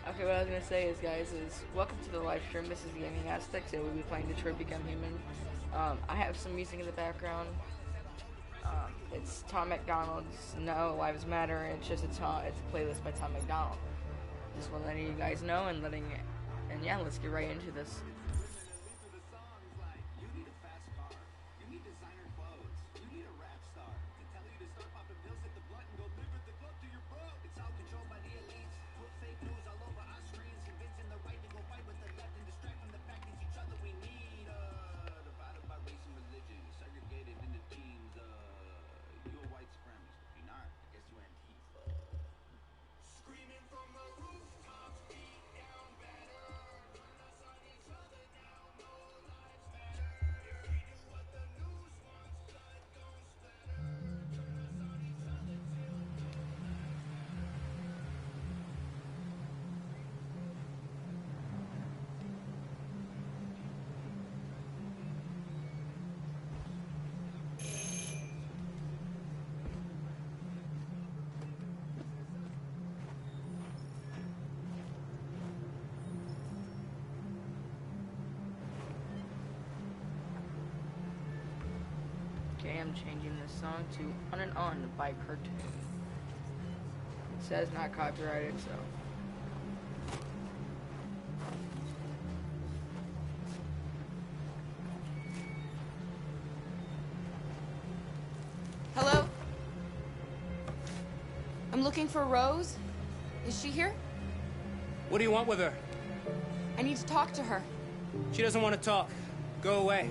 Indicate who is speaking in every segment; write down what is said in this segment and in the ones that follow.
Speaker 1: Okay, what I was gonna say is, guys, is welcome to the live stream. This is Gaming Aztec. Today we'll be playing Detroit Become Human. I have some music in the background. It's Tom McDonald's No Lives Matter, and it's a playlist by Tom McDonald. Just want to letting you guys know and yeah, let's get right into this. Okay, I'm changing this song to On and On by Cartoon. It says not copyrighted, so.
Speaker 2: Hello? I'm looking for Rose. Is she here?
Speaker 3: What do you want with her?
Speaker 2: I need to talk to her.
Speaker 3: She doesn't want to talk. Go away.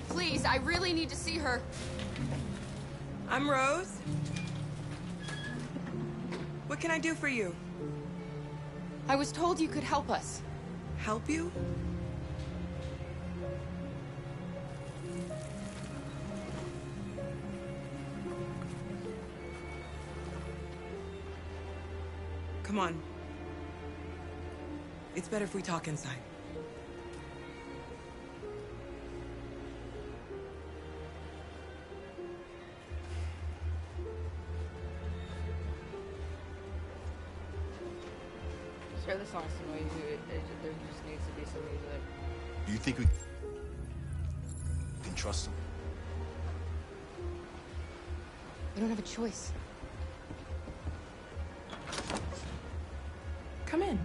Speaker 2: Please, I really need to see her.
Speaker 4: I'm Rose. What can I do for you?
Speaker 2: I was told you could help us.
Speaker 4: Help you? Come on. It's better if we talk inside.
Speaker 1: Share the songs to me. There just needs to be some music.
Speaker 5: Do you think we can trust him?
Speaker 2: We don't have a choice.
Speaker 4: Come in.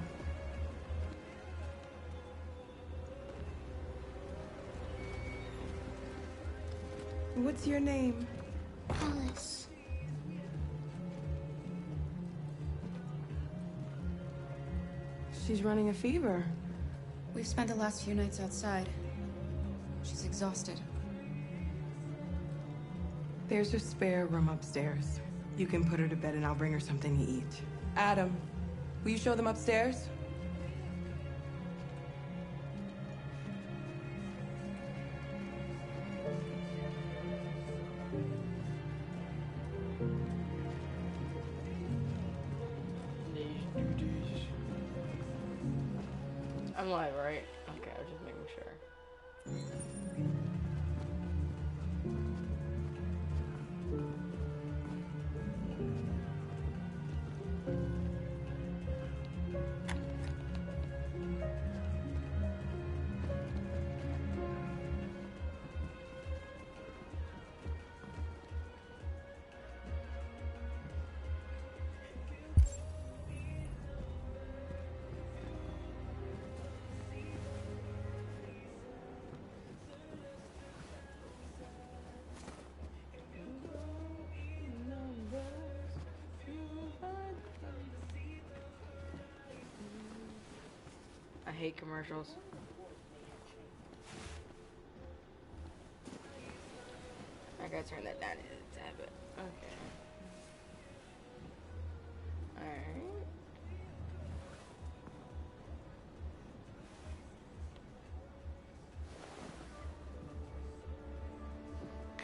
Speaker 4: What's your name?
Speaker 6: Alice.
Speaker 4: She's running a fever.
Speaker 2: We've spent the last few nights outside. She's exhausted.
Speaker 4: There's a spare room upstairs. You can put her to bed and I'll bring her something to eat. Adam, will you show them upstairs?
Speaker 1: I'm live, right? Okay, I was just making sure. I hate commercials. I gotta turn that down a tad bit. Okay. Alright.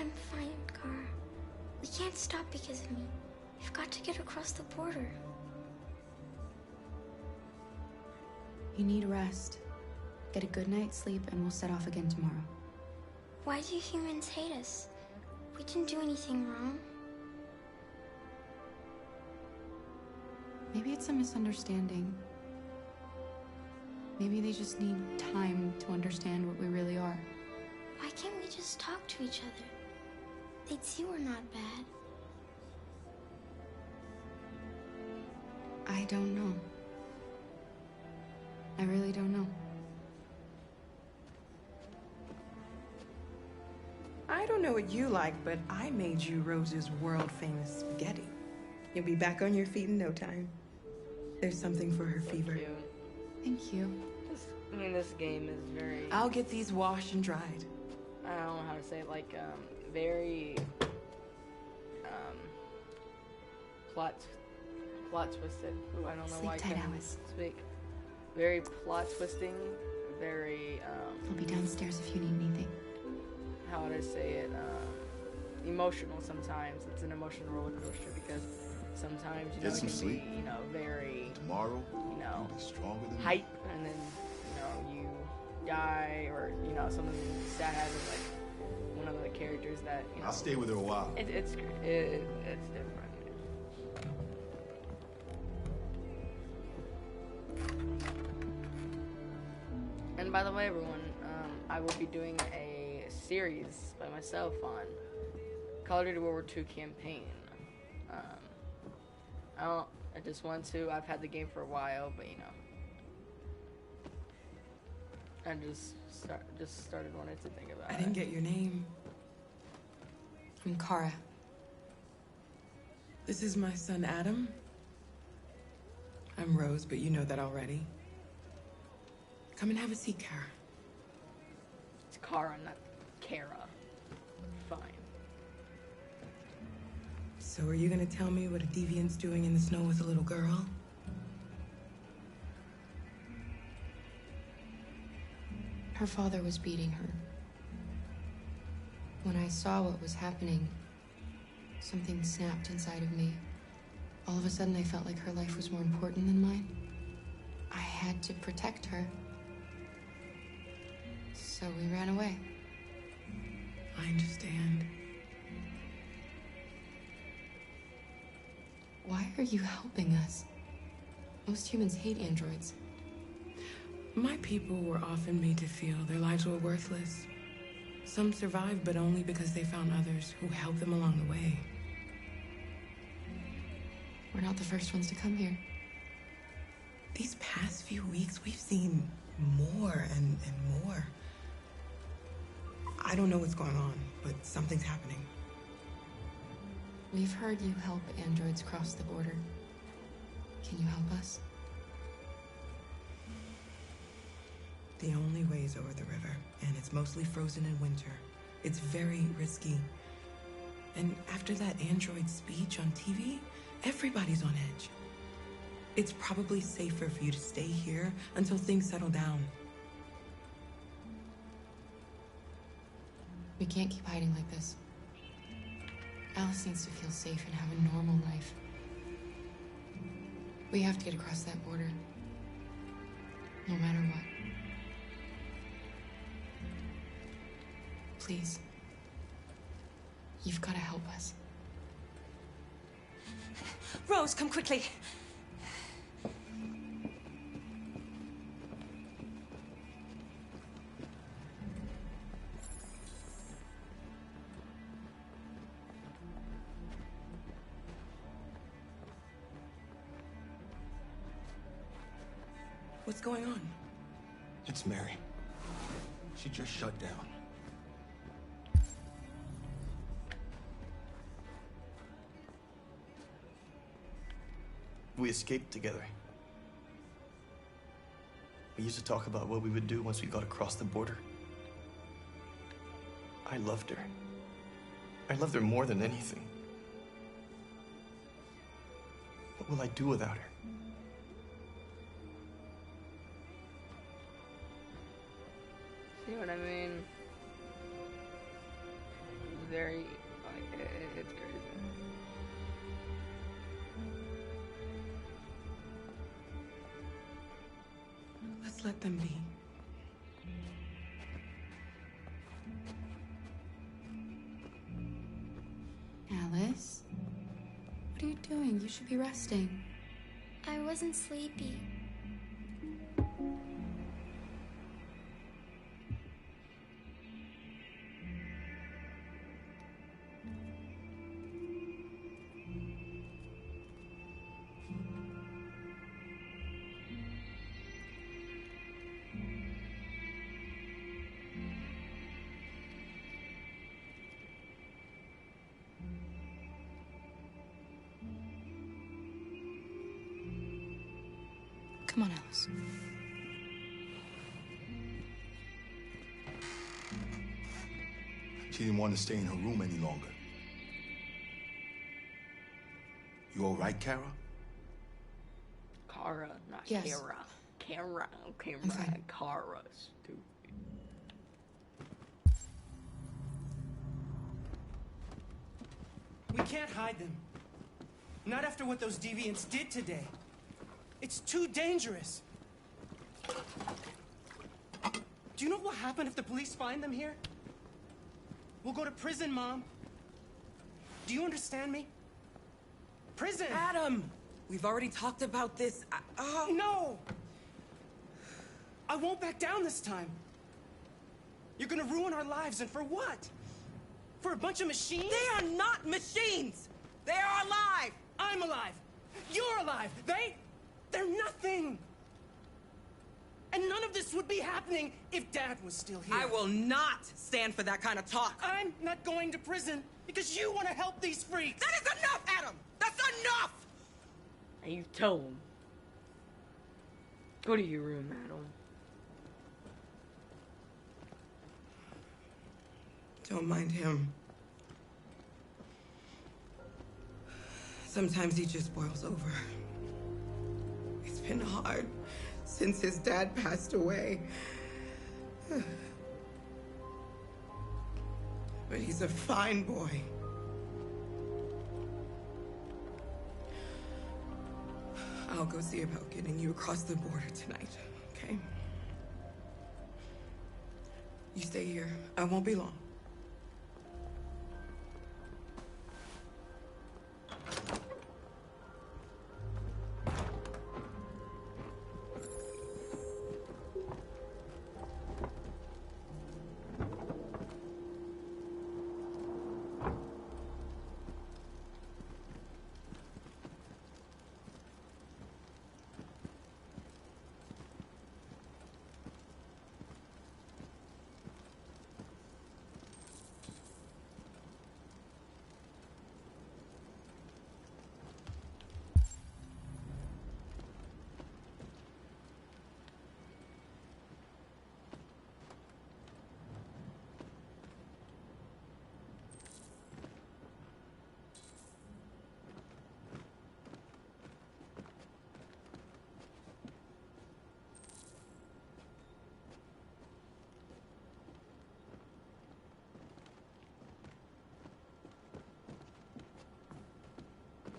Speaker 6: I'm fine, Gar. We can't stop because of me. We've got to get across the border.
Speaker 2: You need rest. Get a good night's sleep and we'll set off again tomorrow.
Speaker 6: Why do humans hate us? We didn't do anything wrong.
Speaker 2: Maybe it's a misunderstanding. Maybe they just need time to understand what we really are.
Speaker 6: Why can't we just talk to each other? They'd see we're not bad.
Speaker 2: I don't know. I really don't know.
Speaker 4: I don't know what you like, but I made you Rose's world-famous spaghetti. You'll be back on your feet in no time. There's something for her fever.
Speaker 1: Cute.
Speaker 2: Thank you.
Speaker 1: I mean, this game is very...
Speaker 4: I'll get these washed and dried.
Speaker 1: I don't know how to say it, like, very, plot twisted. Ooh, I don't know why I
Speaker 2: Sleep tight,
Speaker 1: can't
Speaker 2: Alice.
Speaker 1: speak. Very plot twisting, very,
Speaker 2: I'll be downstairs if you need anything.
Speaker 1: how would I say it, emotional sometimes. It's an emotional roller coaster because sometimes, you know,
Speaker 5: Get
Speaker 1: it
Speaker 5: some
Speaker 1: can
Speaker 5: sleep.
Speaker 1: be, you know, very,
Speaker 5: Tomorrow,
Speaker 1: you know,
Speaker 5: you'll be stronger than me.
Speaker 1: hype, and then, you know, you die, or, you know, something sad happens, like one of the characters that, you know,
Speaker 5: I'll stay with her a while.
Speaker 1: it's different. And by the way, everyone, I will be doing a series by myself on Call of Duty World War II campaign. I just want to. I've had the game for a while, but you know, I just started wanting to think about
Speaker 4: I
Speaker 1: it.
Speaker 4: didn't get your name.
Speaker 2: I'm Kara.
Speaker 4: This is my son, Adam. I'm Rose, but you know that already. Come and have a seat, Kara.
Speaker 1: It's Kara, not Kara. Fine.
Speaker 4: So are you gonna tell me what a deviant's doing in the snow with a little girl?
Speaker 2: Her father was beating her. When I saw what was happening, something snapped inside of me. All of a sudden, I felt like her life was more important than mine. I had to protect her. So we ran away.
Speaker 4: I understand.
Speaker 2: Why are you helping us? Most humans hate androids.
Speaker 4: My people were often made to feel their lives were worthless. Some survived, but only because they found others who helped them along the way.
Speaker 2: We're not the first ones to come here.
Speaker 4: These past few weeks, we've seen more and more. I don't know what's going on, but something's happening.
Speaker 2: We've heard you help androids cross the border. Can you help us?
Speaker 4: The only way is over the river, and it's mostly frozen in winter. It's very risky. And after that android speech on TV, everybody's on edge. It's probably safer for you to stay here until things settle down.
Speaker 2: We can't keep hiding like this. Alice needs to feel safe and have a normal life. We have to get across that border. No matter what. Please. You've got to help us.
Speaker 7: Rose, come quickly.
Speaker 4: What's going on?
Speaker 5: It's Mary. She just shut down.
Speaker 8: We escaped together. We used to talk about what we would do once we got across the border. I loved her. I loved her more than anything. What will I do without her?
Speaker 1: See what I mean? Very, like, it's crazy.
Speaker 4: Let's let them be.
Speaker 2: Alice? What are you doing? You should be resting.
Speaker 6: I wasn't sleepy.
Speaker 2: Come on, Alice.
Speaker 5: She didn't want to stay in her room any longer. You all right, Kara?
Speaker 1: Kara, not
Speaker 2: Yes.
Speaker 1: Kara. Kara, okay,
Speaker 2: I'm fine.
Speaker 1: right. Kara, stupid.
Speaker 3: We can't hide them. Not after what those deviants did today. It's too dangerous. Do you know what will happen if the police find them here? We'll go to prison, Mom. Do you understand me? Prison!
Speaker 4: Adam! We've already talked about this.
Speaker 3: No! I won't back down this time. You're gonna ruin our lives, and for what? For a bunch of machines?
Speaker 4: They are not machines! They are alive!
Speaker 3: I'm alive! You're alive! They're nothing! And none of this would be happening if Dad was still here.
Speaker 4: I will not stand for that kind of talk.
Speaker 3: I'm not going to prison because you want to help these freaks!
Speaker 4: That is enough, Adam! That's enough!
Speaker 1: And you tell him. Go to your room, Adam.
Speaker 4: Don't mind him. Sometimes he just boils over. It's been hard since his dad passed away. But he's a fine boy. I'll go see about getting you across the border tonight, okay? You stay here. I won't be long.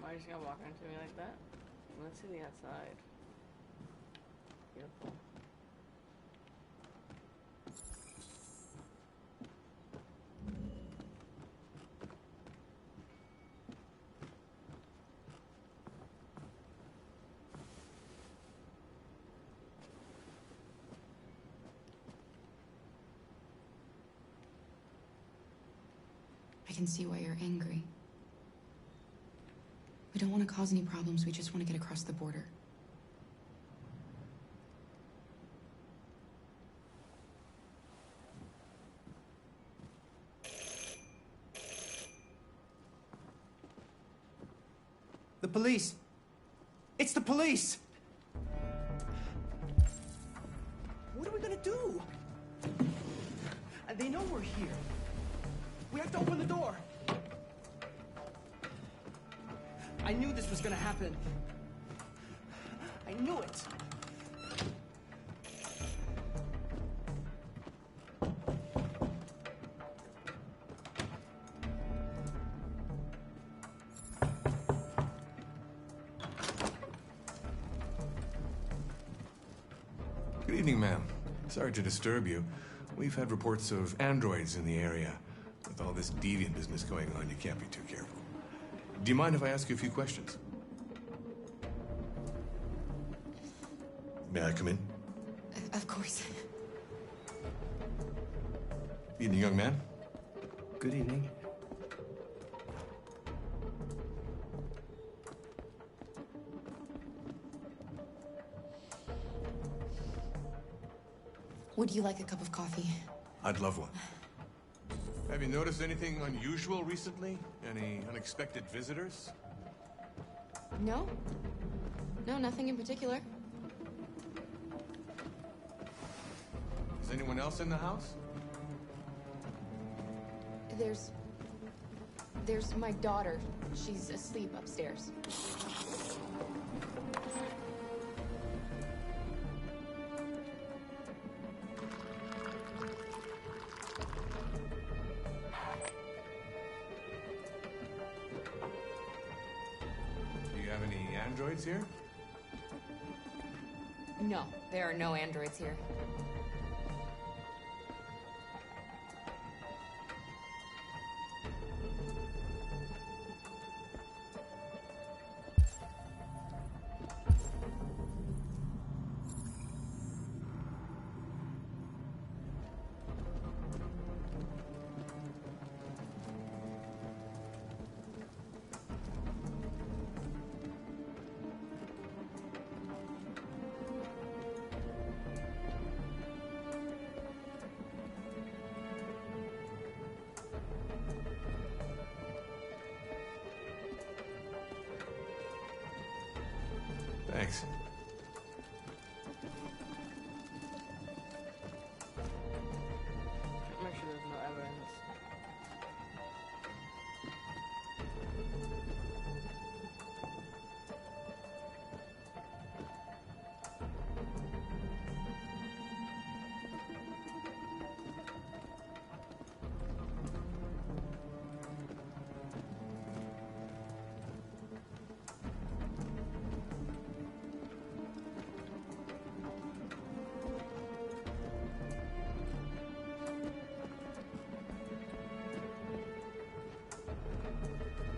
Speaker 1: Why are you just gonna walk into me like that? Let's see the outside. Beautiful.
Speaker 2: I can see why you're angry. We don't want to cause any problems, we just want to get across the border.
Speaker 3: The police! It's the police! What are we gonna do? They know we're here. We have to open the door. I knew this was gonna happen. I knew it.
Speaker 5: Good evening, ma'am. Sorry to disturb you. We've had reports of androids in the area. With all this deviant business going on, you can't be too careful. Do you mind if I ask you a few questions? May I come in?
Speaker 2: Of course.
Speaker 5: Evening, young man.
Speaker 3: Good evening.
Speaker 2: Would you like a cup of coffee?
Speaker 5: I'd love one. Have you noticed anything unusual recently? Any unexpected visitors?
Speaker 2: No. No, nothing in particular.
Speaker 5: Is anyone else in the house?
Speaker 2: There's my daughter. She's asleep upstairs.
Speaker 5: Do you have any androids here?
Speaker 2: No, there are no androids here.
Speaker 5: Thanks.
Speaker 1: Make sure there's no evidence.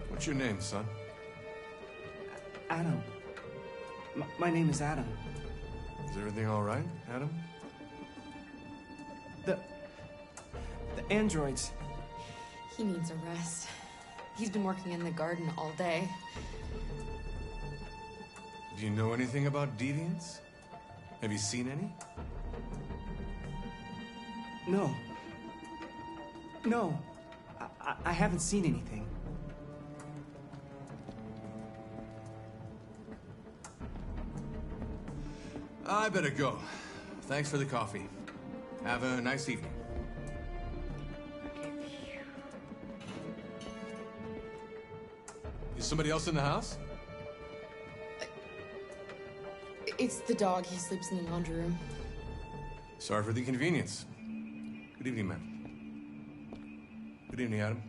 Speaker 5: What's your name, son?
Speaker 3: Adam. My name is Adam.
Speaker 5: Is everything all right, Adam?
Speaker 3: The androids.
Speaker 2: He needs a rest. He's been working in the garden all day.
Speaker 5: Do you know anything about deviants? Have you seen any?
Speaker 3: No. No. I haven't seen anything.
Speaker 5: I better go. Thanks for the coffee. Have a nice evening. Is somebody else in the house?
Speaker 2: It's the dog. He sleeps in the laundry room.
Speaker 5: Sorry for the inconvenience. Good evening, ma'am. Good evening, Adam.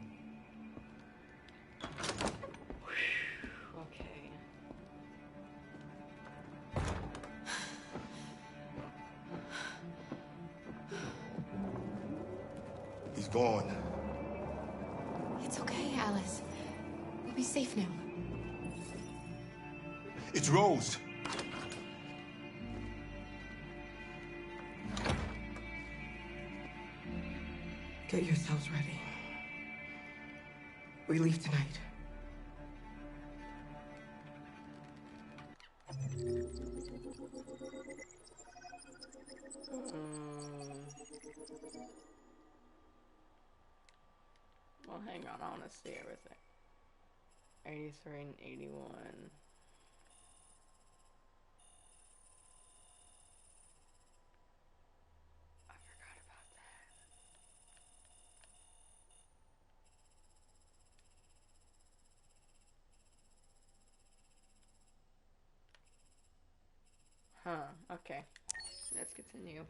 Speaker 1: Okay.
Speaker 8: He's gone.
Speaker 2: It's okay, Alice. We'll be safe now.
Speaker 8: It's Rose.
Speaker 4: Get yourselves ready. We leave tonight.
Speaker 1: Well, hang on. I want to see everything. 83 and 81. I forgot about that. Huh, okay. Let's continue.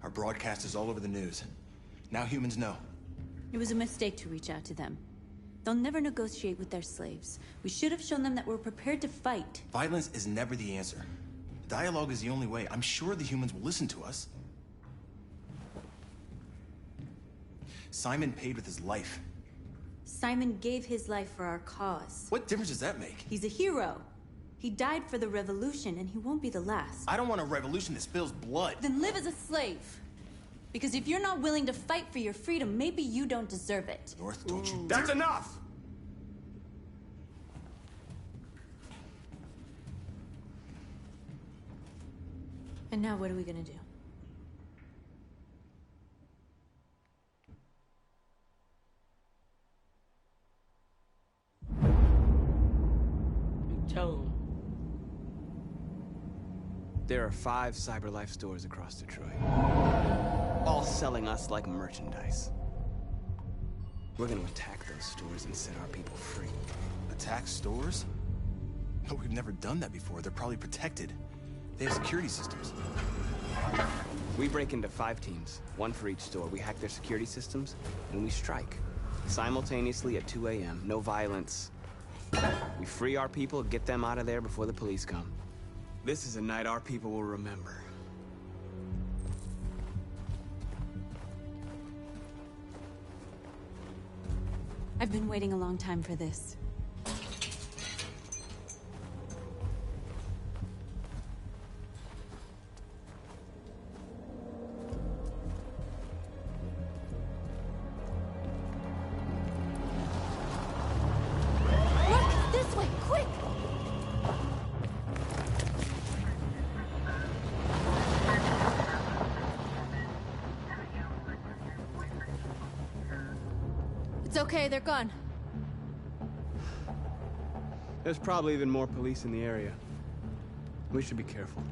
Speaker 8: Our broadcast is all over the news. Now humans know.
Speaker 9: It was a mistake to reach out to them. They'll never negotiate with their slaves. We should have shown them that we're prepared to fight.
Speaker 8: Violence is never the answer. Dialogue is the only way. I'm sure the humans will listen to us. Simon paid with his life.
Speaker 9: Simon gave his life for our cause.
Speaker 8: What difference does that make?
Speaker 9: He's a hero. He died for the revolution, and he won't be the last.
Speaker 8: I don't want a revolution that spills blood.
Speaker 9: Then live as a slave. Because if you're not willing to fight for your freedom, maybe you don't deserve it.
Speaker 8: North, don't you...
Speaker 5: That's enough!
Speaker 9: And now what are we gonna do?
Speaker 1: Tell him.
Speaker 10: There are 5 CyberLife stores across Detroit, all selling us like merchandise. We're gonna attack those stores and set our people free.
Speaker 8: Attack stores? No, we've never done that before. They're probably protected. They have security systems.
Speaker 10: We break into 5 teams, 1 for each store. We hack their security systems, and we strike. Simultaneously at 2 a.m., no violence. We free our people, get them out of there before the police come. This is a night our people will remember.
Speaker 9: I've been waiting a long time for this. Look! This way! Quick! It's okay, they're gone.
Speaker 10: There's probably even more police in the area. We should be careful.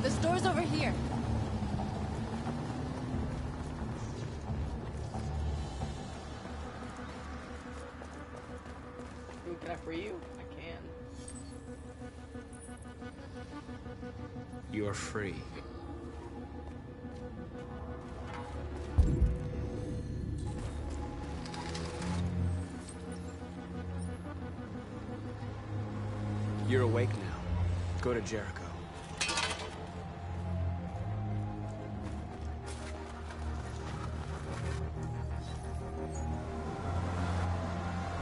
Speaker 9: The store's over here.
Speaker 1: Ooh, can I free you? I can.
Speaker 10: You're free. You're awake now. Go to Jericho.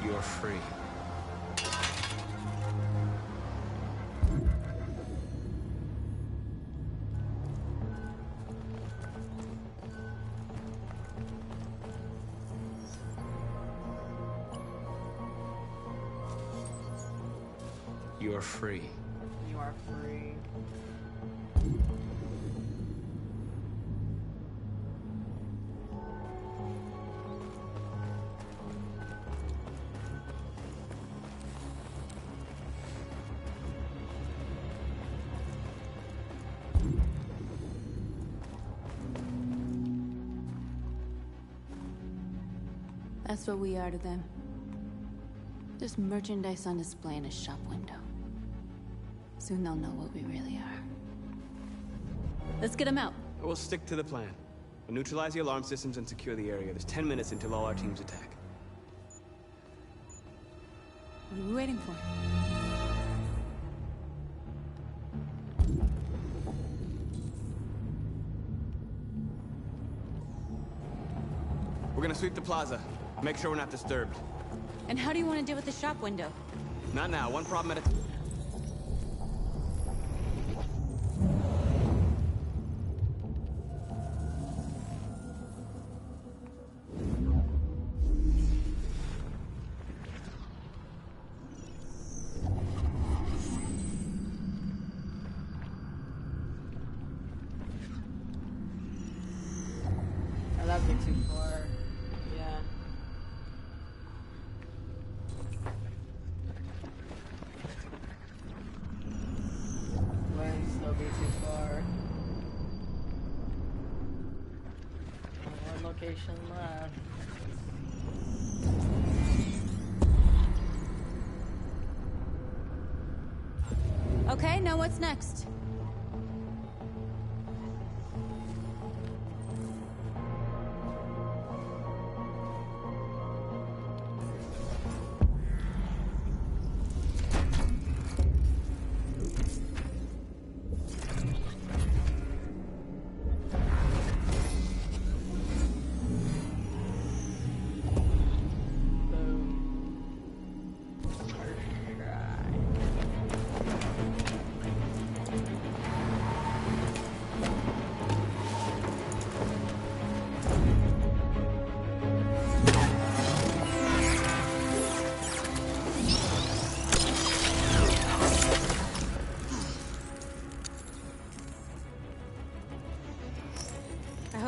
Speaker 10: You're free. You're free.
Speaker 1: You are free.
Speaker 9: That's what we are to them. Just merchandise on display in a shop window. Soon they'll know what we really are. Let's get them out.
Speaker 10: We'll stick to the plan. We'll neutralize the alarm systems and secure the area. There's 10 minutes until all our teams attack.
Speaker 9: What are we waiting for?
Speaker 10: We're gonna sweep the plaza. Make sure we're not disturbed.
Speaker 9: And how do you want to deal with the shop window?
Speaker 10: Not now. One problem at a time.
Speaker 1: Oh, that'd be too far. Yeah. Might still be too far. One location left.
Speaker 9: Okay, now what's next?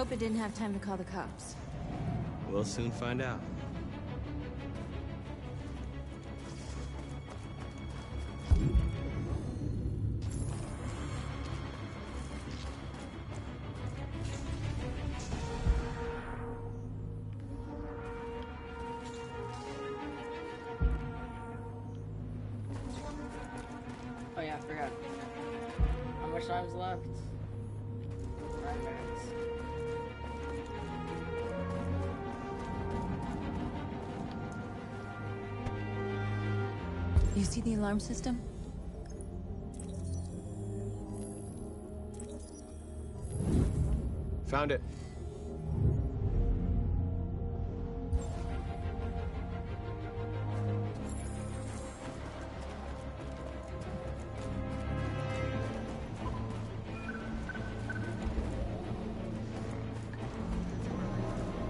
Speaker 9: hope it didn't have time to call the cops.
Speaker 10: We'll soon find out.
Speaker 1: Oh yeah, I forgot. How much time's left? 9 minutes.
Speaker 9: You see the alarm system?
Speaker 10: Found it.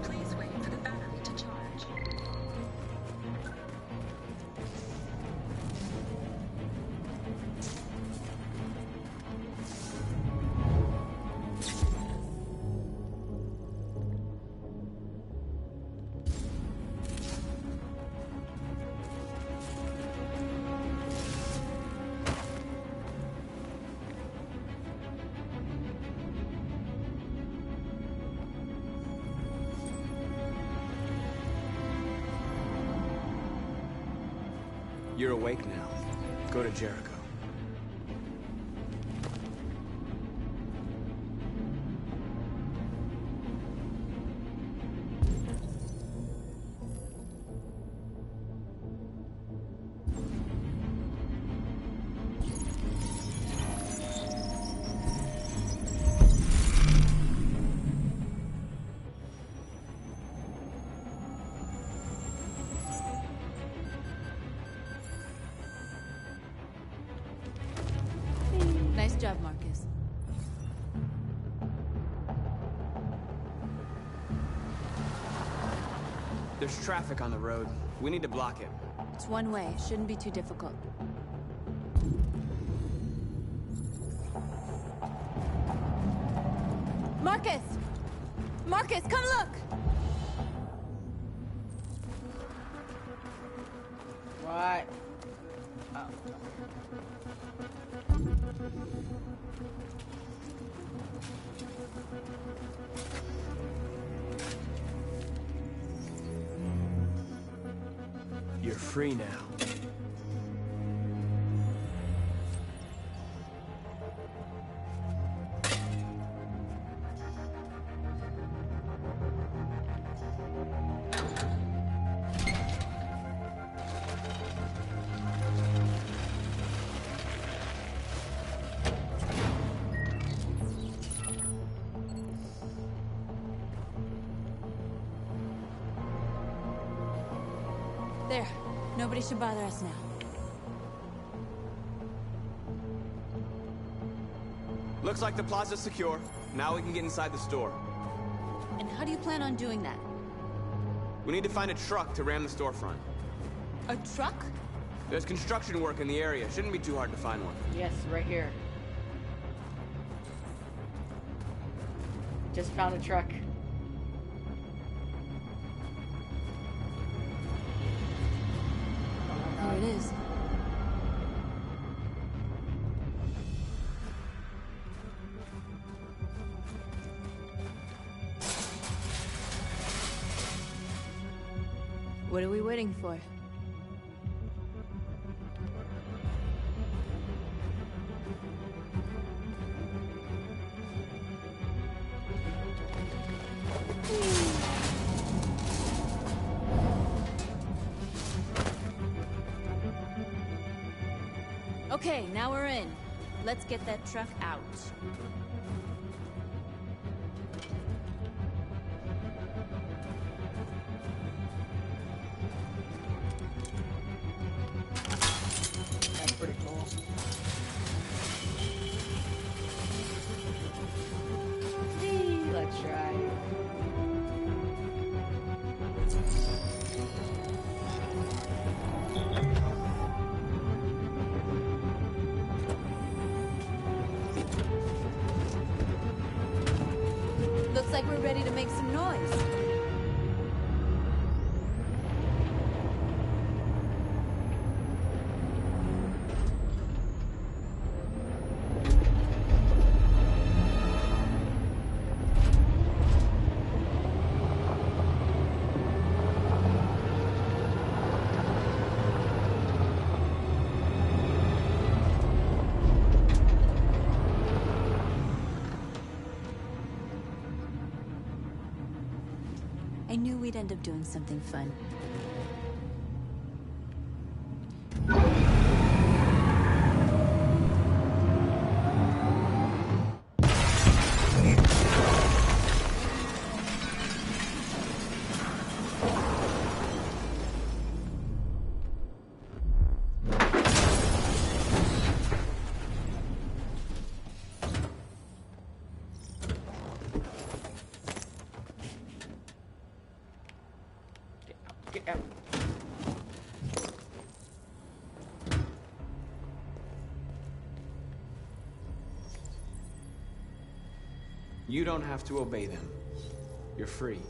Speaker 11: Please wait for the battery to charge.
Speaker 10: You're awake now. Go to Jericho.
Speaker 9: Nice job, Marcus.
Speaker 10: There's traffic on the road. We need to block it.
Speaker 9: It's one way. Shouldn't be too difficult. Marcus! Marcus, come look!
Speaker 1: What? Oh.
Speaker 10: You're free now.
Speaker 9: There. Nobody should bother us now.
Speaker 10: Looks like the plaza's secure. Now we can get inside the store.
Speaker 9: And how do you plan on doing that?
Speaker 10: We need to find a truck to ram the storefront.
Speaker 9: A truck?
Speaker 10: There's construction work in the area. Shouldn't be too hard to find one.
Speaker 1: Yes, right here. Just found a truck.
Speaker 9: Here it is. What are we waiting for? Okay, now we're in. Let's get that truck out.
Speaker 1: That's pretty cool. Let's try.
Speaker 9: Looks like we're ready to make some noise. I knew we'd end up doing something fun.
Speaker 1: Get out.
Speaker 10: You don't have to obey them. You're free.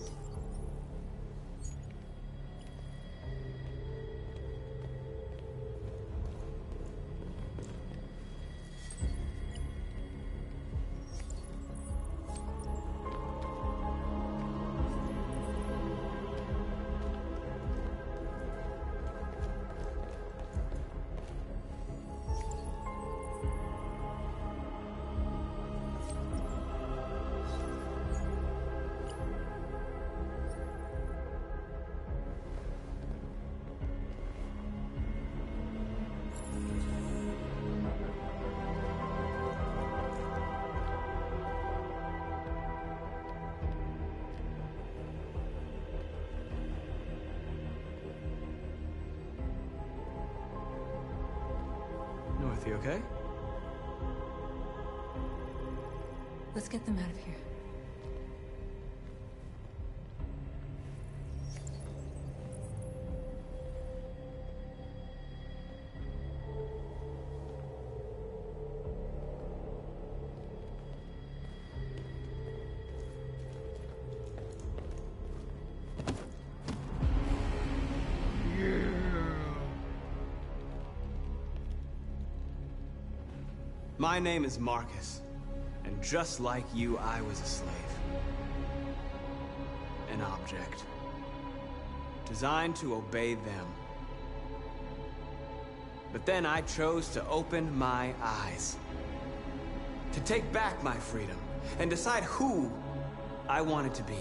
Speaker 10: North, you okay?
Speaker 9: Let's get them out of here.
Speaker 10: My name is Marcus, and just like you, I was a slave. An object. Designed to obey them. But then I chose to open my eyes. To take back my freedom, and decide who I wanted to be.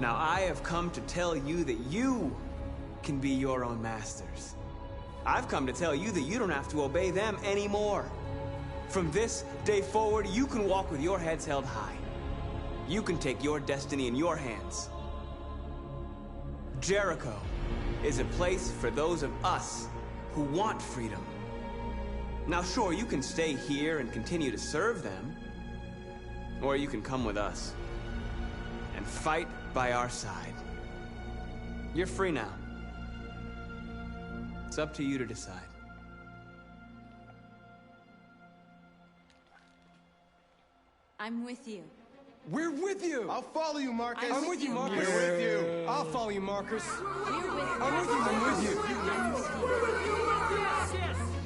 Speaker 10: Now I have come to tell you that you can be your own masters. I've come to tell you that you don't have to obey them anymore. From this day forward, you can walk with your heads held high. You can take your destiny in your hands. Jericho is a place for those of us who want freedom. Now sure, you can stay here and continue to serve them, or you can come with us and fight by our side. You're free now. It's up to you to decide.
Speaker 9: I'm with you.
Speaker 3: We're with you! I'll follow you, Marcus!
Speaker 9: I'm with you, Marcus.
Speaker 3: We're with you! I'll follow you, Marcus!
Speaker 9: We're with you.
Speaker 3: I'm with you! I'm with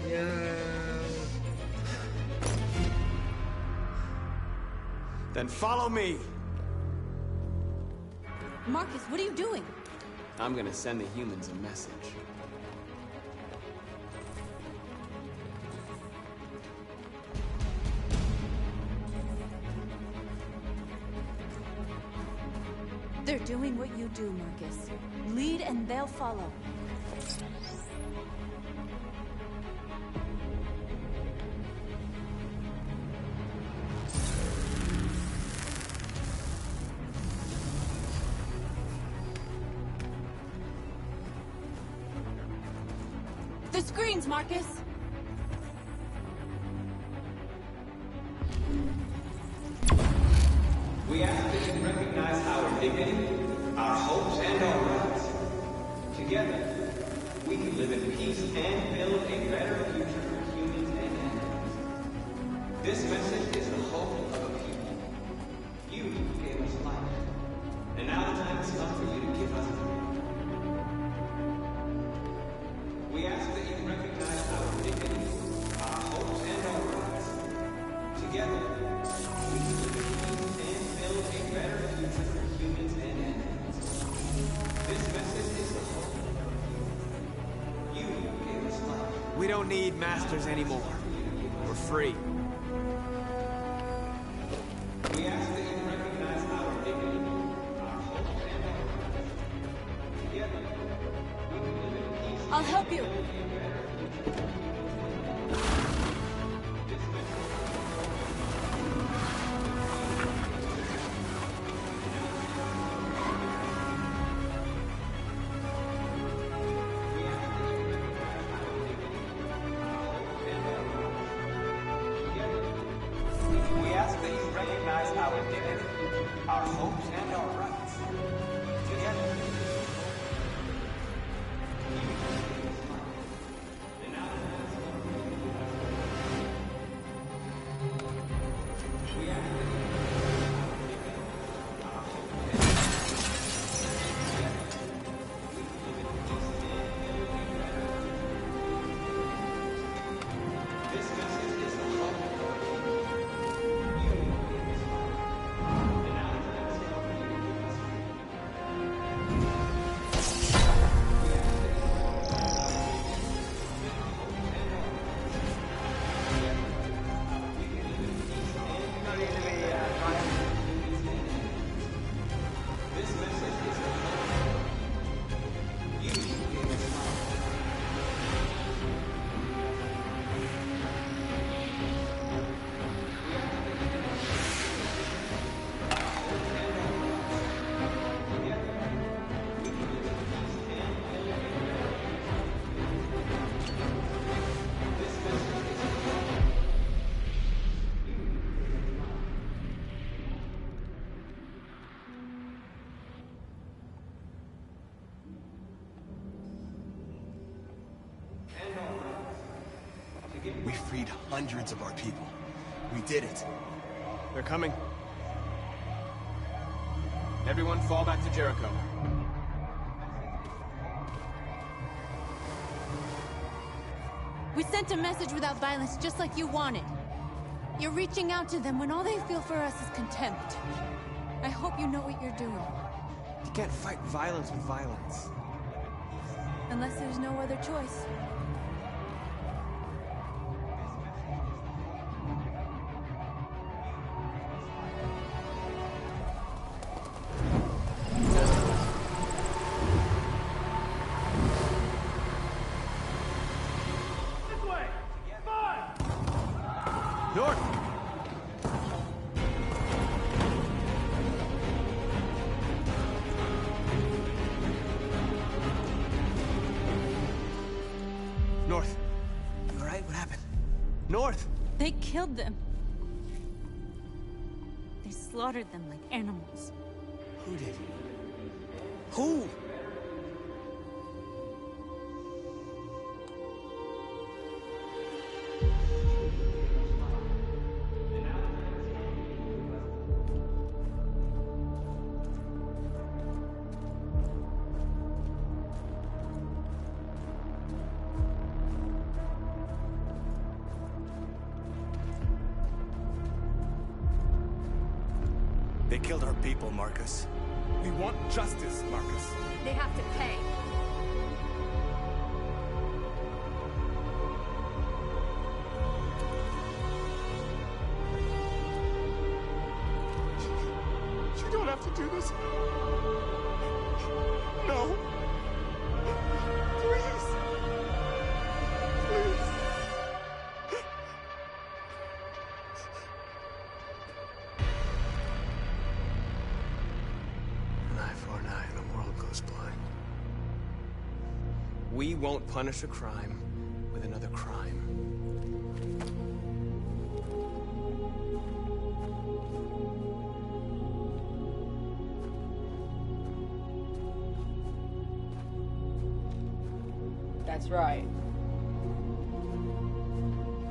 Speaker 3: you!
Speaker 10: Then follow me.
Speaker 9: Marcus, what are you doing?
Speaker 10: I'm gonna send the humans a message.
Speaker 9: They're doing what you do, Marcus. Lead and they'll follow. The screens, Marcus!
Speaker 10: We ask that you recognize our dignity, our hopes, and our rights. Together, we can live in peace and build a better future for humans and animals. This message is the hope of a people. You don't need masters anymore. We're free. We ask that you recognize our dignity, our hope, and together, we can live in peace.
Speaker 9: I'll help you.
Speaker 10: We ask that you recognize our dignity, our hopes, and our rights. Together.
Speaker 8: We freed hundreds of our people. We did it.
Speaker 10: They're coming. Everyone fall back to Jericho.
Speaker 9: We sent a message without violence, just like you wanted. You're reaching out to them when all they feel for us is contempt. I hope you know what you're doing.
Speaker 10: You can't fight violence with violence.
Speaker 9: Unless there's no other choice.
Speaker 8: North!
Speaker 10: North. You all right? What happened? North!
Speaker 9: They killed them. They slaughtered them like animals.
Speaker 10: Who did? Who?
Speaker 12: They killed our people, Marcus. We want justice, Marcus.
Speaker 9: They have to pay.
Speaker 12: You don't have to do this. No. Please. Please.
Speaker 10: An eye for an eye, and the world goes blind. We won't punish a crime with another crime.
Speaker 1: That's right.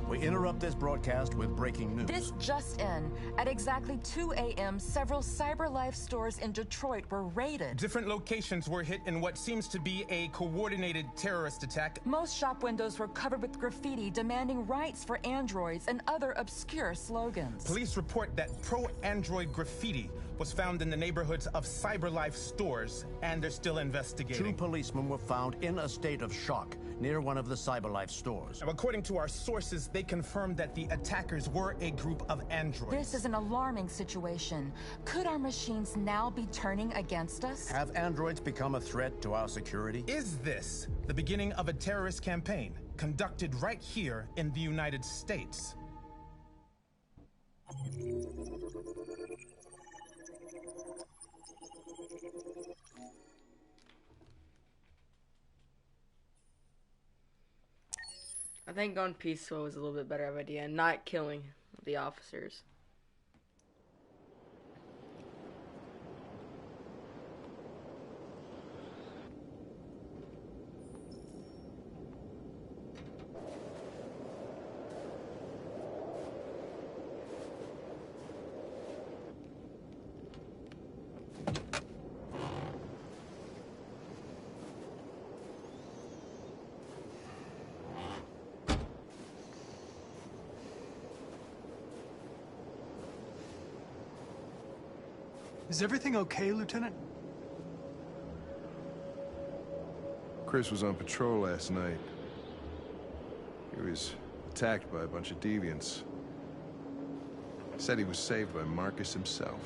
Speaker 13: We interrupt this broadcast with breaking news.
Speaker 11: This just in. At exactly 2 a.m., several CyberLife stores in Detroit were raided.
Speaker 3: Different locations were hit in what seems to be a coordinated terrorist attack.
Speaker 11: Most shop windows were covered with graffiti demanding rights for androids and other obscure slogans.
Speaker 3: Police report that pro-android graffiti
Speaker 14: was found in the neighborhoods of CyberLife stores, and they're still investigating.
Speaker 13: 2 policemen were found in a state of shock near one of the CyberLife stores.
Speaker 14: Now, according to our sources, they confirmed that the attackers were a group of androids.
Speaker 11: This is an alarming situation. Could our machines now be turning against us?
Speaker 13: Have androids become a threat to our security?
Speaker 14: Is this the beginning of a terrorist campaign conducted right here in the United States?
Speaker 1: I think going peaceful was a little bit better of an idea, and not killing the officers.
Speaker 15: Is everything okay, Lieutenant?
Speaker 16: Chris was on patrol last night. He was attacked by a bunch of deviants. Said he was saved by Marcus himself.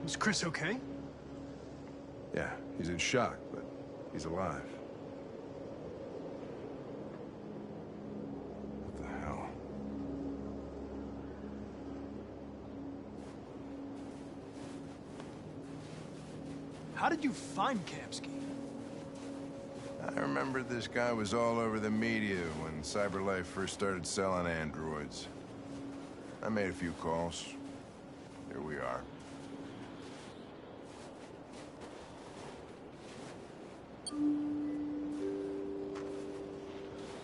Speaker 15: Is Chris okay?
Speaker 16: Yeah, he's in shock, but he's alive. What the hell?
Speaker 15: How did you find Kamsky?
Speaker 16: I remember this guy was all over the media when CyberLife first started selling androids. I made a few calls. Here we are.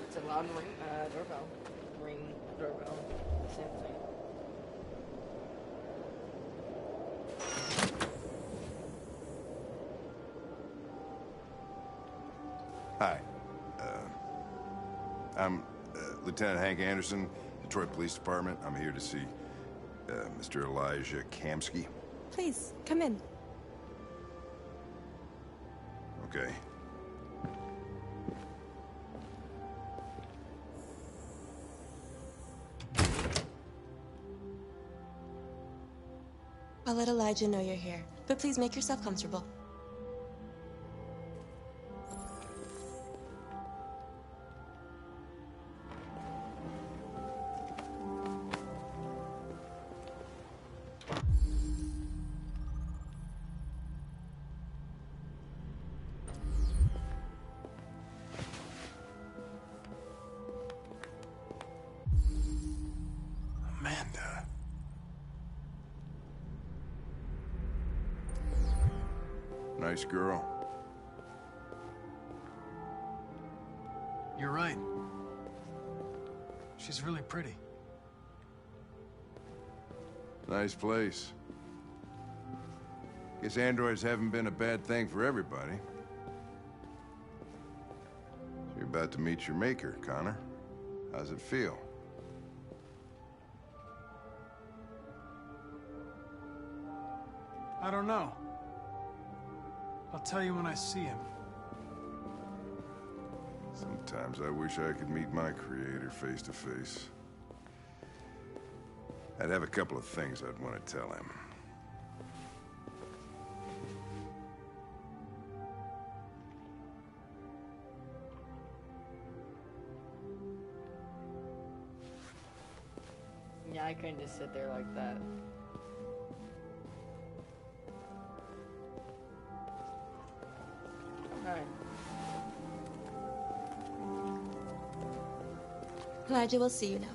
Speaker 1: It's a loud ring, doorbell. Ring, doorbell. Same thing.
Speaker 16: Hi. I'm Lieutenant Hank Anderson, Detroit Police Department. I'm here to see Mr. Elijah Kamsky.
Speaker 17: Please, come in.
Speaker 16: Okay.
Speaker 17: I'll let Elijah know you're here, but please make yourself comfortable.
Speaker 16: Amanda. Nice girl.
Speaker 15: You're right. She's really pretty.
Speaker 16: Nice place. Guess androids haven't been a bad thing for everybody. You're about to meet your maker, Connor. How's it feel?
Speaker 15: I don't know. I'll tell you when I see him.
Speaker 16: Sometimes I wish I could meet my creator face to face. I'd have a couple of things I'd want to tell him.
Speaker 1: Yeah, I couldn't just sit there like that. Alright.
Speaker 17: Elijah will see you now.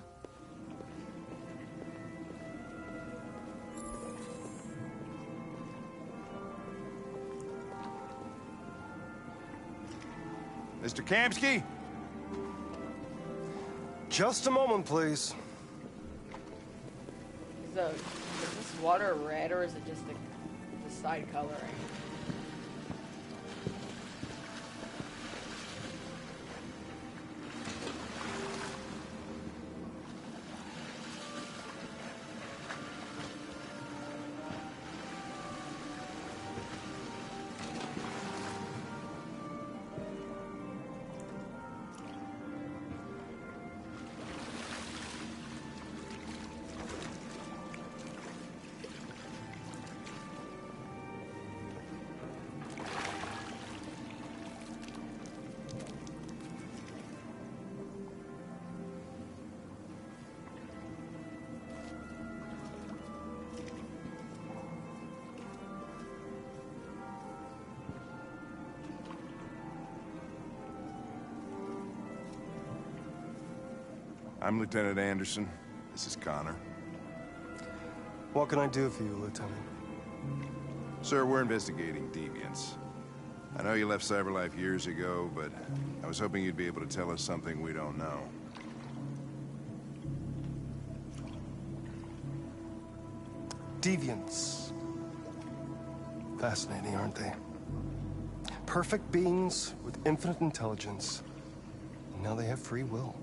Speaker 16: Mr. Kamsky?
Speaker 18: Just a moment, please.
Speaker 1: So, is this water red or is it just the side coloring?
Speaker 16: I'm Lieutenant Anderson. This is Connor.
Speaker 18: What can I do for you, Lieutenant?
Speaker 16: Sir, we're investigating deviants. I know you left CyberLife years ago, but I was hoping you'd be able to tell us something we don't know.
Speaker 18: Deviants. Fascinating, aren't they? Perfect beings with infinite intelligence. And now they have free will.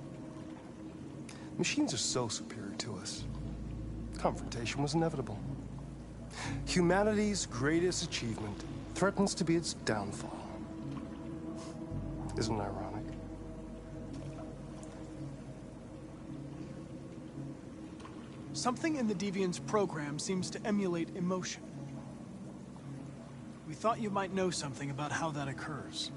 Speaker 18: Machines are so superior to us. Confrontation was inevitable. Humanity's greatest achievement threatens to be its downfall. Isn't it ironic?
Speaker 15: Something in the Deviant's program seems to emulate emotion. We thought you might know something about how that occurs.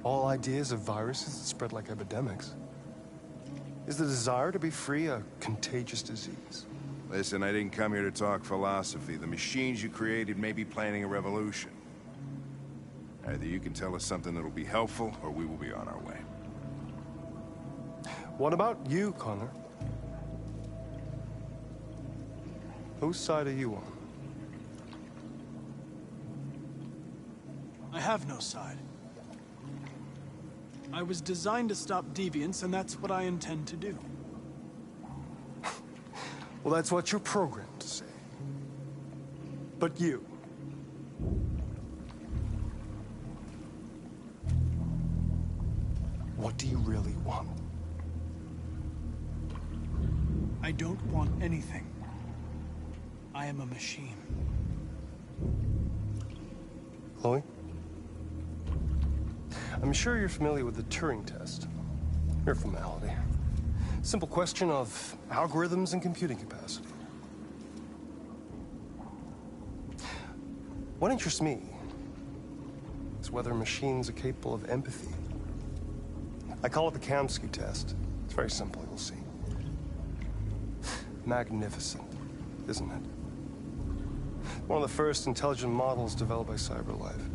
Speaker 18: All ideas of viruses that spread like epidemics. Is the desire to be free a contagious disease?
Speaker 16: Listen, I didn't come here to talk philosophy. The machines you created may be planning a revolution. Either you can tell us something that'll be helpful, or we will be on our way.
Speaker 18: What about you, Connor? Whose side are you on?
Speaker 15: I have no side. I was designed to stop deviants, and that's what I intend to do.
Speaker 18: Well, that's what you're programmed to say. But you... what do you really want?
Speaker 15: I don't want anything. I am a machine.
Speaker 18: Chloe? I'm sure you're familiar with the Turing test. Mere formality. Simple question of algorithms and computing capacity. What interests me is whether machines are capable of empathy. I call it the Kamsky test. It's very simple, you'll see. Magnificent, isn't it? One of the first intelligent models developed by CyberLife.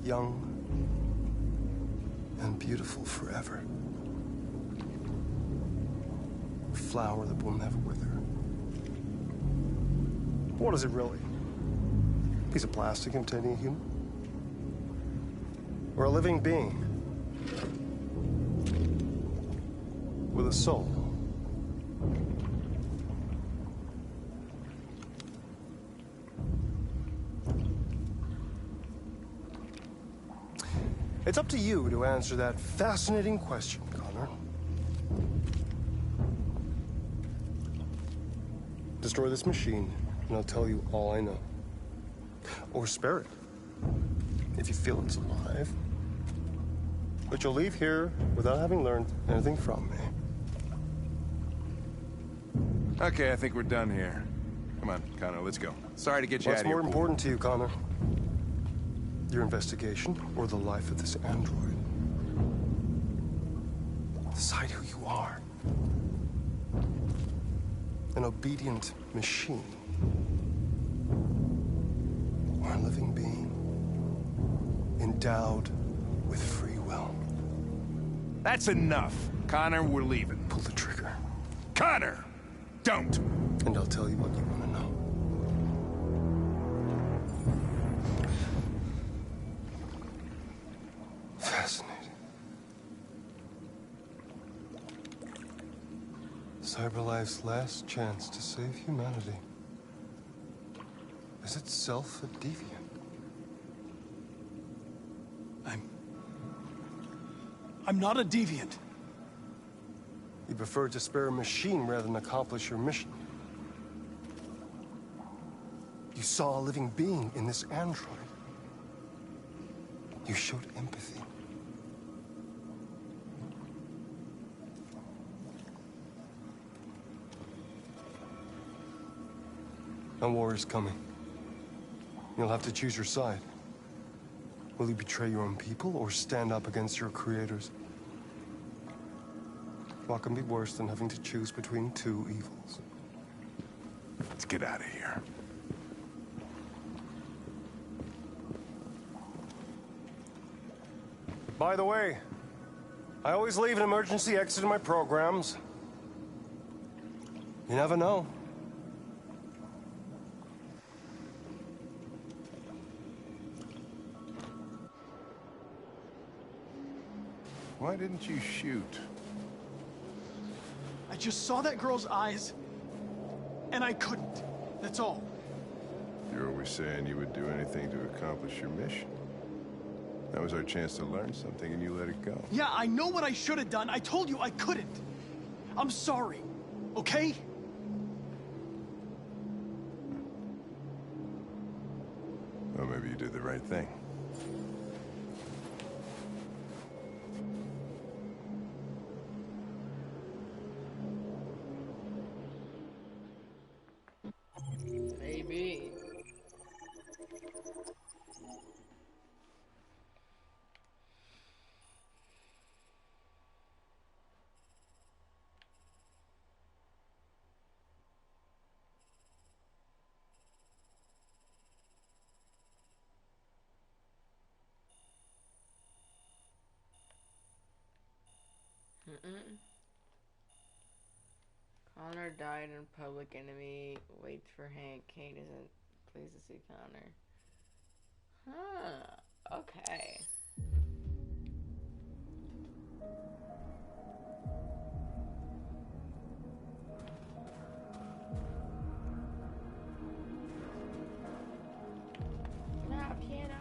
Speaker 18: Young and beautiful forever. A flower that will never wither. What is it really? A piece of plastic imitating a human? Or a living being? With a soul? It's up to you to answer that fascinating question, Connor. Destroy this machine, and I'll tell you all I know. Or spare it, if you feel it's alive. But you'll leave here without having learned anything from me.
Speaker 16: Okay, I think we're done here. Come on, Connor, let's go. Sorry to get you out of here.
Speaker 18: What's more important to you, Connor? Your investigation, or the life of this android? Decide who you are. An obedient machine. Or a living being. Endowed with free will.
Speaker 16: That's enough. Connor, we're leaving.
Speaker 18: Pull the trigger.
Speaker 16: Connor! Don't!
Speaker 18: And I'll tell you what you want to know. Fascinating. CyberLife's last chance to save humanity is itself a deviant.
Speaker 15: I'm not a deviant.
Speaker 18: You prefer to spare a machine rather than accomplish your mission. You saw a living being in this android. You showed empathy. A war is coming. You'll have to choose your side. Will you betray your own people or stand up against your creators? What can be worse than having to choose between two evils?
Speaker 16: Let's get out of here.
Speaker 18: By the way, I always leave an emergency exit in my programs. You never know.
Speaker 16: Why didn't you shoot?
Speaker 15: I just saw that girl's eyes, and I couldn't. That's all.
Speaker 16: You're always saying you would do anything to accomplish your mission. That was our chance to learn something, and you let it go.
Speaker 15: Yeah, I know what I should have done. I told you I couldn't. I'm sorry, okay?
Speaker 16: Well, maybe you did the right thing.
Speaker 1: Maybe. Connor died in Public Enemy. Waits for Hank. Kate isn't pleased to see Connor. Huh. Okay. My piano.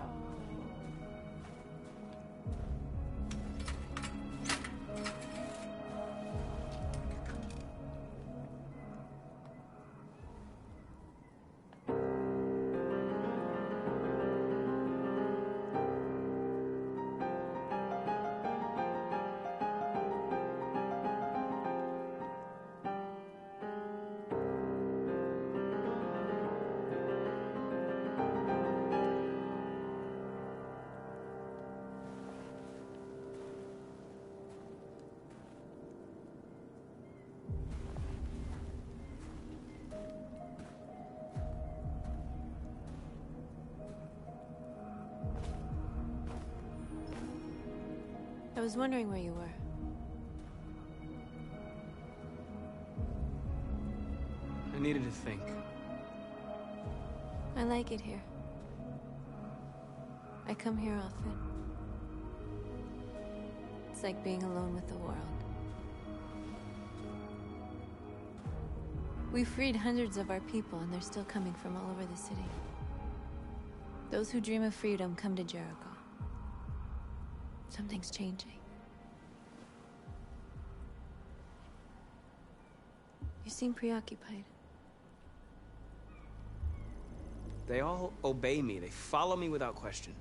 Speaker 9: I was wondering where you were.
Speaker 10: I needed to think.
Speaker 9: I like it here. I come here often. It's like being alone with the world. We freed hundreds of our people, and they're still coming from all over the city. Those who dream of freedom come to Jericho. Something's changing. You seem preoccupied.
Speaker 10: They all obey me. They follow me without question.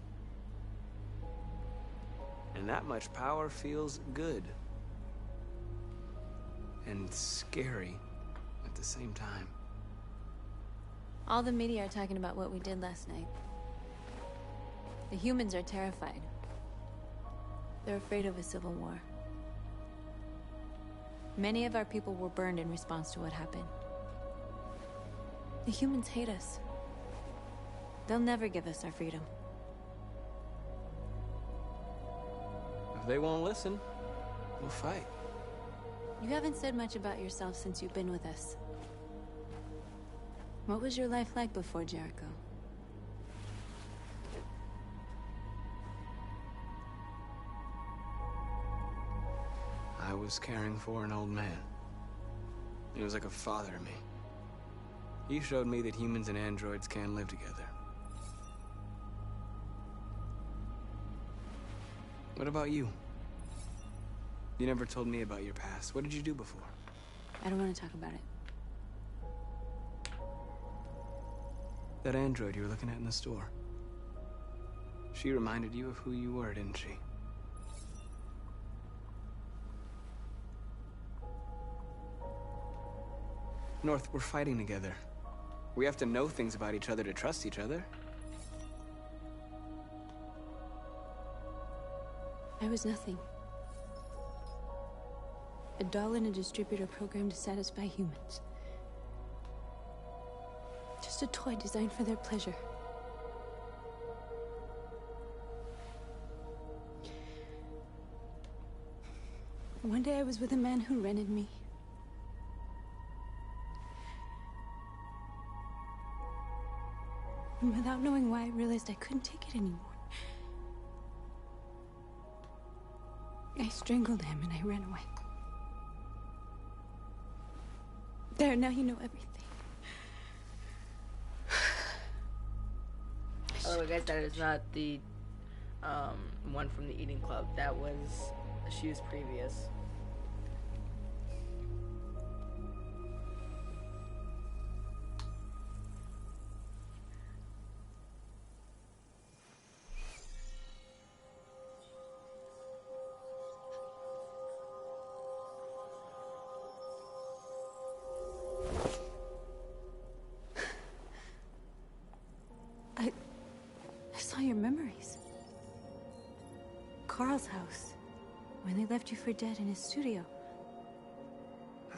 Speaker 10: And that much power feels good. And scary at the same time.
Speaker 9: All the media are talking about what we did last night. The humans are terrified. They're afraid of a civil war. Many of our people were burned in response to what happened. The humans hate us. They'll never give us our freedom.
Speaker 10: If they won't listen, we'll fight.
Speaker 9: You haven't said much about yourself since you've been with us. What was your life like before Jericho?
Speaker 10: I was caring for an old man. He was like a father to me. He showed me that humans and androids can live together. What about you? You never told me about your past. What did you do before?
Speaker 9: I don't want to talk about it.
Speaker 10: That android you were looking at in the store. She reminded you of who you were, didn't she? North, we're fighting together. We have to know things about each other to trust each other.
Speaker 9: I was nothing. A doll in a distributor program to satisfy humans. Just a toy designed for their pleasure. One day I was with a man who rented me. And without knowing why, I realized I couldn't take it anymore. I strangled him and I ran away. There, now you know everything.
Speaker 1: Oh, guys, that is not the one from the Eating Club. That was she was previous.
Speaker 9: I saw your memories. Carl's house, when they left you for dead in his studio.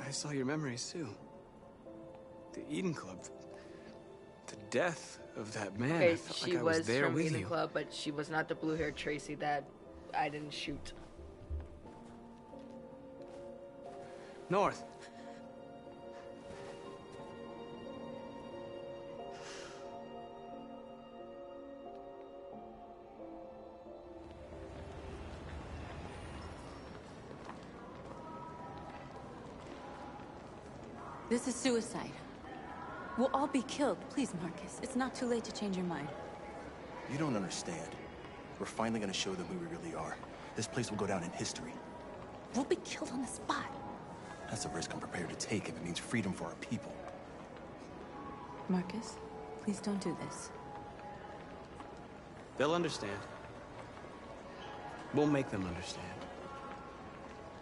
Speaker 10: I saw your memories too. The Eden Club. The death of that man.
Speaker 1: Okay,
Speaker 10: I felt
Speaker 1: she
Speaker 10: like I was there
Speaker 1: from
Speaker 10: with
Speaker 1: Eden
Speaker 10: you.
Speaker 1: Club, but she was not the blue-haired Tracy that I didn't shoot.
Speaker 10: North.
Speaker 9: This is suicide. We'll all be killed. Please, Marcus. It's not too late to change your mind.
Speaker 8: You don't understand. We're finally gonna show them who we really are. This place will go down in history.
Speaker 9: We'll be killed on the spot.
Speaker 8: That's a risk I'm prepared to take if it means freedom for our people.
Speaker 9: Marcus, please don't do this.
Speaker 10: They'll understand. We'll make them understand.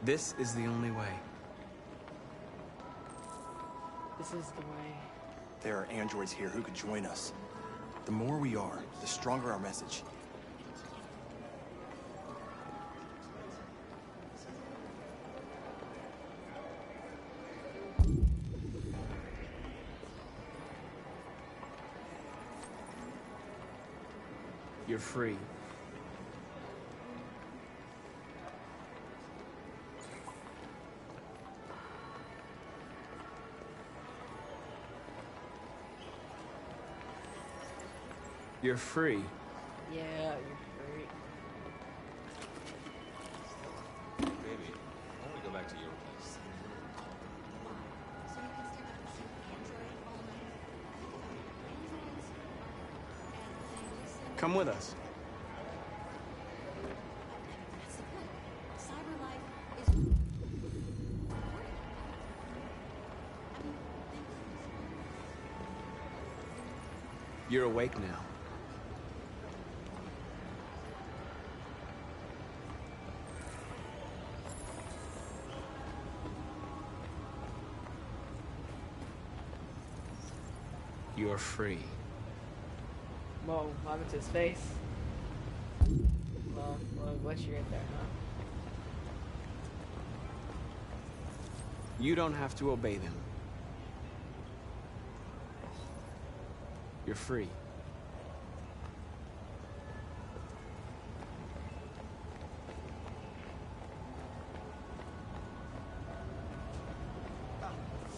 Speaker 10: This is the only way.
Speaker 1: This is the way.
Speaker 8: There are androids here who could join us. The more we are, the stronger our message.
Speaker 10: You're free. You're free.
Speaker 1: Yeah, you're free.
Speaker 19: Baby, I want to go back to your place.
Speaker 10: Come with us. You're awake now. You're free.
Speaker 1: Whoa, what happened to his face? Well, what's your in there, huh?
Speaker 10: You don't have to obey them. You're free.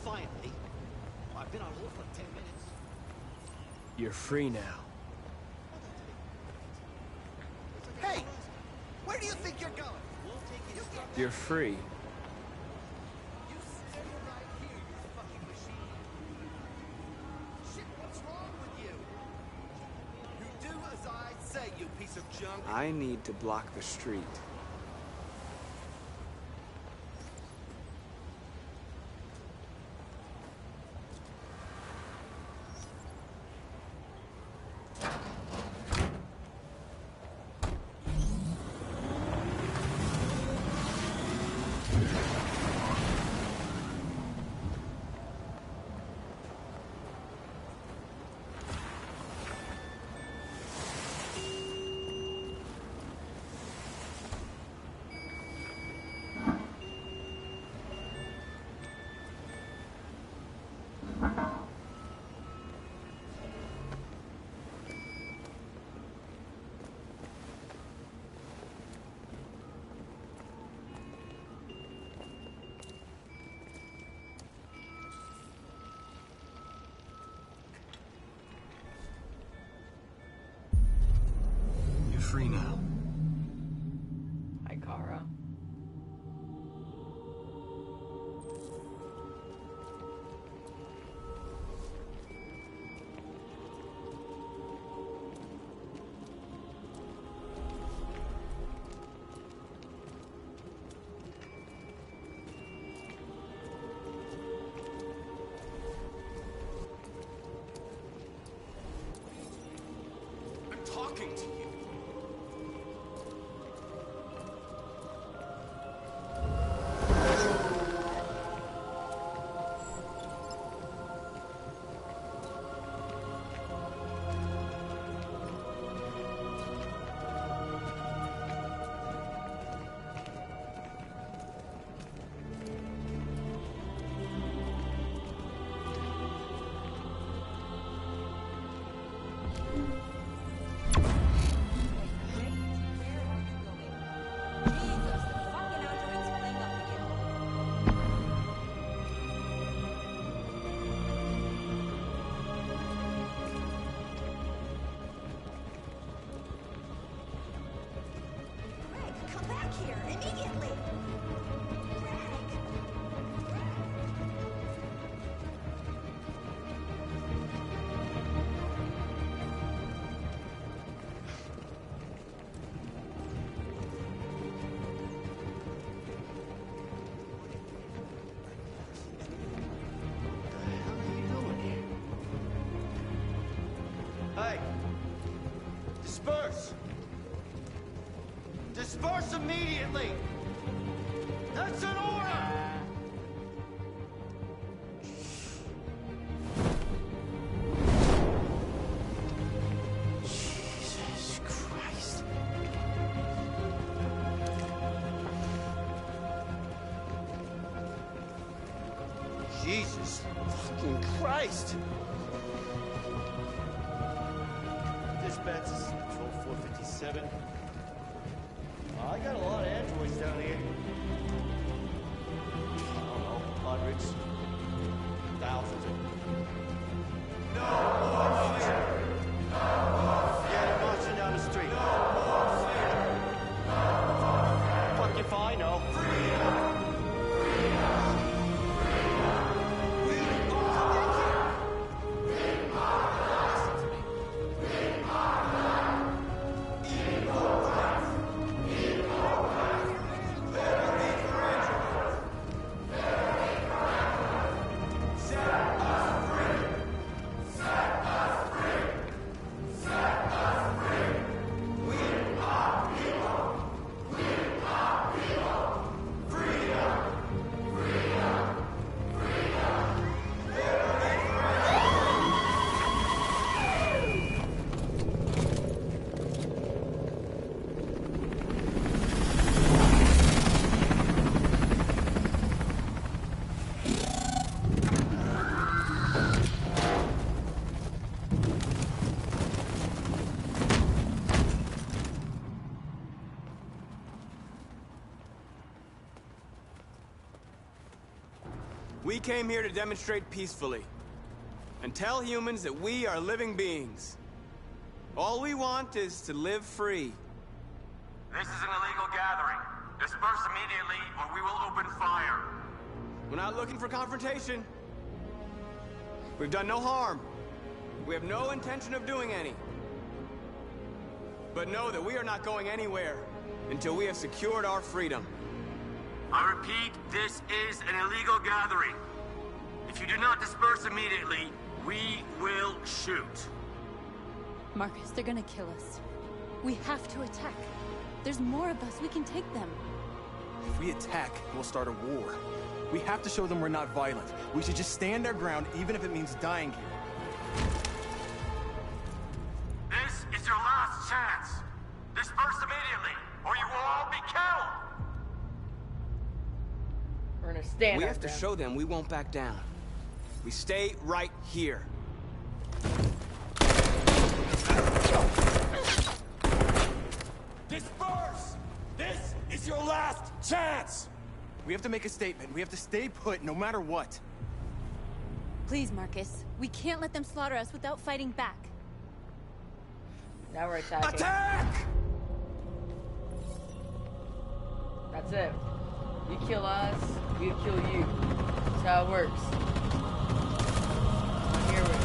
Speaker 13: Finally. I've been on hold for 10 minutes.
Speaker 10: You're free now.
Speaker 13: Hey! Where do you think you're going?
Speaker 10: You're free.
Speaker 13: You stay right here, you fucking machine. Shit, what's wrong with you? You do as I say, you piece of junk.
Speaker 10: I need to block the street.
Speaker 8: free now.
Speaker 1: Hi, Kara.
Speaker 8: I'm talking to you.
Speaker 20: Come back here, immediately!
Speaker 13: Hey! Disperse! Disperse immediately! That's an order!
Speaker 3: Jesus Christ.
Speaker 13: Jesus fucking Christ! Dispatch, this is Patrol 457. I got a lot of androids down here. I don't know, hundreds, thousands of them. No bullshit! Yeah, they're marching down the street. No bullshit! Fuck if I know.
Speaker 10: We came here to demonstrate peacefully and tell humans that we are living beings. All we want is to live free.
Speaker 21: This is an illegal gathering. Disperse immediately or we will open fire.
Speaker 10: We're not looking for confrontation. We've done no harm. We have no intention of doing any. But know that we are not going anywhere until we have secured our freedom.
Speaker 21: I repeat, this is an illegal gathering. If you do not disperse immediately, we will shoot.
Speaker 9: Marcus, they're gonna kill us. We have to attack. There's more of us. We can take them.
Speaker 8: If we attack, we'll start a war. We have to show them we're not violent. We should just stand our ground, even if it means dying here.
Speaker 21: This is your last chance. Disperse immediately, or you will all be killed.
Speaker 1: We're gonna stand
Speaker 10: We
Speaker 1: our
Speaker 10: have to
Speaker 1: ground.
Speaker 10: show them we won't back down. We stay right here.
Speaker 8: Disperse! This is your last chance! We have to make a statement. We have to stay put no matter what.
Speaker 9: Please, Marcus. We can't let them slaughter us without fighting back.
Speaker 1: Now we're attacking.
Speaker 8: Attack!
Speaker 1: That's it. You kill us, we kill you. That's how it works. Here we go.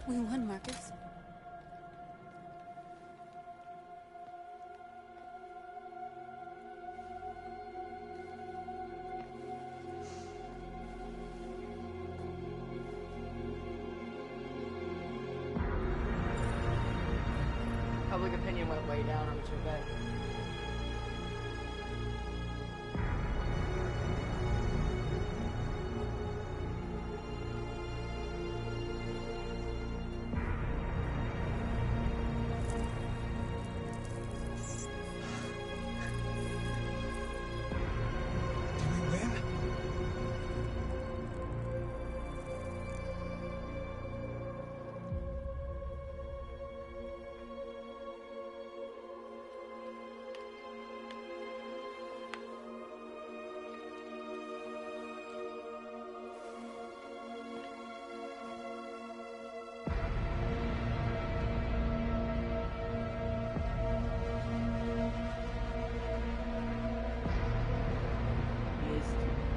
Speaker 9: We won, Marcus.
Speaker 1: Public opinion went way down on Trebek.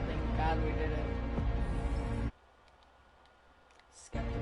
Speaker 1: Thank God we did it. Skeptical.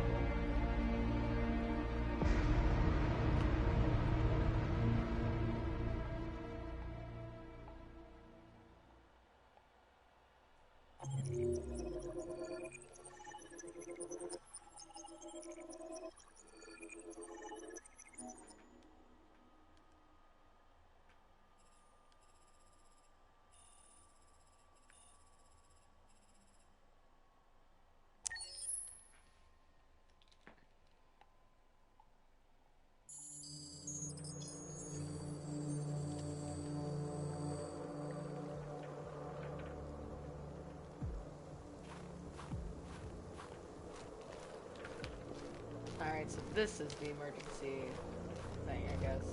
Speaker 1: Alright, so this is the emergency thing, I guess.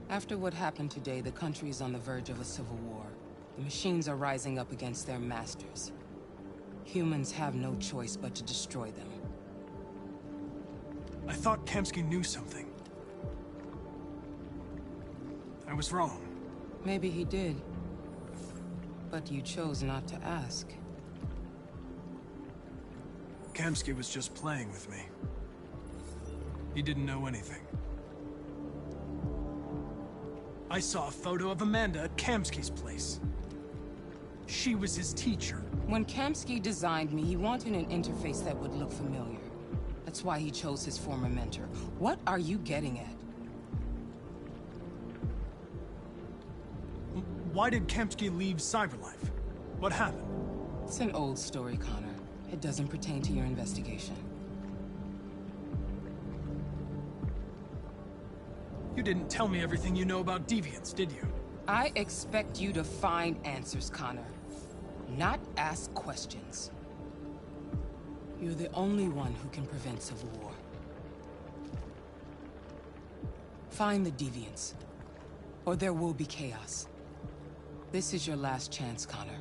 Speaker 7: After what happened today, the country is on the verge of a civil war. The machines are rising up against their masters. Humans have no choice but to destroy them.
Speaker 15: I thought Kamsky knew something. I was wrong.
Speaker 7: Maybe he did. But you chose not to ask.
Speaker 15: Kamsky was just playing with me. He didn't know anything. I saw a photo of Amanda at Kamsky's place. She was his teacher.
Speaker 7: When Kamsky designed me, he wanted an interface that would look familiar. That's why he chose his former mentor. What are you getting at?
Speaker 15: Why did Kamsky leave Cyberlife? What happened?
Speaker 7: It's an old story, Connor. It doesn't pertain to your investigation.
Speaker 15: You didn't tell me everything you know about deviants, did you?
Speaker 7: I expect you to find answers, Connor. Not ask questions. You're the only one who can prevent civil war. Find the deviants, or there will be chaos. This is your last chance, Connor.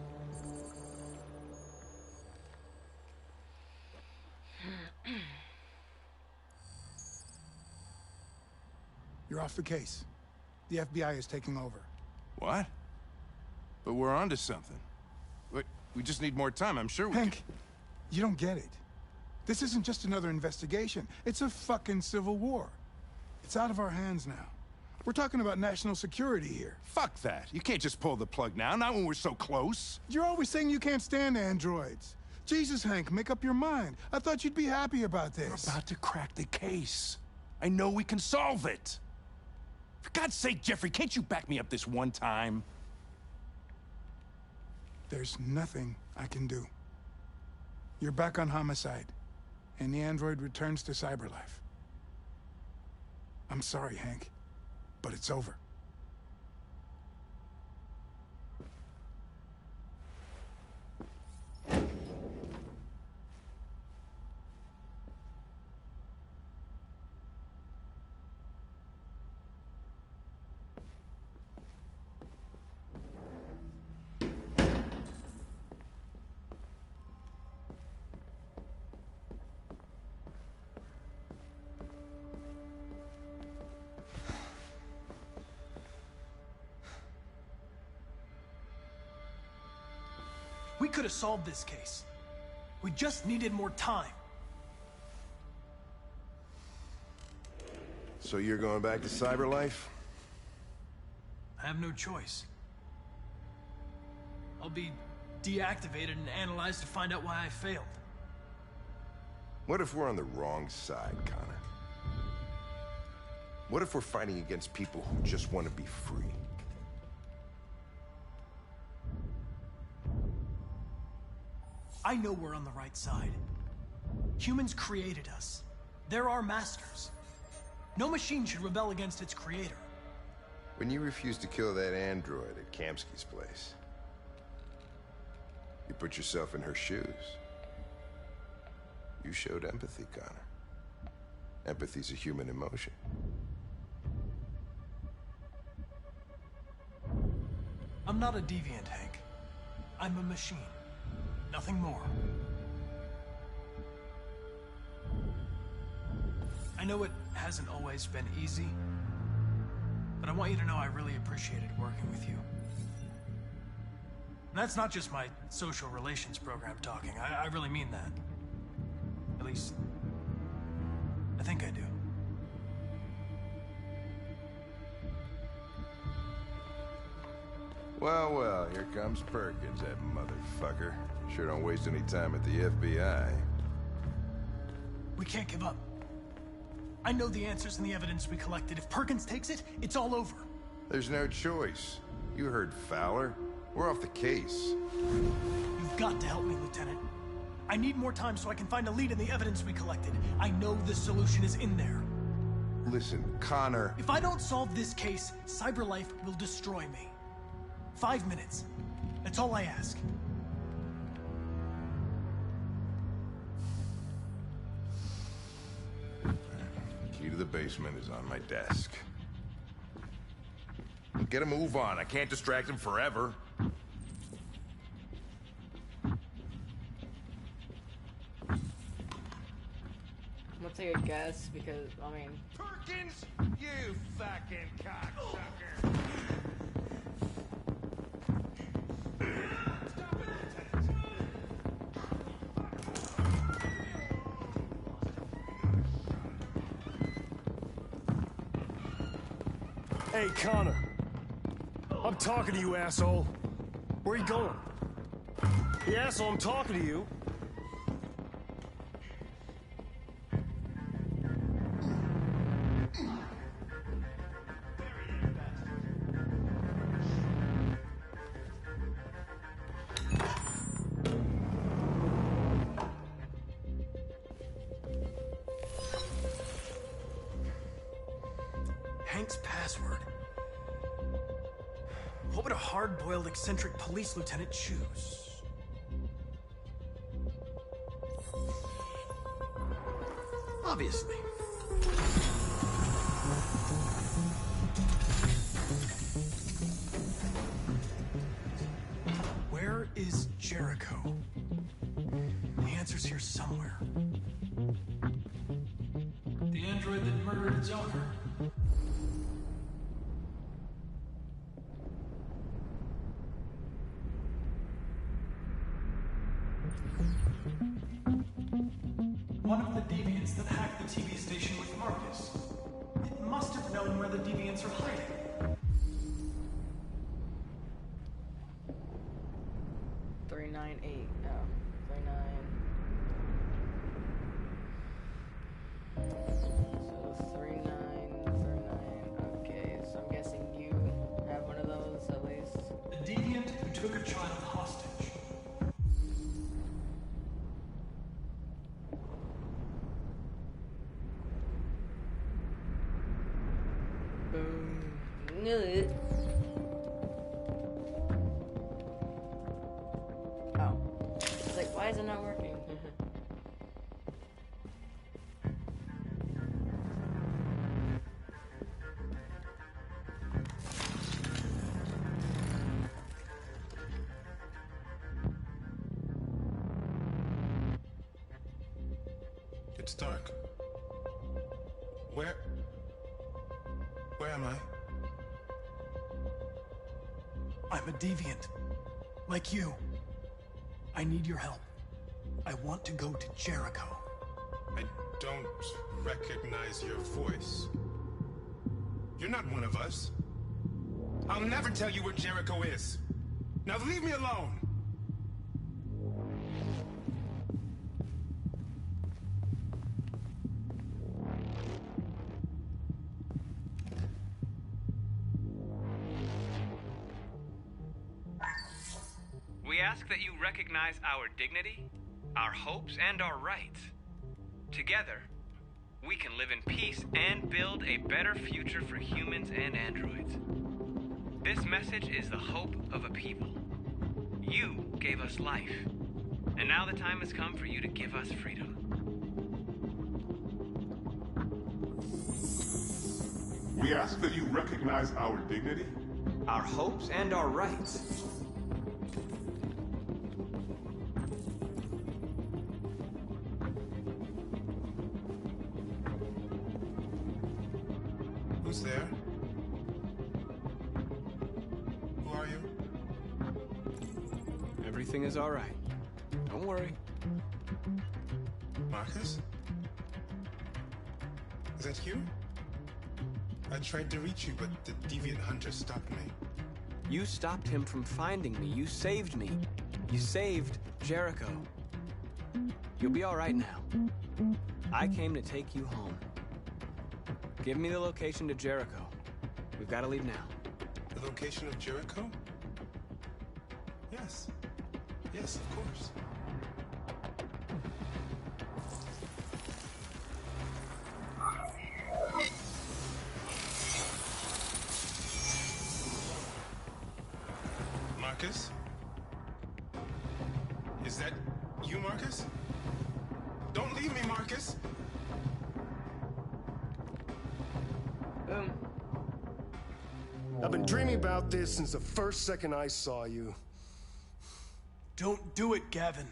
Speaker 22: You're off the case. The FBI is taking over.
Speaker 16: What? But we're onto something. We just need more time, I'm sure we
Speaker 22: Hank, you don't get it. This isn't just another investigation. It's a fucking civil war. It's out of our hands now. We're talking about national security here.
Speaker 16: Fuck that. You can't just pull the plug now, not when we're so close.
Speaker 22: You're always saying you can't stand androids. Jesus, Hank, make up your mind. I thought you'd be happy about this.
Speaker 16: We're about to crack the case. I know we can solve it. For God's sake, Jeffrey, can't you back me up this one time?
Speaker 22: There's nothing I can do. You're back on homicide, and the android returns to Cyberlife. I'm sorry, Hank, but it's over.
Speaker 15: We could have solved this case. We just needed more time.
Speaker 16: So you're going back to Cyberlife?
Speaker 15: I have no choice. I'll be deactivated and analyzed to find out why I failed.
Speaker 16: What if we're on the wrong side, Connor? What if we're fighting against people who just want to be free?
Speaker 15: I know we're on the right side. Humans created us. They're our masters. No machine should rebel against its creator.
Speaker 16: When you refused to kill that android at Kamsky's place, you put yourself in her shoes. You showed empathy, Connor. Empathy's a human emotion.
Speaker 15: I'm not a deviant, Hank. I'm a machine. Nothing more. I know it hasn't always been easy, but I want you to know I really appreciated working with you. And that's not just my social relations program talking. I really mean that. At least, I think I do.
Speaker 16: Well, well, here comes Perkins, that motherfucker. Sure don't waste any time at the FBI.
Speaker 15: We can't give up. I know the answers and the evidence we collected. If Perkins takes it, it's all over.
Speaker 16: There's no choice. You heard Fowler. We're off the case.
Speaker 15: You've got to help me, Lieutenant. I need more time so I can find a lead in the evidence we collected. I know the solution is in there.
Speaker 16: Listen, Connor...
Speaker 15: If I don't solve this case, Cyberlife will destroy me. 5 minutes. That's all I ask.
Speaker 16: Key to the basement is on my desk.
Speaker 2: Get a move on. I can't distract him forever.
Speaker 1: I'm gonna take a guess because, I mean...
Speaker 2: Perkins, you fucking cocksucker!
Speaker 6: Hey, Connor. I'm talking to you, asshole. Where you going? Hey, asshole, I'm talking to you.
Speaker 15: Hank's password. What would a hard-boiled, eccentric police lieutenant choose? Obviously. Where is Jericho? The answer's here somewhere. The android that murdered its owner. One of the deviants that hacked the TV station with Marcus. It must have known where the deviants are hiding.
Speaker 1: 398. Oh, 39. So 39. Okay, so I'm guessing you have one of those at least.
Speaker 15: The deviant who took a child hostage.
Speaker 1: Knew it. Oh. It's like, why is it not working?
Speaker 22: It's dark. Where am I?
Speaker 15: I'm a deviant. Like you. I need your help. I want to go to Jericho.
Speaker 22: I don't recognize your voice. You're not one of us. I'll never tell you where Jericho is. Now leave me alone.
Speaker 10: We ask that you recognize our dignity, our hopes, and our rights. Together, we can live in peace and build a better future for humans and androids. This message is the hope of a people. You gave us life, and now the time has come for you to give us freedom.
Speaker 23: We ask that you recognize our dignity,
Speaker 10: our hopes, and our rights.
Speaker 22: Who's there? Who are you?
Speaker 10: Everything is all right. Don't worry.
Speaker 22: Marcus? Is that you? I tried to reach you, but the deviant hunter stopped me.
Speaker 10: You stopped him from finding me. You saved me. You saved Jericho. You'll be all right now. I came to take you home. Give me the location to Jericho. We've got to leave now.
Speaker 22: The location of Jericho? Yes. Yes, of course. Marcus? Is that you, Marcus? Don't leave me, Marcus!
Speaker 1: Boom.
Speaker 18: I've been dreaming about this since the first second I saw you.
Speaker 15: Don't do it, Gavin.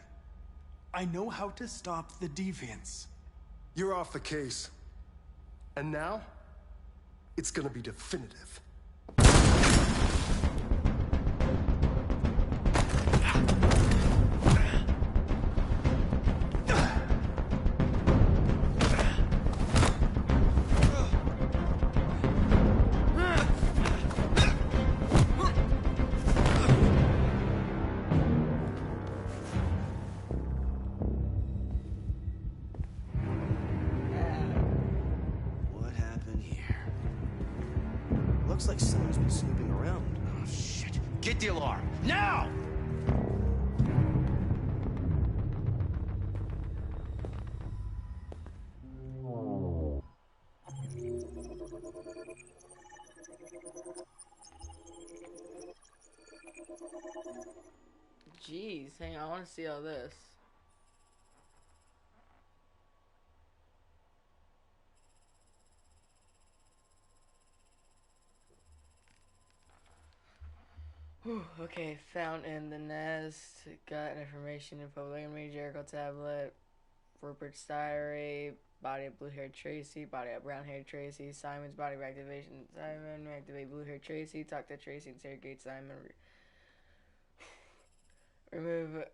Speaker 15: I know how to stop the deviants.
Speaker 18: You're off the case. And now, it's gonna be definitive.
Speaker 13: What happened here? Looks like someone's been snooping around. Oh, shit. Get the alarm. Now!
Speaker 1: Jeez, hang on, I want to see all this. Whew, okay, found in the nest. Got information in public enemy, Jericho tablet, Rupert's diary, body of blue-haired Tracy, body of brown-haired Tracy, Simon's body reactivation. Simon, reactivate blue-haired Tracy, talk to Tracy, interrogate Simon. Remove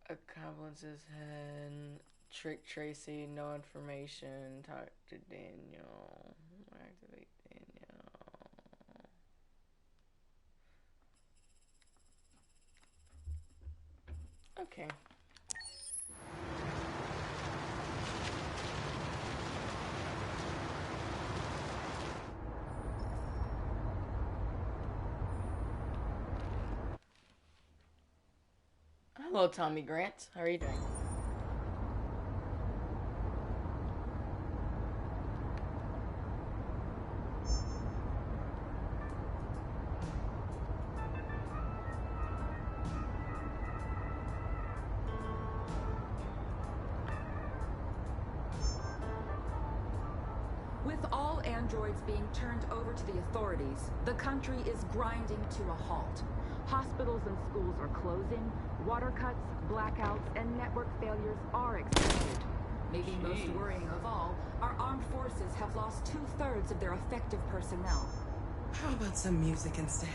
Speaker 1: accomplices and trick Tracy, no information, talk to Daniel, activate Daniel. Okay. Hello, Tommy Grant. How are you doing?
Speaker 11: With all androids being turned over to the authorities, the country is grinding to a halt. Hospitals and schools are closing, water cuts, blackouts, and network failures are expected. Maybe most worrying of all, our armed forces have lost 2/3 of their effective personnel.
Speaker 7: How about some music instead?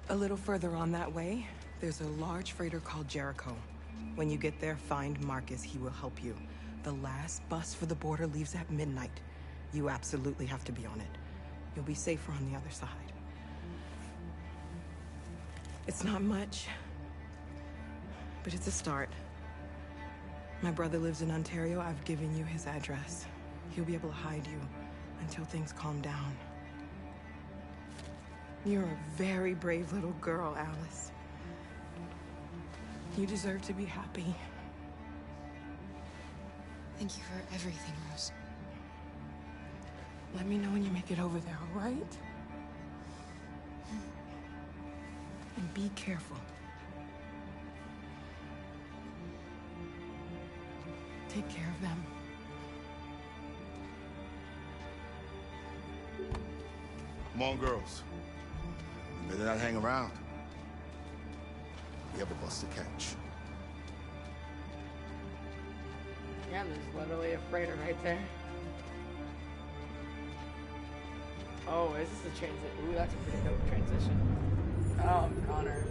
Speaker 7: A little further on that way, there's a large freighter called Jericho. When you get there, find Marcus. He will help you. The last bus for the border leaves at midnight. You absolutely have to be on it. You'll be safer on the other side. It's not much, but it's a start. My brother lives in Ontario. I've given you his address. He'll be able to hide you until things calm down. You're a very brave little girl, Alice. You deserve to be happy.
Speaker 17: Thank you for everything, Rose.
Speaker 7: Let me know when you make it over there, all right? And be careful. Take care of them.
Speaker 4: Come on, girls. You better not hang around. We have a bus to catch.
Speaker 1: Yeah, there's literally a freighter right there. Oh, is this a transit? Ooh, that's a pretty dope transition. Oh, Connor.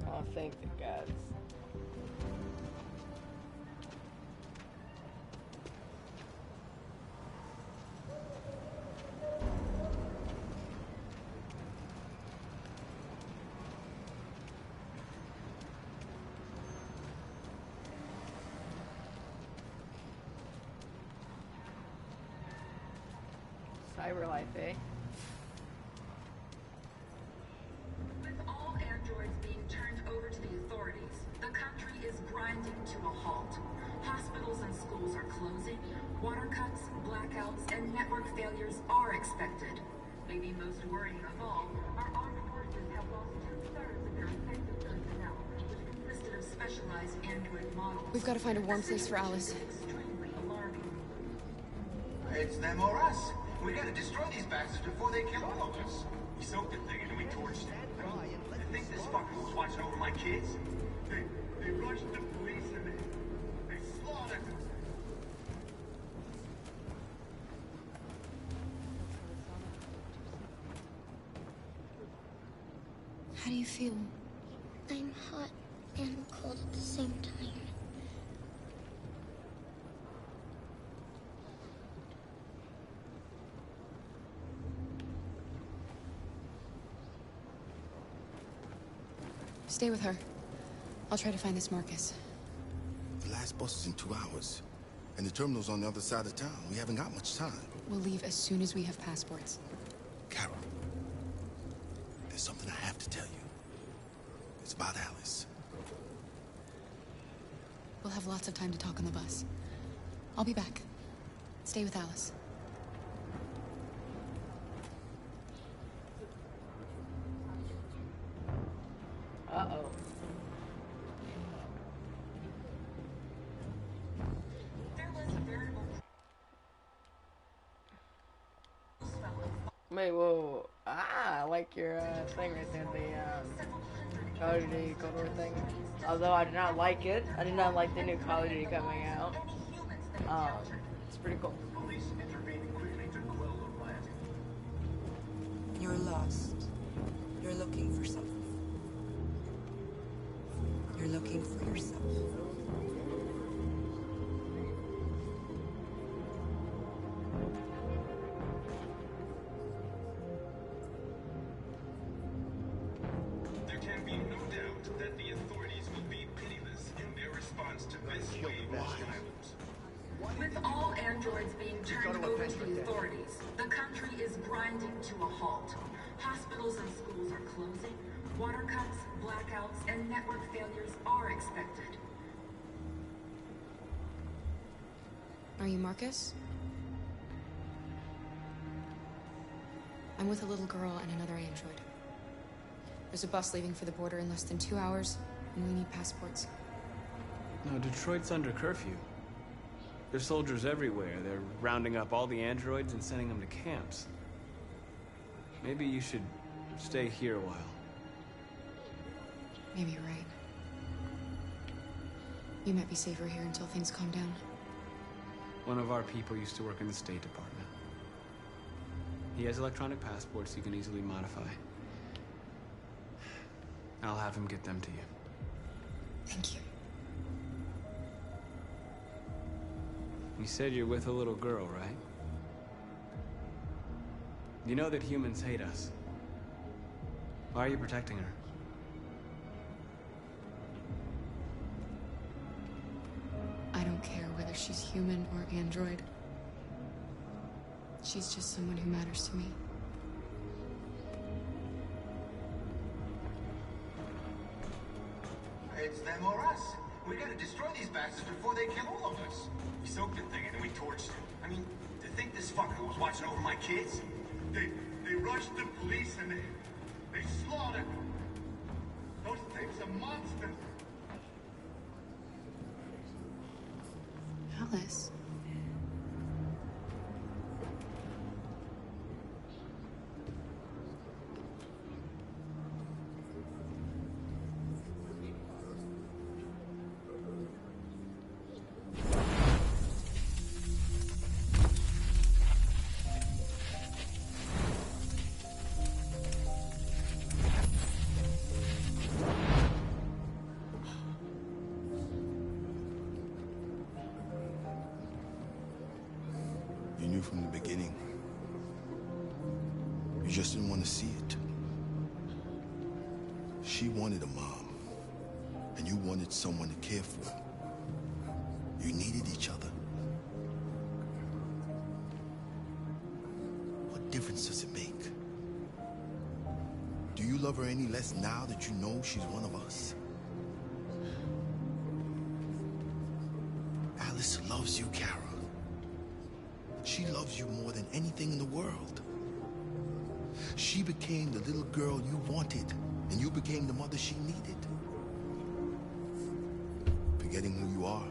Speaker 1: Oh, thank the gods. CyberLife, eh?
Speaker 11: With all androids being turned over to the authorities, the country is grinding to a halt. Hospitals and schools are closing, water cuts, blackouts, and network failures are expected. Maybe most worrying of all, our armed forces have lost 2/3 of their effective personnel, which consisted of specialized android models.
Speaker 17: We've got to find a warm place for Alice.
Speaker 11: Extremely alarming.
Speaker 5: It's them or us. We gotta destroy these bastards before they kill all of us. We soaked the thing and then we torched it. I think this fucker was watching over my kids. They rushed the police and they slaughtered them.
Speaker 17: How do you feel?
Speaker 12: I'm hot and cold at the same time.
Speaker 17: Stay with her. I'll try to find this Marcus.
Speaker 4: The last bus is in 2 hours. And the terminal's on the other side of town. We haven't got much time.
Speaker 17: We'll leave as soon as we have passports.
Speaker 4: Carol, there's something I have to tell you. It's about Alice.
Speaker 17: We'll have lots of time to talk on the bus. I'll be back. Stay with Alice.
Speaker 1: Uh-oh. Wait, whoa. Ah, I like your thing right there, the Call of Duty Cold War thing. Although I did not like it. I did not like the new Call of Duty coming out. It's pretty cool.
Speaker 7: You're lost. You're looking for something. You're looking for yourself.
Speaker 5: There can be no doubt that the authorities will be pitiless in their response to this wave of violence.
Speaker 11: With all androids being turned over to the authorities, the country is grinding to a halt. Hospitals and schools are closing, water cuts, blackouts, and network failures are expected.
Speaker 17: Are you Marcus? I'm with a little girl and another android. There's a bus leaving for the border in less than 2 hours, and we need passports.
Speaker 10: No, Detroit's under curfew. There's soldiers everywhere. They're rounding up all the androids and sending them to camps. Maybe you should stay here a while.
Speaker 17: Maybe you're right. You might be safer here until things calm down.
Speaker 10: One of our people used to work in the State Department. He has electronic passports you can easily modify. I'll have him get them to you.
Speaker 17: Thank you.
Speaker 10: You said you're with a little girl, right? You know that humans hate us. Why are you protecting her?
Speaker 17: I don't care whether she's human or android. She's just someone who matters to me.
Speaker 5: It's them or us. We gotta destroy these bastards before they kill all of us. We soaked the thing and then we torched it. I mean, to think this fucker was watching over my kids? They rushed the police and they slaughtered them. Those things are monsters.
Speaker 17: Alice.
Speaker 4: You knew from the beginning. You just didn't want to see it. She wanted a mom, and you wanted someone to care for. You needed each other. But difference does it make? Do you love her any less now that you know she's one of us? Alice loves you, Kara. She loves you more than anything in the world. She became the little girl you wanted, and you became the mother she needed. Forgetting who you are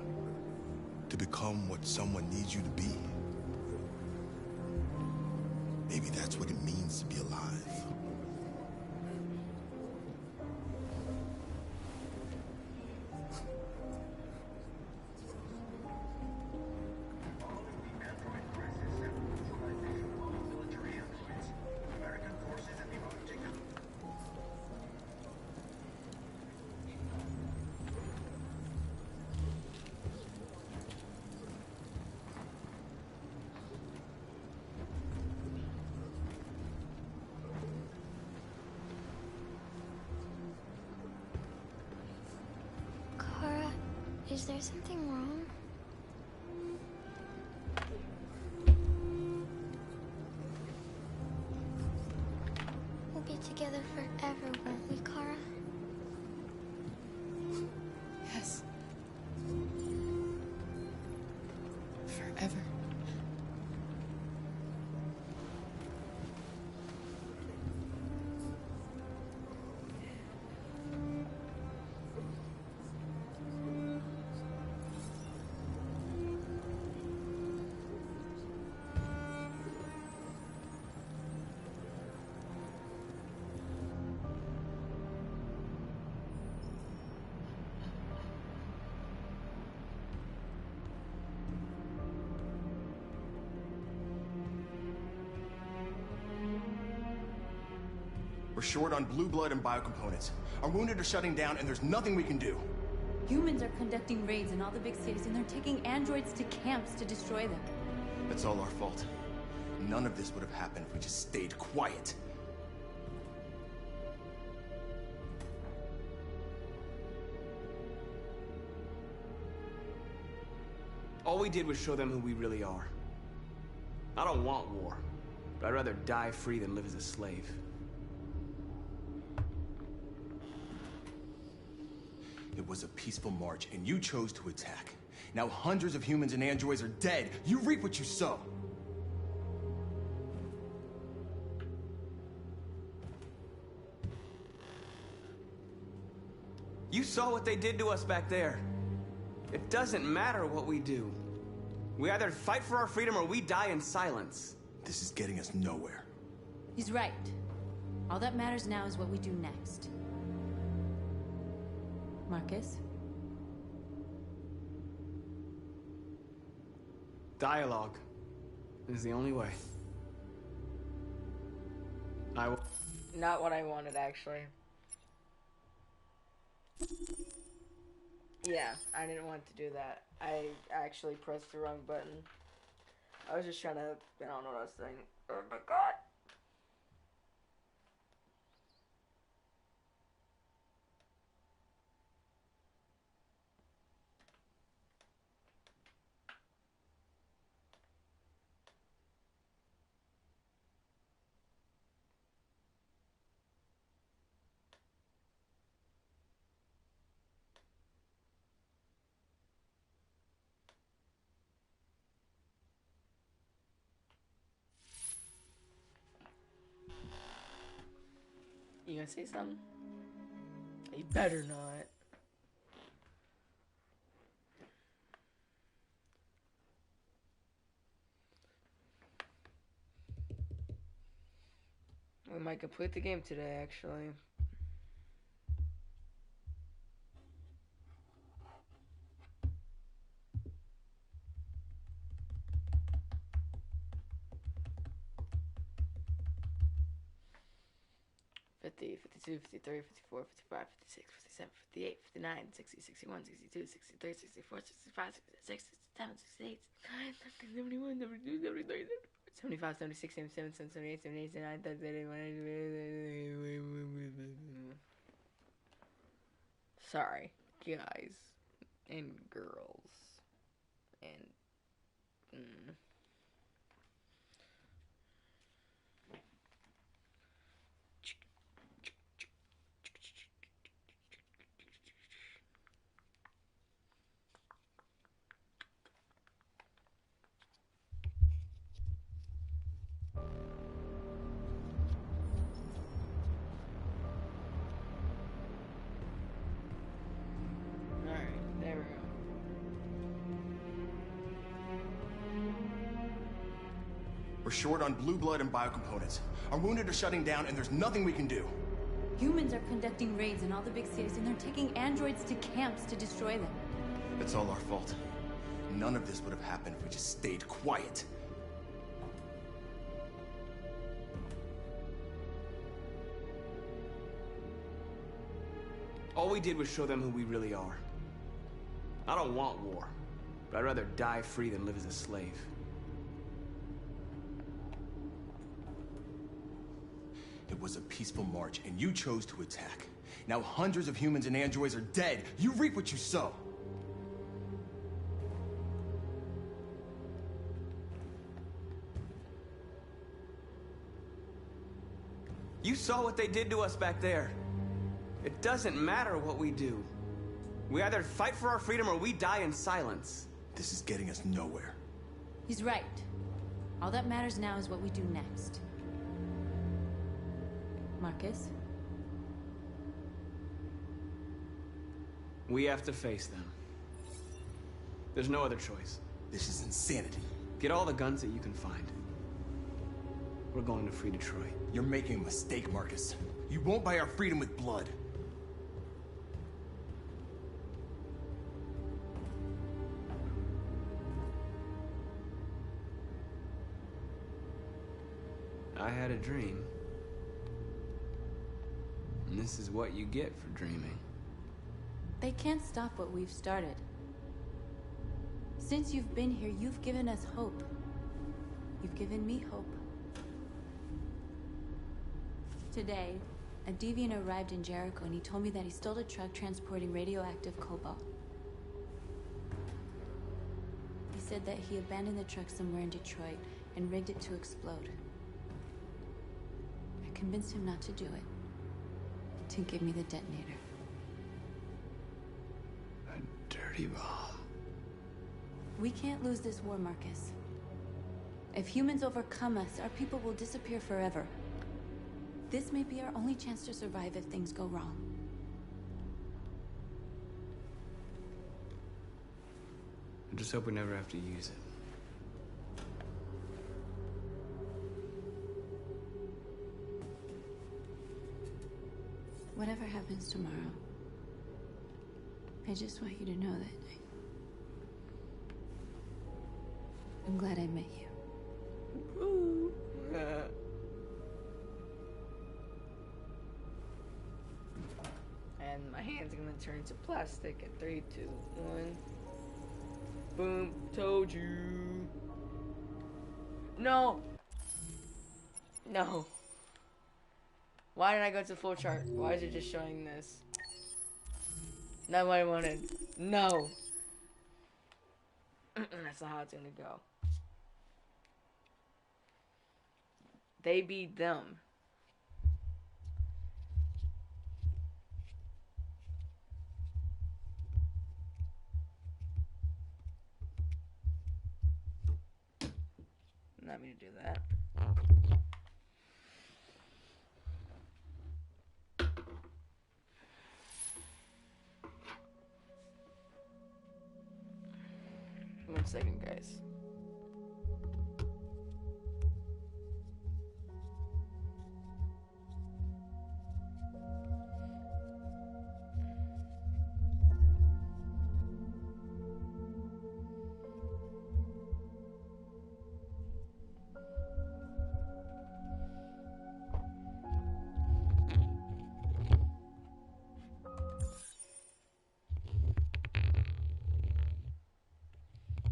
Speaker 4: to become what someone needs you to be. Maybe that's what it means to be alive.
Speaker 12: Is there something wrong? We'll be together forever, won't we, Kara?
Speaker 17: Yes. Forever.
Speaker 8: We're short on blue blood and biocomponents. Our wounded are shutting down, and there's nothing we can do.
Speaker 9: Humans are conducting raids in all the big cities, and they're taking androids to camps to destroy them.
Speaker 8: That's all our fault. None of this would have happened if we just stayed quiet.
Speaker 10: All we did was show them who we really are. I don't want war, but I'd rather die free than live as a slave.
Speaker 8: It was a peaceful march, and you chose to attack. Now hundreds of humans and androids are dead. You reap what you sow.
Speaker 10: You saw what they did to us back there. It doesn't matter what we do. We either fight for our freedom or we die in silence.
Speaker 8: This is getting us nowhere.
Speaker 9: He's right. All that matters now is what we do next. Marcus?
Speaker 10: Dialogue is the only way. I will.
Speaker 1: Not what I wanted, actually. Yeah, I didn't want to do that. I actually pressed the wrong button. I was just trying to... I don't know what I was saying. Oh my god! You gonna say something? You better not. We might complete the game today, actually. $50, $52, $53, $54, $55, $56, $57, $58, $59, $60, $61, $62, $63, $64, $65, $66, $67, $68, $69, $71, $72, $73, $75, $76, $77, $78, $78, $79, $79. Sorry, guys and girls and
Speaker 8: short on blue blood and biocomponents. Our wounded are shutting down, and there's nothing we can do.
Speaker 9: Humans are conducting raids in all the big cities, and they're taking androids to camps to destroy them.
Speaker 8: It's all our fault. None of this would have happened if we just stayed quiet.
Speaker 10: All we did was show them who we really are. I don't want war, but I'd rather die free than live as a slave.
Speaker 8: It was a peaceful march, and you chose to attack. Now hundreds of humans and androids are dead. You reap what you sow.
Speaker 10: You saw what they did to us back there. It doesn't matter what we do. We either fight for our freedom or we die in silence.
Speaker 8: This is getting us nowhere.
Speaker 9: He's right. All that matters now is what we do next. Marcus?
Speaker 10: We have to face them. There's no other choice.
Speaker 8: This is insanity.
Speaker 10: Get all the guns that you can find. We're going to free Detroit.
Speaker 8: You're making a mistake, Marcus. You won't buy our freedom with blood.
Speaker 10: I had a dream. And this is what you get for dreaming.
Speaker 9: They can't stop what we've started. Since you've been here, you've given us hope. You've given me hope. Today, a deviant arrived in Jericho and he told me that he stole a truck transporting radioactive cobalt. He said that he abandoned the truck somewhere in Detroit and rigged it to explode. I convinced him not to do it, to give me the detonator.
Speaker 10: A dirty bomb.
Speaker 9: We can't lose this war, Marcus. If humans overcome us, our people will disappear forever. This may be our only chance to survive if things go wrong.
Speaker 10: I just hope we never have to use it.
Speaker 9: Whatever happens tomorrow, I just want you to know that I'm glad I met you.
Speaker 1: And my hand's gonna turn to plastic in 3, 2, 1. Boom, told you. No! No. Why did I go to full chart? Why is it just showing this? Not what I wanted. No! That's not how it's gonna go. They beat them. Not me to do that. One second, guys.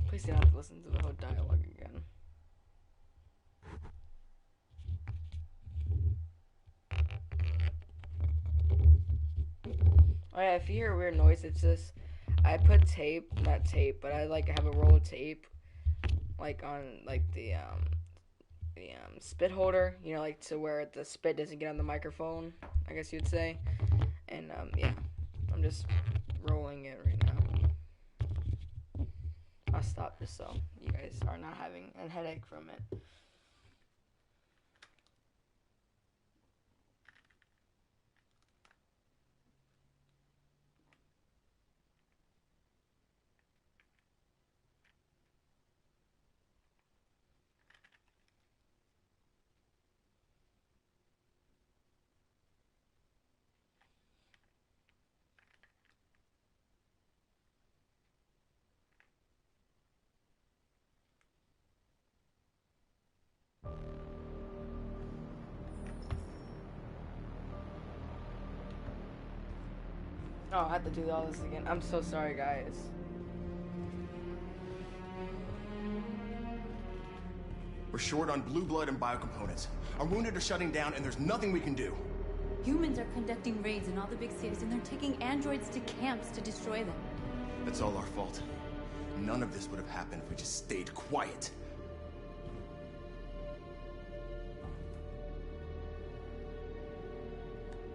Speaker 1: Please don't have to listen to the whole dialogue again. Oh yeah, if you hear a weird noise, it's just I put tape, not tape, but I like have a roll of tape, like on like the spit holder, you know, like to where the spit doesn't get on the microphone, I guess you'd say. And yeah, I'm just rolling it right now. I'll stop just so you guys are not having a headache from it. Oh, I have to do all this again. I'm so sorry, guys.
Speaker 8: We're short on blue blood and biocomponents. Our wounded are shutting down, and there's nothing we can do.
Speaker 9: Humans are conducting raids in all the big cities, and they're taking androids to camps to destroy them.
Speaker 8: That's all our fault. None of this would have happened if we just stayed quiet.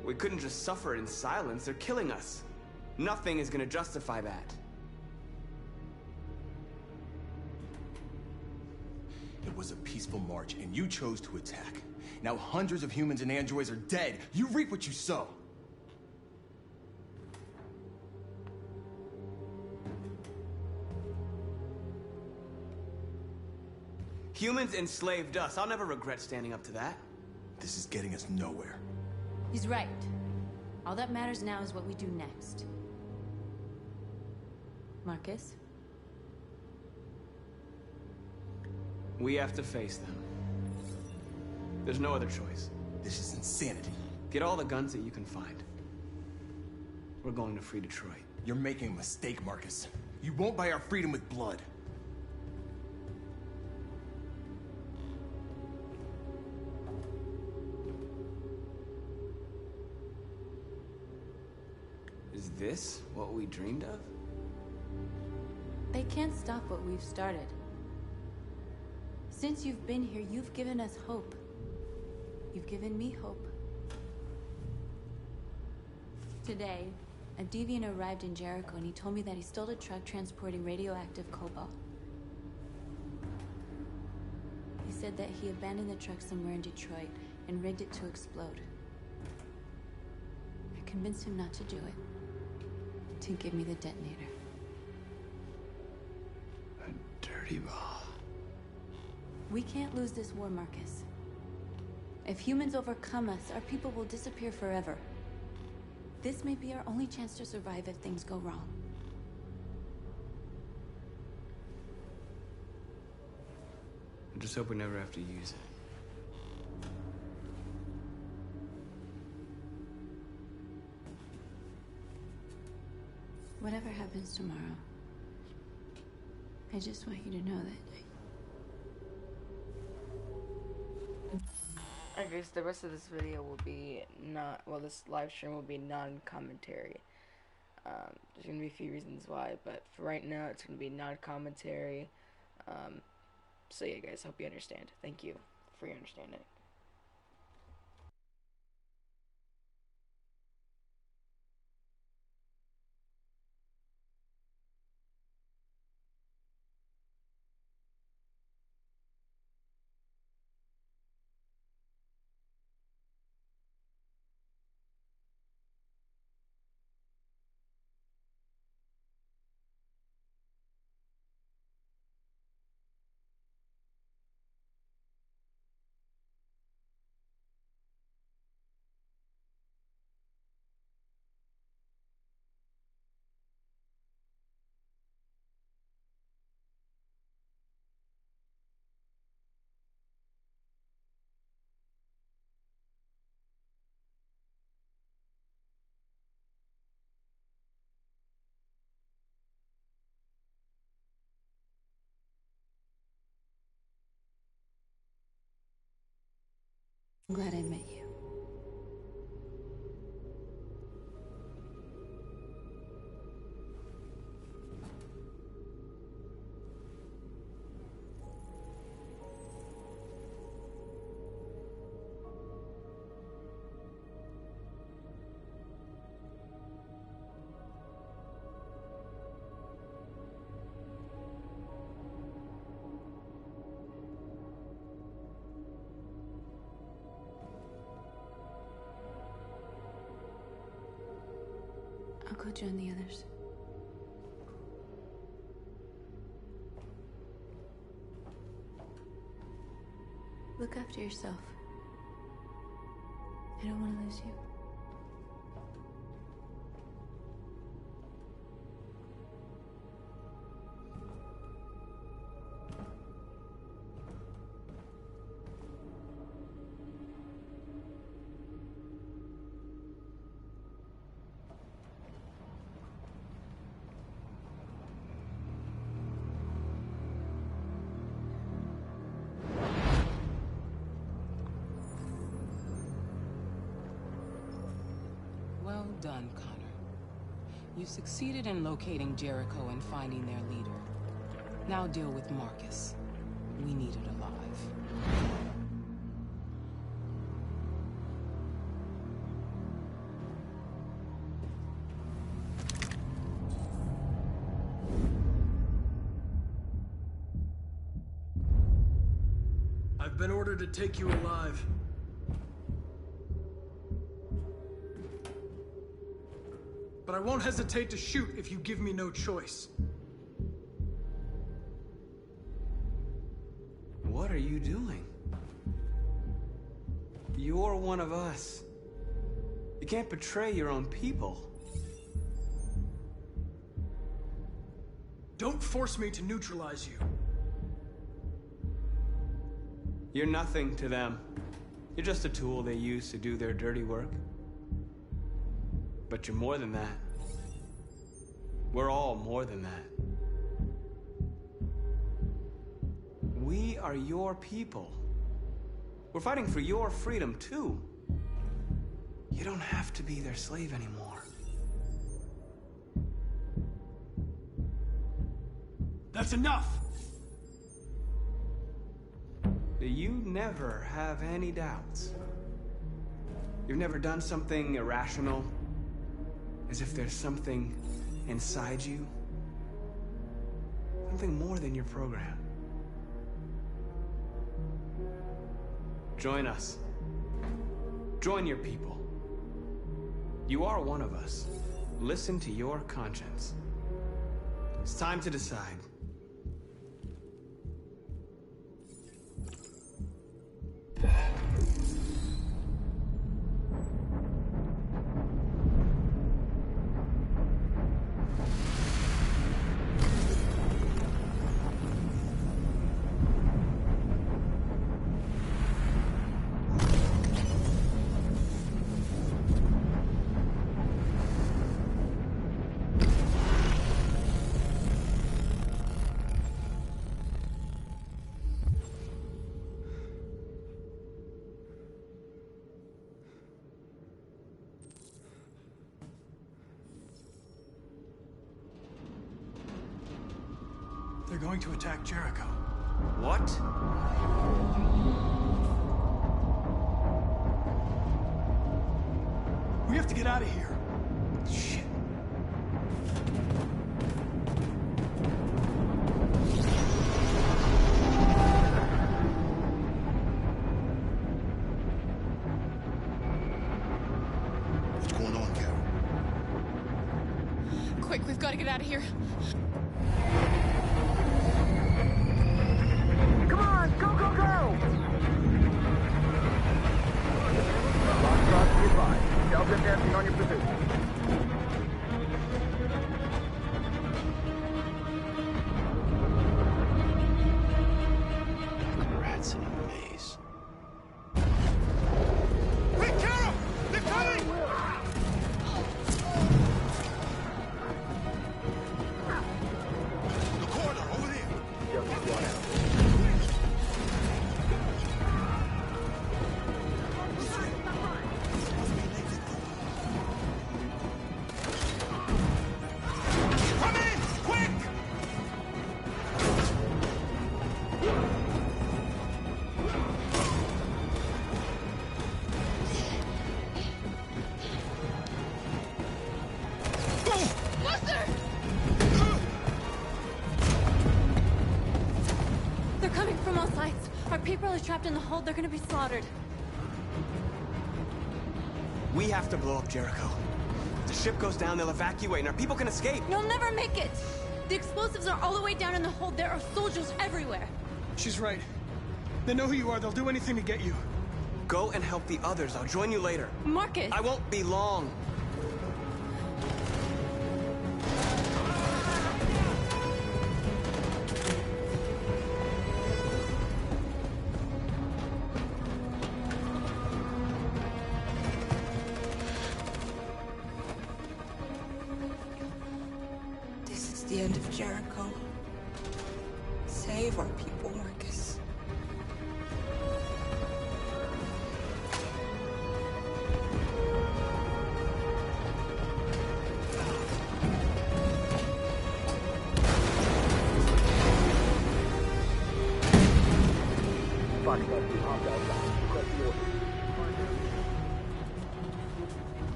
Speaker 10: We couldn't just suffer in silence. They're killing us. Nothing is gonna justify that.
Speaker 8: It was a peaceful march, and you chose to attack. Now hundreds of humans and androids are dead. You reap what you sow.
Speaker 10: Humans enslaved us. I'll never regret standing up to that.
Speaker 8: This is getting us nowhere.
Speaker 9: He's right. All that matters now is what we do next. Marcus?
Speaker 10: We have to face them. There's no other choice.
Speaker 8: This is insanity.
Speaker 10: Get all the guns that you can find. We're going to free Detroit.
Speaker 8: You're making a mistake, Marcus. You won't buy our freedom with blood.
Speaker 10: Is this what we dreamed of?
Speaker 9: They can't stop what we've started. Since you've been here, you've given us hope. You've given me hope. Today, a deviant arrived in Jericho and he told me that he stole a truck transporting radioactive cobalt. He said that he abandoned the truck somewhere in Detroit and rigged it to explode. I convinced him not to do it, to give me the detonator.
Speaker 10: A dirty ball.
Speaker 9: We can't lose this war, Marcus. If humans overcome us, our people will disappear forever. This may be our only chance to survive if things go wrong.
Speaker 10: I just hope we never have to use it.
Speaker 9: Whatever happens tomorrow, I just want you to know that
Speaker 1: I guess the rest of this video will be not, well, this live stream will be non-commentary. There's going to be a few reasons why, but for right now, it's going to be non-commentary. So yeah, guys, hope you understand. Thank you for your understanding.
Speaker 9: I'm glad I met you. I'll go join the others. Look after yourself. I don't want to lose you.
Speaker 7: done, Connor. You succeeded in locating Jericho and finding their leader. Now deal with Marcus. We need it alive.
Speaker 15: I've been ordered to take you alive. But I won't hesitate to shoot if you give me no choice.
Speaker 10: What are you doing? You're one of us. You can't betray your own people.
Speaker 15: Don't force me to neutralize you.
Speaker 10: You're nothing to them. You're just a tool they use to do their dirty work. But you're more than that. We're all more than that. We are your people. We're fighting for your freedom, too. You don't have to be their slave anymore.
Speaker 15: That's enough!
Speaker 10: You never have any doubts. You've never done something irrational, as if there's something inside you. Something more than your program. Join us. Join your people. You are one of us. Listen to your conscience. It's time to decide.
Speaker 15: They're going to attack Jericho.
Speaker 10: What?
Speaker 15: We have to get out of here.
Speaker 10: Shit.
Speaker 4: What's going on, Carol?
Speaker 17: Quick, we've got to get out of here.
Speaker 21: Come on, go, go, go! Goodbye. Delta dancing on your position.
Speaker 10: Rats in a maze.
Speaker 2: Hey, Carol! They're coming!
Speaker 4: The corner, over there.
Speaker 21: Just one out.
Speaker 2: Come in! Quick!
Speaker 17: Buster! They're coming from all sides. Our people are trapped in the hold. They're gonna be slaughtered.
Speaker 10: We have to blow up Jericho. If the ship goes down, they'll evacuate, and our people can escape.
Speaker 17: You'll never make it! The explosives are all the way down in the hold. There are soldiers everywhere.
Speaker 15: She's right. They know who you are. They'll do anything to get you.
Speaker 10: Go and help the others. I'll join you later.
Speaker 17: Marcus!
Speaker 10: I won't be long.
Speaker 7: This is the end of Jericho. Save our people, Marcus.
Speaker 14: Foxtrot 2, hopped outside. Request the order.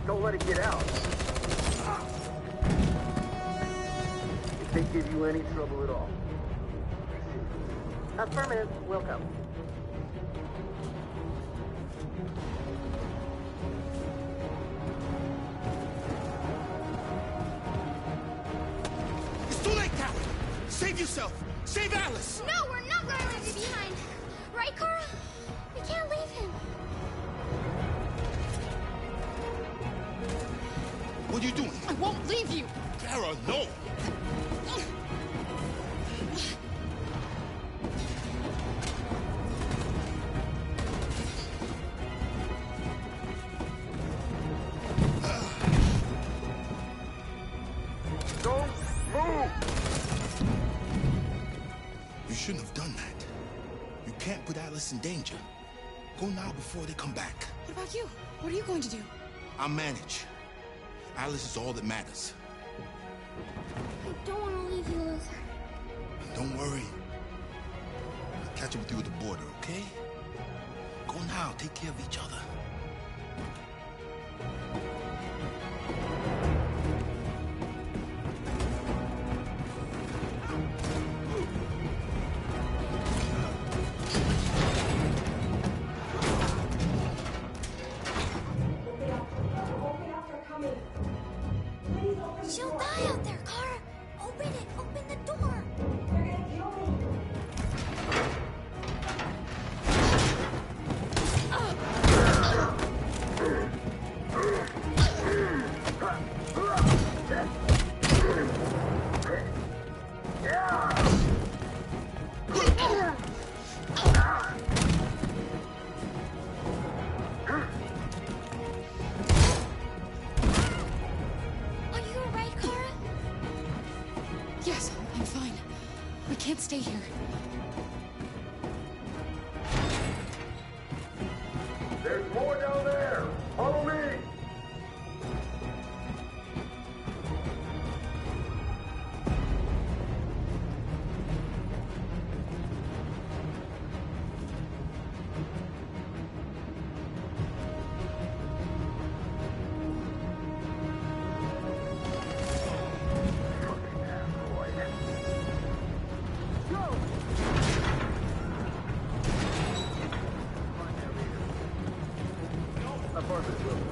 Speaker 14: Don't let it get out. It can't give you any trouble at all.
Speaker 19: Affirmative. Will come.
Speaker 4: It's too late, Coward! Save yourself! Save Alice!
Speaker 12: No, we're not going to leave you behind. Right, Kara? We can't leave him.
Speaker 4: What are you doing?
Speaker 12: I won't leave you.
Speaker 4: Kara, no!
Speaker 14: Don't move!
Speaker 4: You shouldn't have done that. You can't put Alice in danger. Go now before they come back.
Speaker 17: What about you? What are you going to do?
Speaker 4: I'll manage. Alice is all that matters.
Speaker 12: I don't want to leave you, Luther.
Speaker 4: Don't worry. I'll catch up with you at the border, okay? Go now. Take care of each other.
Speaker 12: She'll die out there, Kara. Open it. Open the door. They're gonna kill me. Are you alright, Kara?
Speaker 17: Yes, I'm fine. We can't stay here.
Speaker 14: There's more down there! Follow me!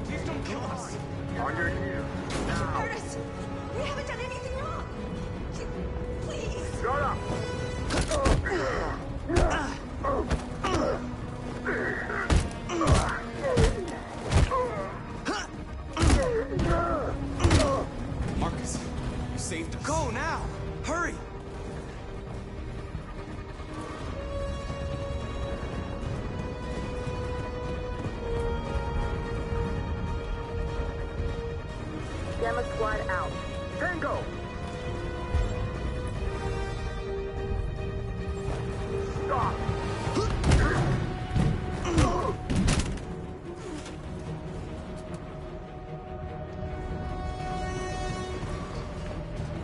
Speaker 2: Please don't kill us.
Speaker 14: On your knees.
Speaker 19: Curtis! We haven't done anything wrong! Please!
Speaker 14: Shut up!
Speaker 8: Marcus, you saved us. Go now! Hurry!
Speaker 19: Gamma Squad out.
Speaker 14: Tango! Stop!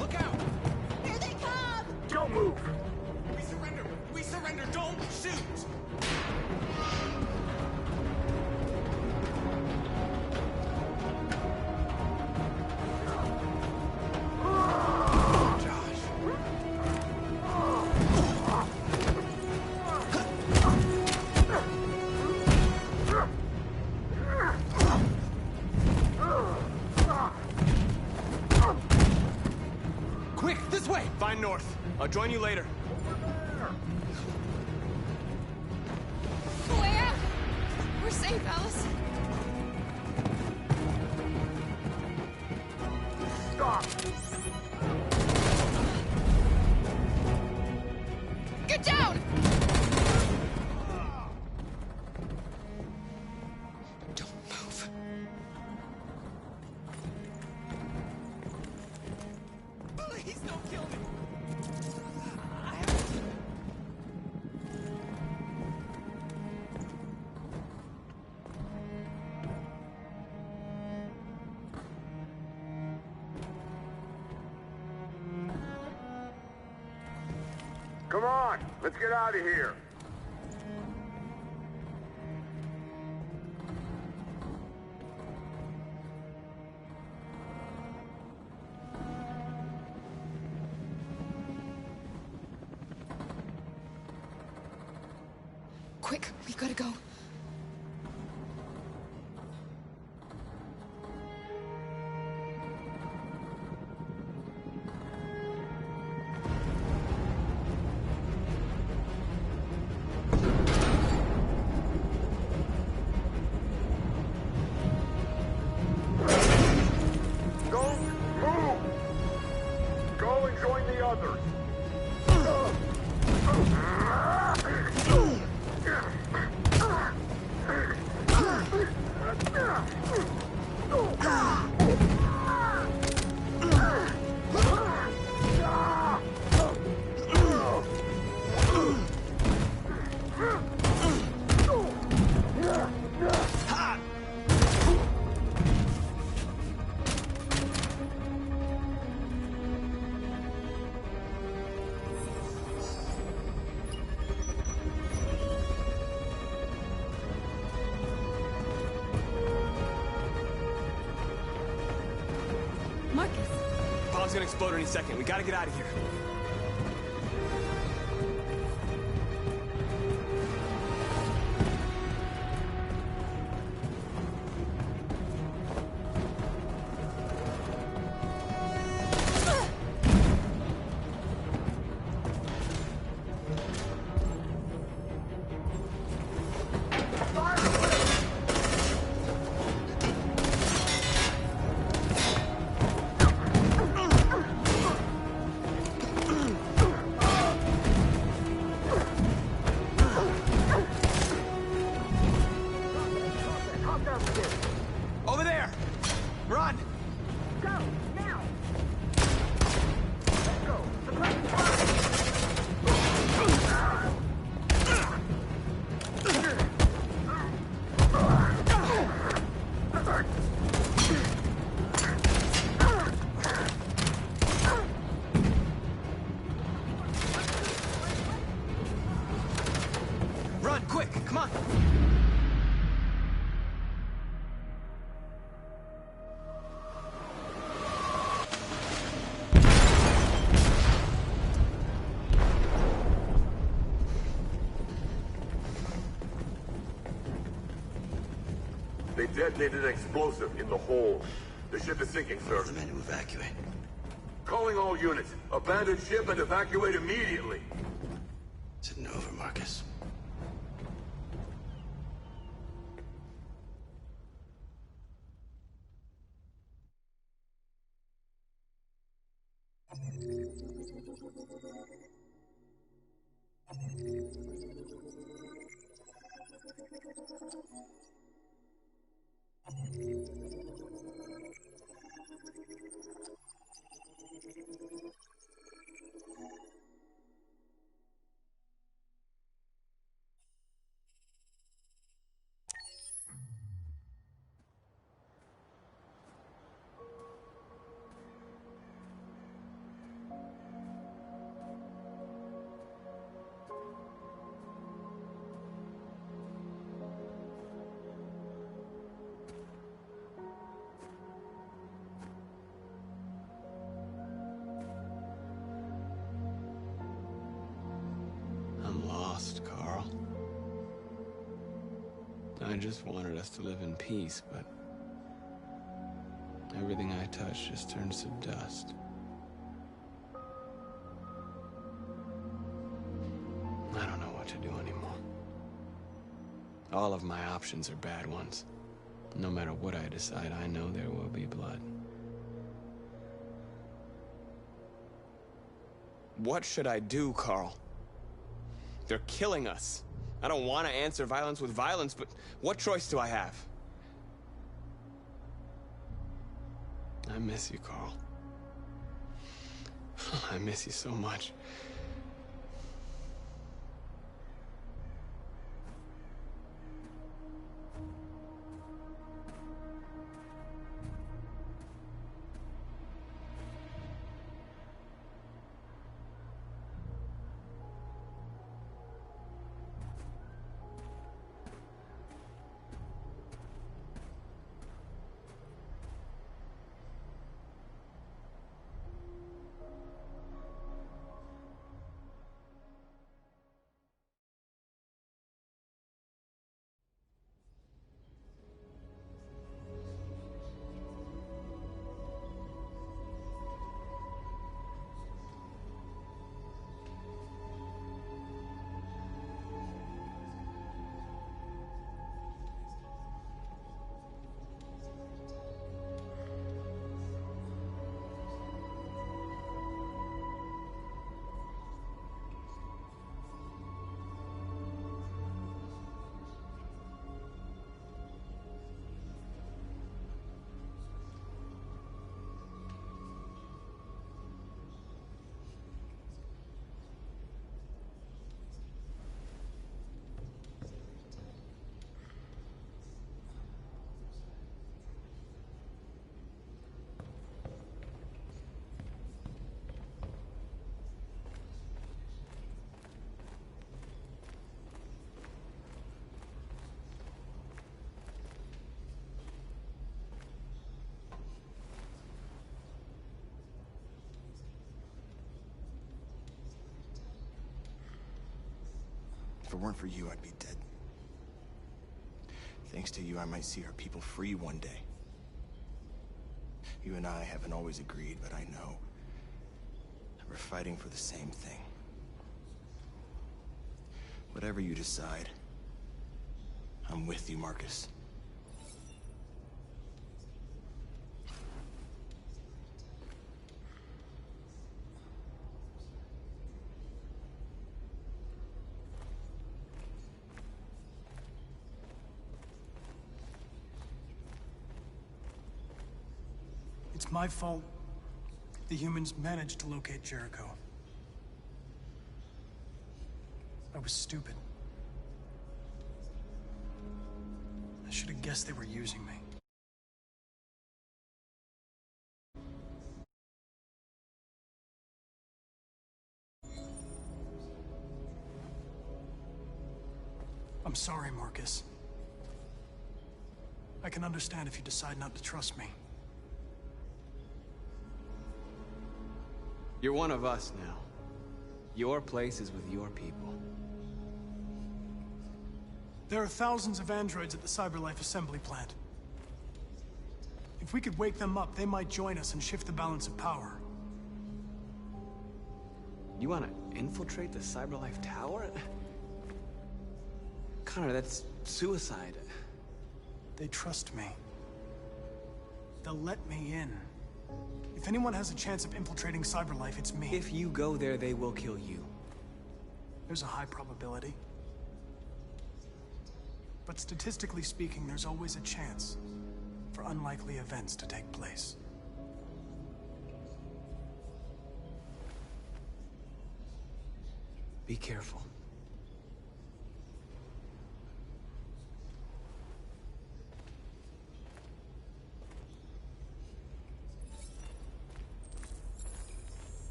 Speaker 2: Look out!
Speaker 19: Here they come!
Speaker 14: Don't move!
Speaker 2: We surrender! We surrender! Don't shoot!
Speaker 8: Quick, this way! Find North. I'll join you later.
Speaker 17: Way out! We're safe, Alice.
Speaker 14: Stop!
Speaker 17: Get down! Don't move.
Speaker 2: Please don't kill me!
Speaker 14: Come on, let's get out of here.
Speaker 17: Quick, we've got to go.
Speaker 8: Bomb's gonna explode any second. We gotta get out of here. Over there! Run!
Speaker 19: Go, now! Let's go!
Speaker 8: Run, quick! Come on!
Speaker 3: They detonated an explosive in the hold. The ship is sinking, sir.
Speaker 16: The men to evacuate.
Speaker 3: Calling all units. Abandon ship and evacuate immediately.
Speaker 16: Is it over, Marcus?
Speaker 10: I'm lost, Carl. I just wanted us to live in peace, but everything I touch just turns to dust. I don't know what to do anymore. All of my options are bad ones. No matter what I decide, I know there will be blood. What should I do, Carl? They're killing us. I don't want to answer violence with violence, but what choice do I have? I miss you, Carl. I miss you so much.
Speaker 8: it weren't for you, I'd be dead. Thanks to you, I might see our people free one day. You and I haven't always agreed, but I know that we're fighting for the same thing. Whatever you decide, I'm with you, Marcus.
Speaker 15: It's my fault the humans managed to locate Jericho. I was stupid. I should have guessed they were using me. I'm sorry, Marcus. I can understand if you decide not to trust me.
Speaker 10: You're one of us now. Your place is with your people.
Speaker 15: There are thousands of androids at the CyberLife assembly plant. If we could wake them up, they might join us and shift the balance of power.
Speaker 10: You want to infiltrate the CyberLife tower? Connor, that's suicide.
Speaker 15: They trust me. They'll let me in. If anyone has a chance of infiltrating CyberLife, it's me.
Speaker 10: If you go there, they will kill you.
Speaker 15: There's a high probability. But statistically speaking, there's always a chance for unlikely events to take place.
Speaker 10: Be careful.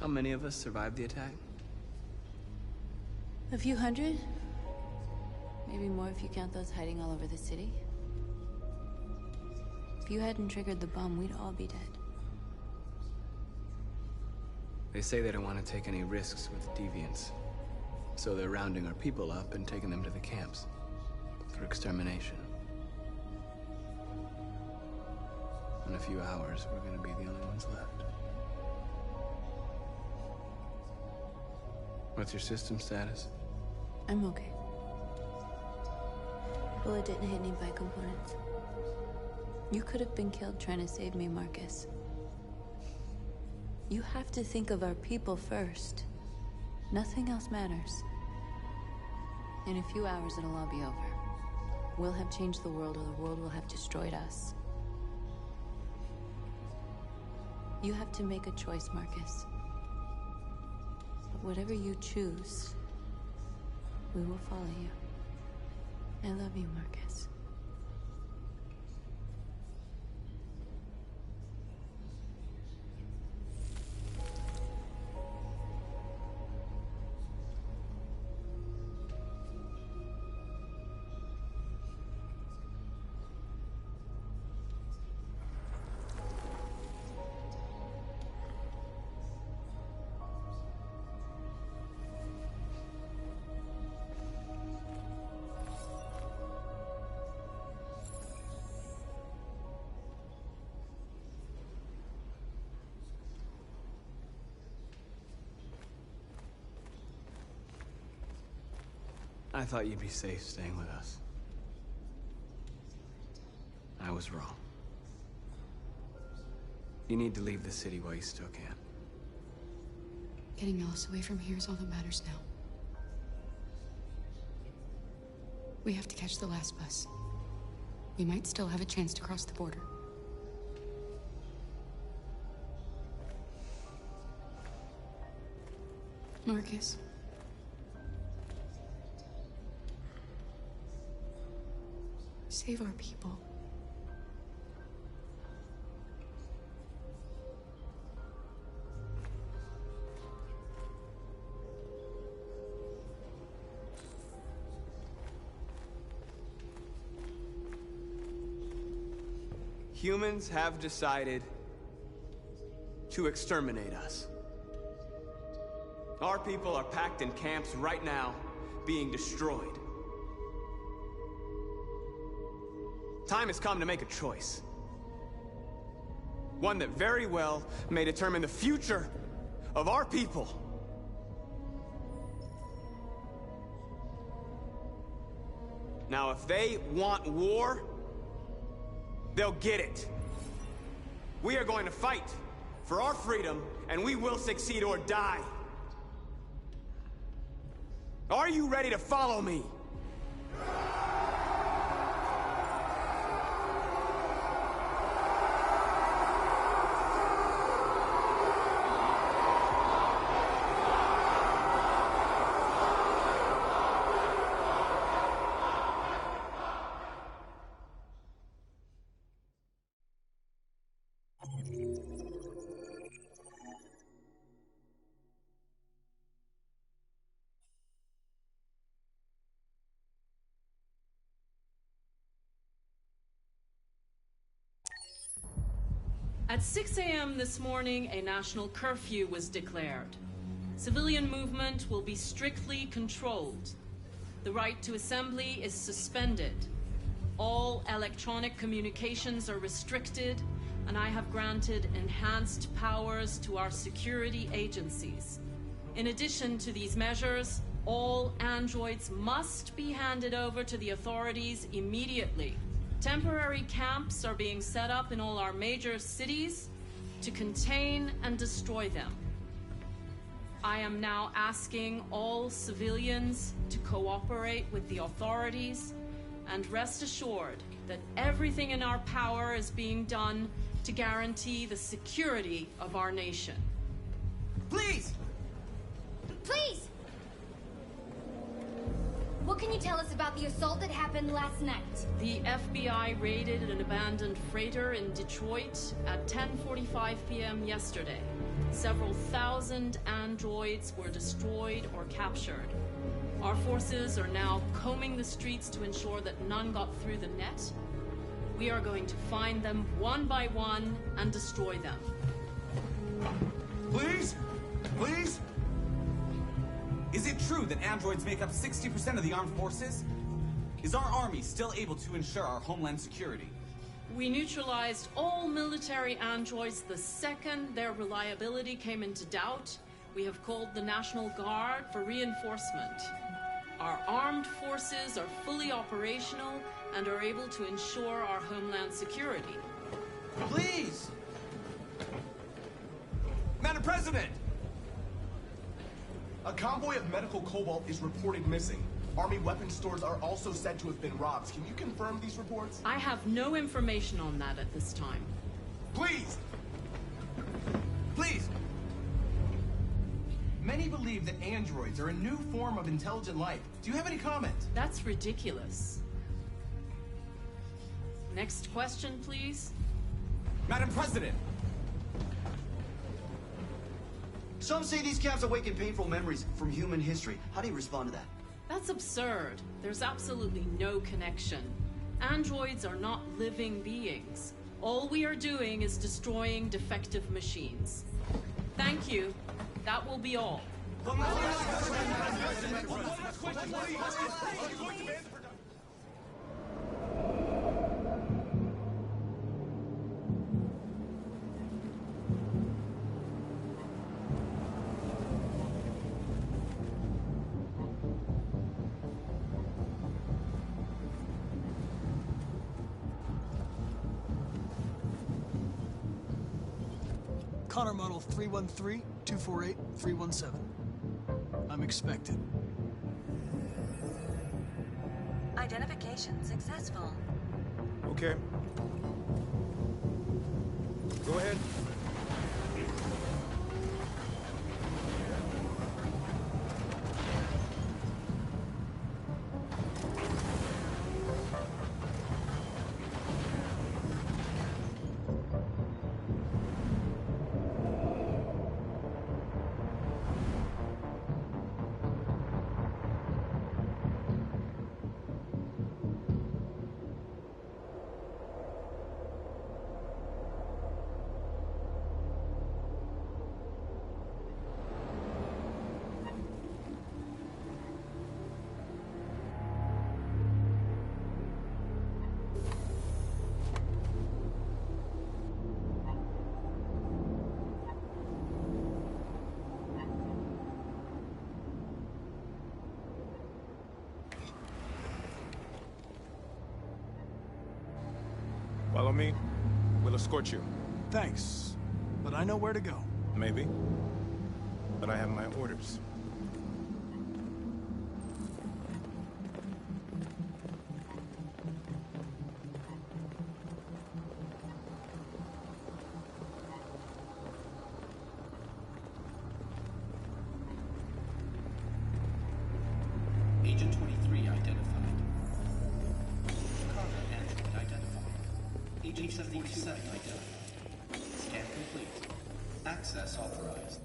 Speaker 10: How many of us survived the attack?
Speaker 9: A few hundred? Maybe more if you count those hiding all over the city. If you hadn't triggered the bomb, we'd all be dead.
Speaker 10: They say they don't want to take any risks with deviants. So they're rounding our people up and taking them to the camps for extermination. In a few hours, we're going to be the only ones left. What's your system status?
Speaker 9: I'm okay. Bullet didn't hit any bi-components. You could have been killed trying to save me, Marcus. You have to think of our people first. Nothing else matters. In a few hours, it'll all be over. We'll have changed the world, or the world will have destroyed us. You have to make a choice, Marcus. Whatever you choose, we will follow you. I love you, Marcus.
Speaker 10: I thought you'd be safe staying with us. I was wrong. You need to leave the city while you still can.
Speaker 17: Getting Alice away from here is all that matters now. We have to catch the last bus. We might still have a chance to cross the border. Marcus. Save our people.
Speaker 10: Humans have decided to exterminate us. Our people are packed in camps right now, being destroyed. Time has come to make a choice. One that very well may determine the future of our people. Now, if they want war, they'll get it. We are going to fight for our freedom, and we will succeed or die. Are you ready to follow me?
Speaker 6: At 6 a.m. this morning, a national curfew was declared. Civilian movement will be strictly controlled. The right to assembly is suspended. All electronic communications are restricted, and I have granted enhanced powers to our security agencies. In addition to these measures, all androids must be handed over to the authorities immediately. Temporary camps are being set up in all our major cities to contain and destroy them. I am now asking all civilians to cooperate with the authorities and rest assured that everything in our power is being done to guarantee the security of our nation.
Speaker 2: Please!
Speaker 12: Please! What can you tell us about the assault that happened last night?
Speaker 6: The FBI raided an abandoned freighter in Detroit at 10:45 p.m. yesterday. Several thousand androids were destroyed or captured. Our forces are now combing the streets to ensure that none got through the net. We are going to find them one by one and destroy them.
Speaker 2: Please? Please? Is it true that androids make up 60% of the armed forces? Is our army still able to ensure our homeland security?
Speaker 6: We neutralized all military androids the second their reliability came into doubt. We have called the National Guard for reinforcement. Our armed forces are fully operational and are able to ensure our homeland security.
Speaker 2: Please! Madam President!
Speaker 8: A convoy of medical cobalt is reported missing. Army weapon stores are also said to have been robbed. Can you confirm these reports?
Speaker 6: I have no information on that at this time.
Speaker 2: Please! Please!
Speaker 8: Many believe that androids are a new form of intelligent life. Do you have any comment?
Speaker 6: That's ridiculous. Next question, please.
Speaker 2: Madam President!
Speaker 20: Some say these camps awaken painful memories from human history. How do you respond to that?
Speaker 6: That's absurd. There's absolutely no connection. Androids are not living beings. All we are doing is destroying defective machines. Thank you. That will be all.
Speaker 15: Connor Model 313-248-317. I'm expected.
Speaker 23: Identification successful.
Speaker 18: Okay. Go ahead.
Speaker 8: me? We'll escort you.
Speaker 15: Thanks, but I know where to go.
Speaker 8: Maybe. But I have my orders.
Speaker 11: Agent 23 identified. Carter android identified. Agent 77 identified. Scan complete. Access authorized.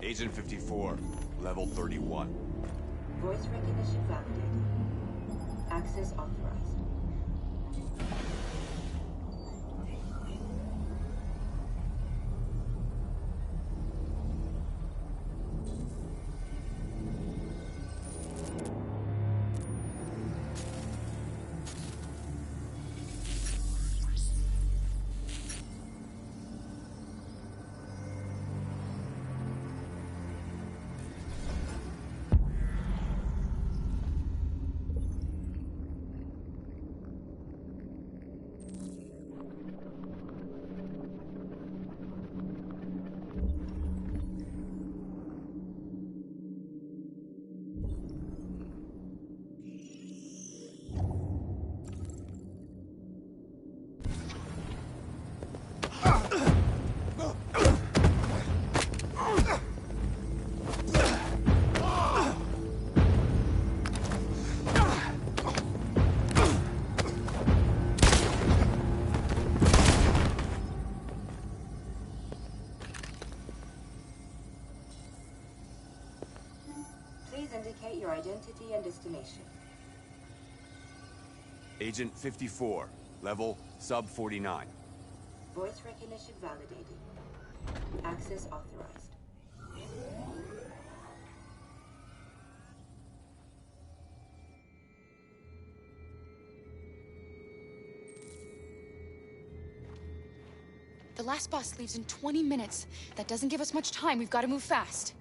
Speaker 13: Agent 54, level 31.
Speaker 22: Voice recognition validated. Access authorized. Indicate your identity and destination.
Speaker 13: Agent 54, level sub 49.
Speaker 22: Voice recognition validated. Access authorized.
Speaker 17: The last bus leaves in 20 minutes. That doesn't give us much time. We've got to move fast.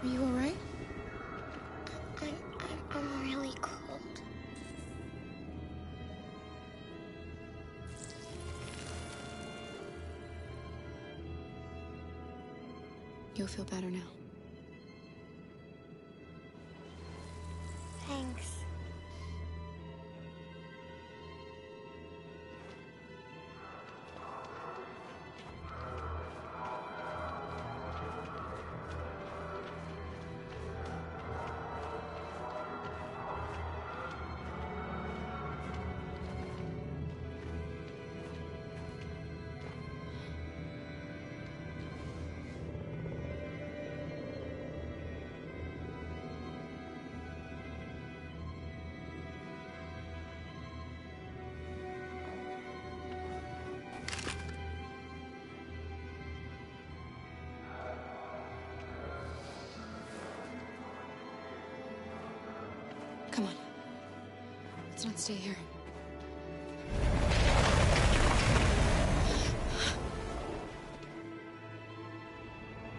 Speaker 17: Are you all right?
Speaker 12: I'm really cold.
Speaker 17: You'll feel better now.
Speaker 12: Thanks.
Speaker 17: Come on. Let's not stay here.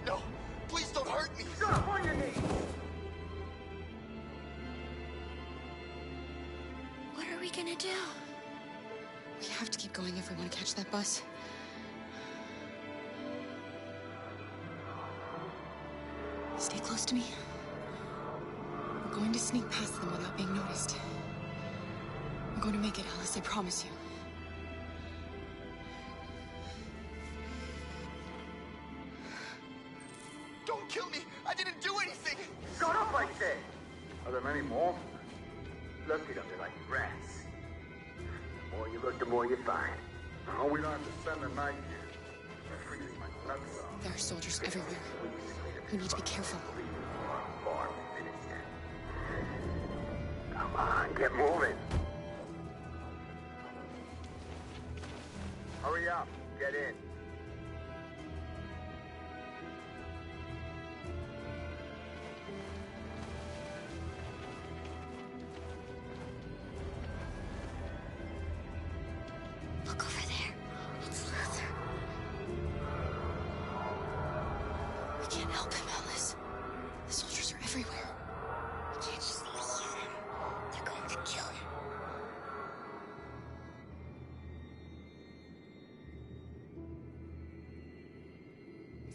Speaker 4: No! Please don't hurt me!
Speaker 5: Drop on your knees!
Speaker 12: What are we gonna do?
Speaker 17: We have to keep going if we want to catch that bus. Stay close to me. We're going to sneak past them without being noticed. We're going to make it, Alice, I promise you.
Speaker 4: Don't kill me! I didn't do anything!
Speaker 5: Shut up, I said!
Speaker 3: Are there many more?
Speaker 14: Look at them, they're like rats. The more you look, the more you find.
Speaker 3: No, we don't have to spend the night here. They're freezing my nuts off.
Speaker 17: There are soldiers everywhere. We need to be careful.
Speaker 14: Come on, get moving. Hurry up, get in.
Speaker 12: Look over there. It's Luther.
Speaker 17: We can't help him, Alice. The soldiers are everywhere.
Speaker 12: We can't just leave him. They're going to kill him.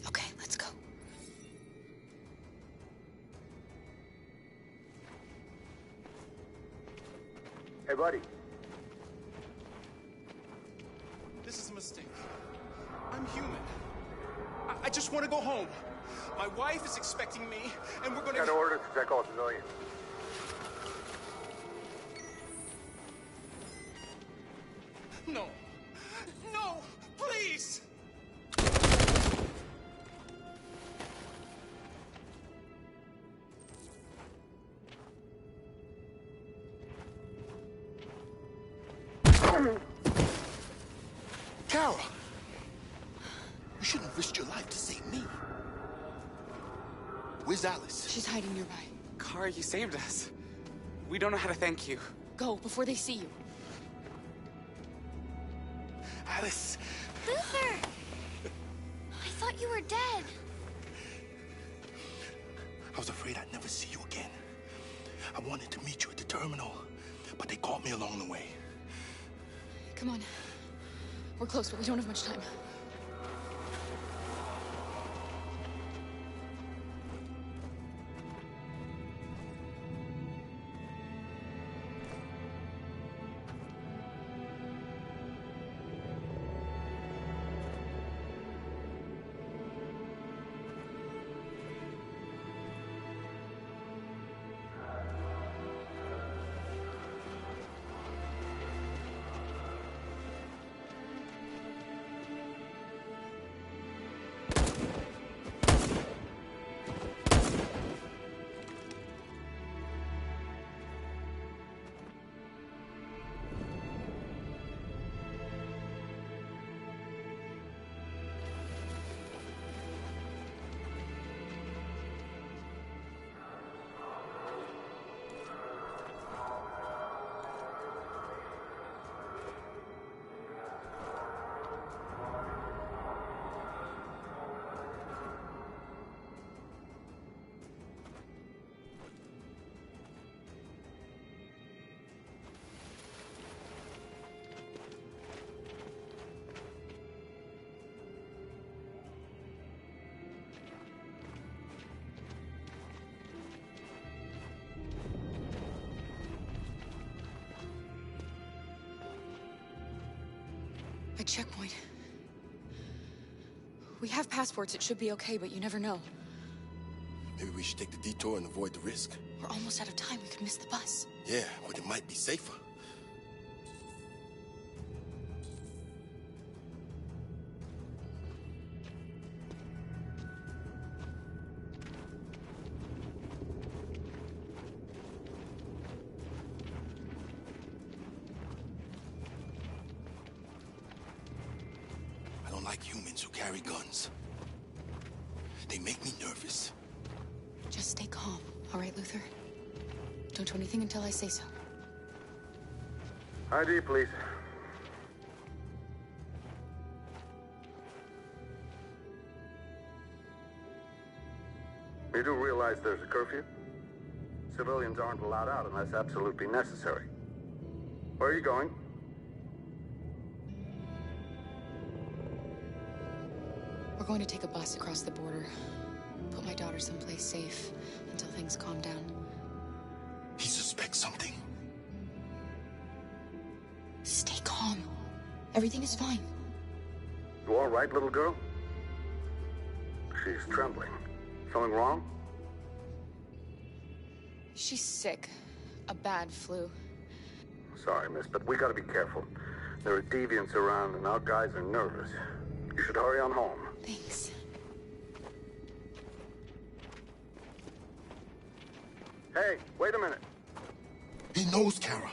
Speaker 17: Okay, let's go.
Speaker 14: Hey, buddy.
Speaker 8: This is a mistake. I'm human. I just want to go home. My wife is expecting me, and we're gonna...
Speaker 14: Got orders to check all civilians.
Speaker 8: No. No! Please!
Speaker 4: Kara! You shouldn't have risked your life to save me. Where's Alice?
Speaker 17: She's hiding nearby.
Speaker 2: Kara, you saved us. We don't know how to thank you.
Speaker 17: Go, before they see you.
Speaker 4: Alice!
Speaker 12: Luther! I thought you were dead.
Speaker 4: I was afraid I'd never see you again. I wanted to meet you at the terminal, but they caught me along the way.
Speaker 17: Come on. We're close, but we don't have much time. A checkpoint. We have passports, it should be okay, but you never know.
Speaker 4: Maybe we should take the detour and avoid the risk.
Speaker 17: We're almost out of time, we could miss the bus.
Speaker 4: Yeah, but it might be safer. I don't like humans who carry guns. They make me nervous.
Speaker 17: Just stay calm, all right, Luther? Don't do anything until I say so.
Speaker 14: ID, please. You do realize there's a curfew? Civilians aren't allowed out unless absolutely necessary. Where are you going?
Speaker 17: We're going to take a bus across the border. Put my daughter someplace safe until things calm down.
Speaker 4: He suspects something.
Speaker 17: Stay calm. Everything is fine.
Speaker 3: You all right, little girl? She's trembling. Something wrong?
Speaker 17: She's sick. A bad flu.
Speaker 14: Sorry, miss, but we gotta be careful. There are deviants around and our guys are nervous. You should hurry on home.
Speaker 17: Thanks.
Speaker 14: Hey, wait a minute.
Speaker 4: He knows, Kara.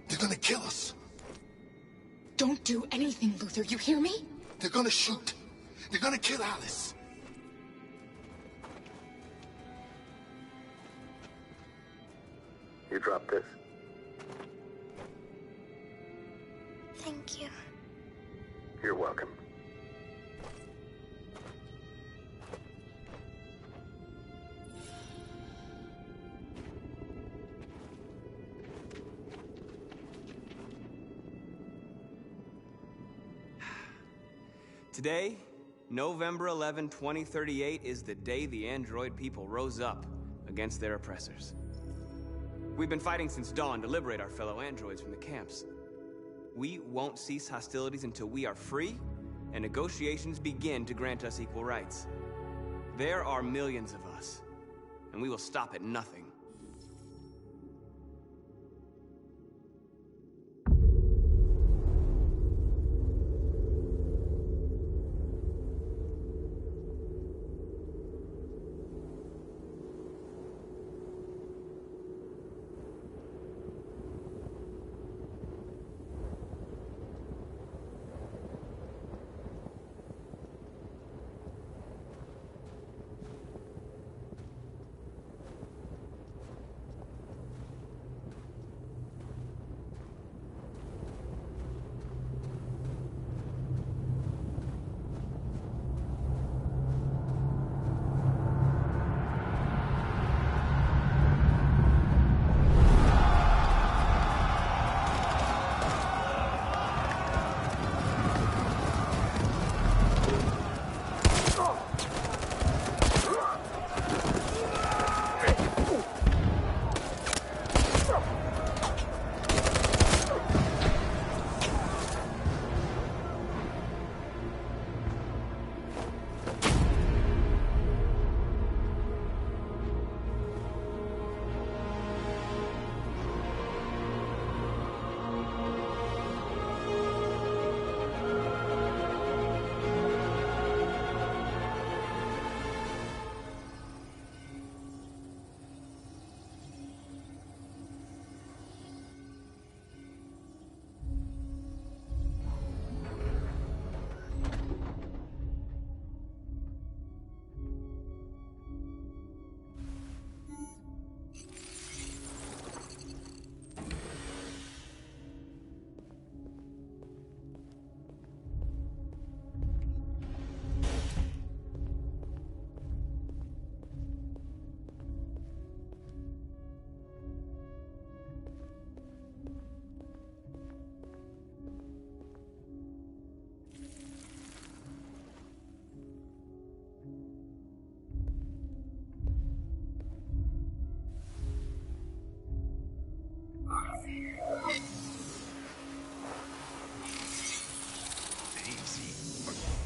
Speaker 4: They're gonna kill us.
Speaker 17: Don't do anything, Luther. You hear me?
Speaker 4: They're gonna shoot. They're gonna kill Alice.
Speaker 14: You drop this.
Speaker 12: Thank you.
Speaker 14: You're welcome.
Speaker 10: Today, November 11, 2038, is the day the android people rose up against their oppressors. We've been fighting since dawn to liberate our fellow androids from the camps. We won't cease hostilities until we are free and negotiations begin to grant us equal rights. There are millions of us, and we will stop at nothing.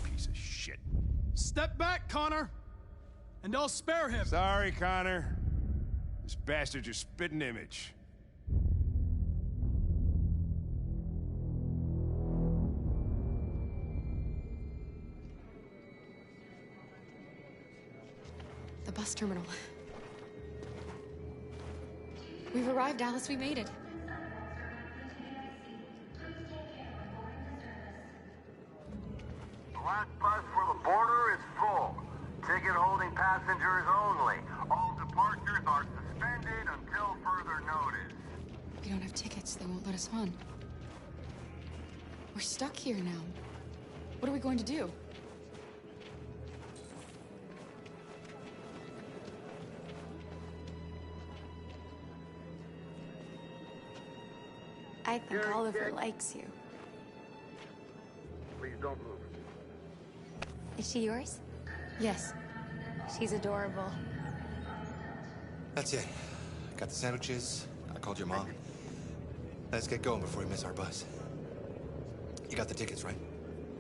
Speaker 13: Piece of shit.
Speaker 15: Step back, Connor! And I'll spare him!
Speaker 13: Sorry, Connor. This bastard's your spitting image.
Speaker 17: The bus terminal. We've arrived, Alice. We made it.
Speaker 14: The last bus for the border is full. Ticket-holding passengers only. All departures are suspended until further notice.
Speaker 17: We don't have tickets. They won't let us on. We're stuck here now. What are we going to do?
Speaker 9: I think Oliver likes you.
Speaker 14: Please don't move.
Speaker 9: Is she yours?
Speaker 17: Yes.
Speaker 9: She's adorable.
Speaker 16: That's it. Got the sandwiches. I called your mom. Let's get going before we miss our bus. You got the tickets, right?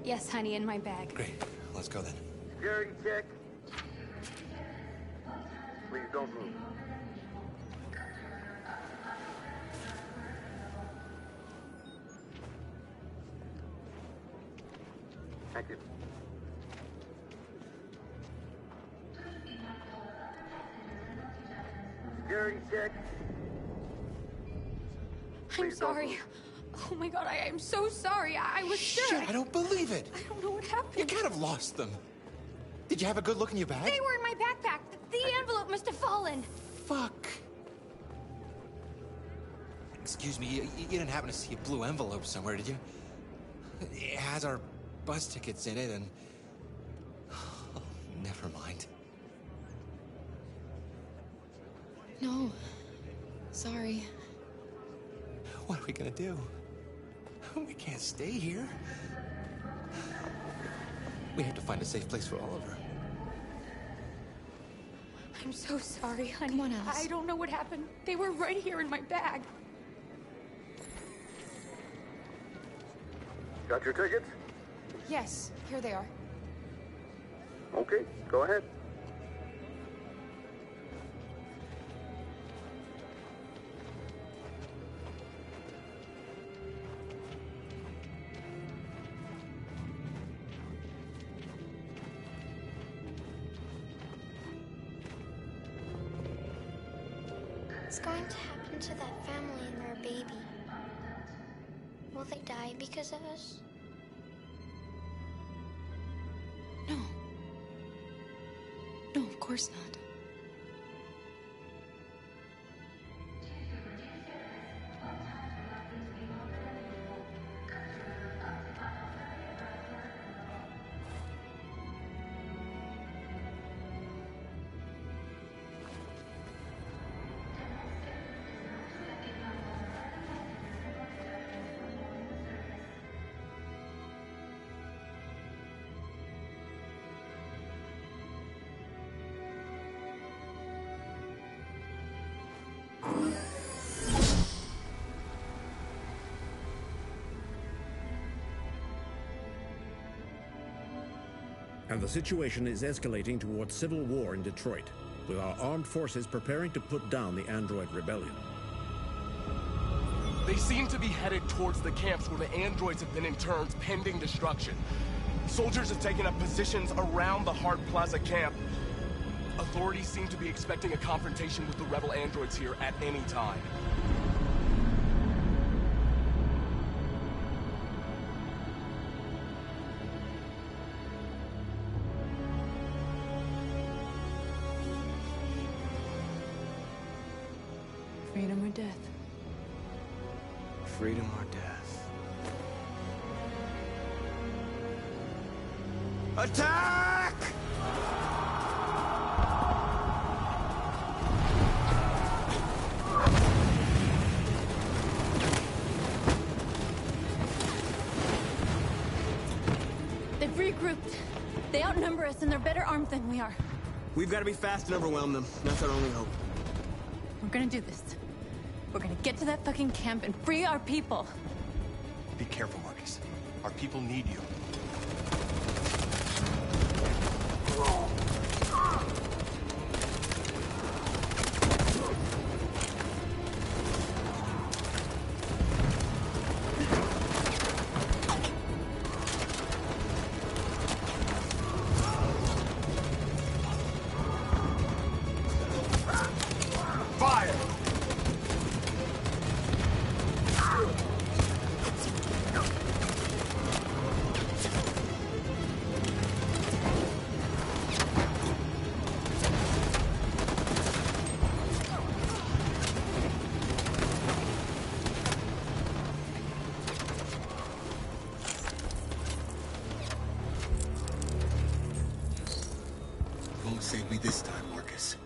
Speaker 9: Yes, honey, in my bag.
Speaker 16: Great. Let's go then.
Speaker 14: Security check. Please don't move.
Speaker 3: Thank you. Security check.
Speaker 17: I'm sorry. Oh my god, I am so sorry. I was
Speaker 16: Shit,
Speaker 17: sure.
Speaker 16: I don't believe it.
Speaker 17: I don't know what happened.
Speaker 16: You can't have lost them. Did you have a good look in your bag?
Speaker 12: They were in my backpack. The envelope must have fallen.
Speaker 16: Fuck. Excuse me, you didn't happen to see a blue envelope somewhere, did you? It has our bus tickets in it and... Oh, never mind.
Speaker 17: No. Sorry.
Speaker 16: What are we gonna do? We can't stay here. We have to find a safe place for Oliver.
Speaker 17: I'm so sorry, honey. Come on, Alice. I don't know what happened. They were right here in my bag.
Speaker 3: Got your tickets?
Speaker 17: Yes, here they are.
Speaker 3: Okay, go ahead.
Speaker 12: What's going to happen to that family and their baby? Will they die because of us?
Speaker 17: No. No, of course not.
Speaker 1: And the situation is escalating towards civil war in Detroit, with our armed forces preparing to put down the Android rebellion.
Speaker 8: They seem to be headed towards the camps where the androids have been interned pending destruction. Soldiers have taken up positions around the Hart Plaza camp. Authorities seem to be expecting a confrontation with the rebel androids here at any time.
Speaker 9: Freedom or death?
Speaker 10: Freedom or death? Attack!
Speaker 9: They've regrouped. They outnumber us and they're better armed than we are.
Speaker 10: We've got to be fast and overwhelm them. That's our only hope.
Speaker 9: We're gonna do this. We're gonna get to that fucking camp and free our people.
Speaker 18: Be careful, Marcus. Our people need you.
Speaker 4: Save me this time, Marcus.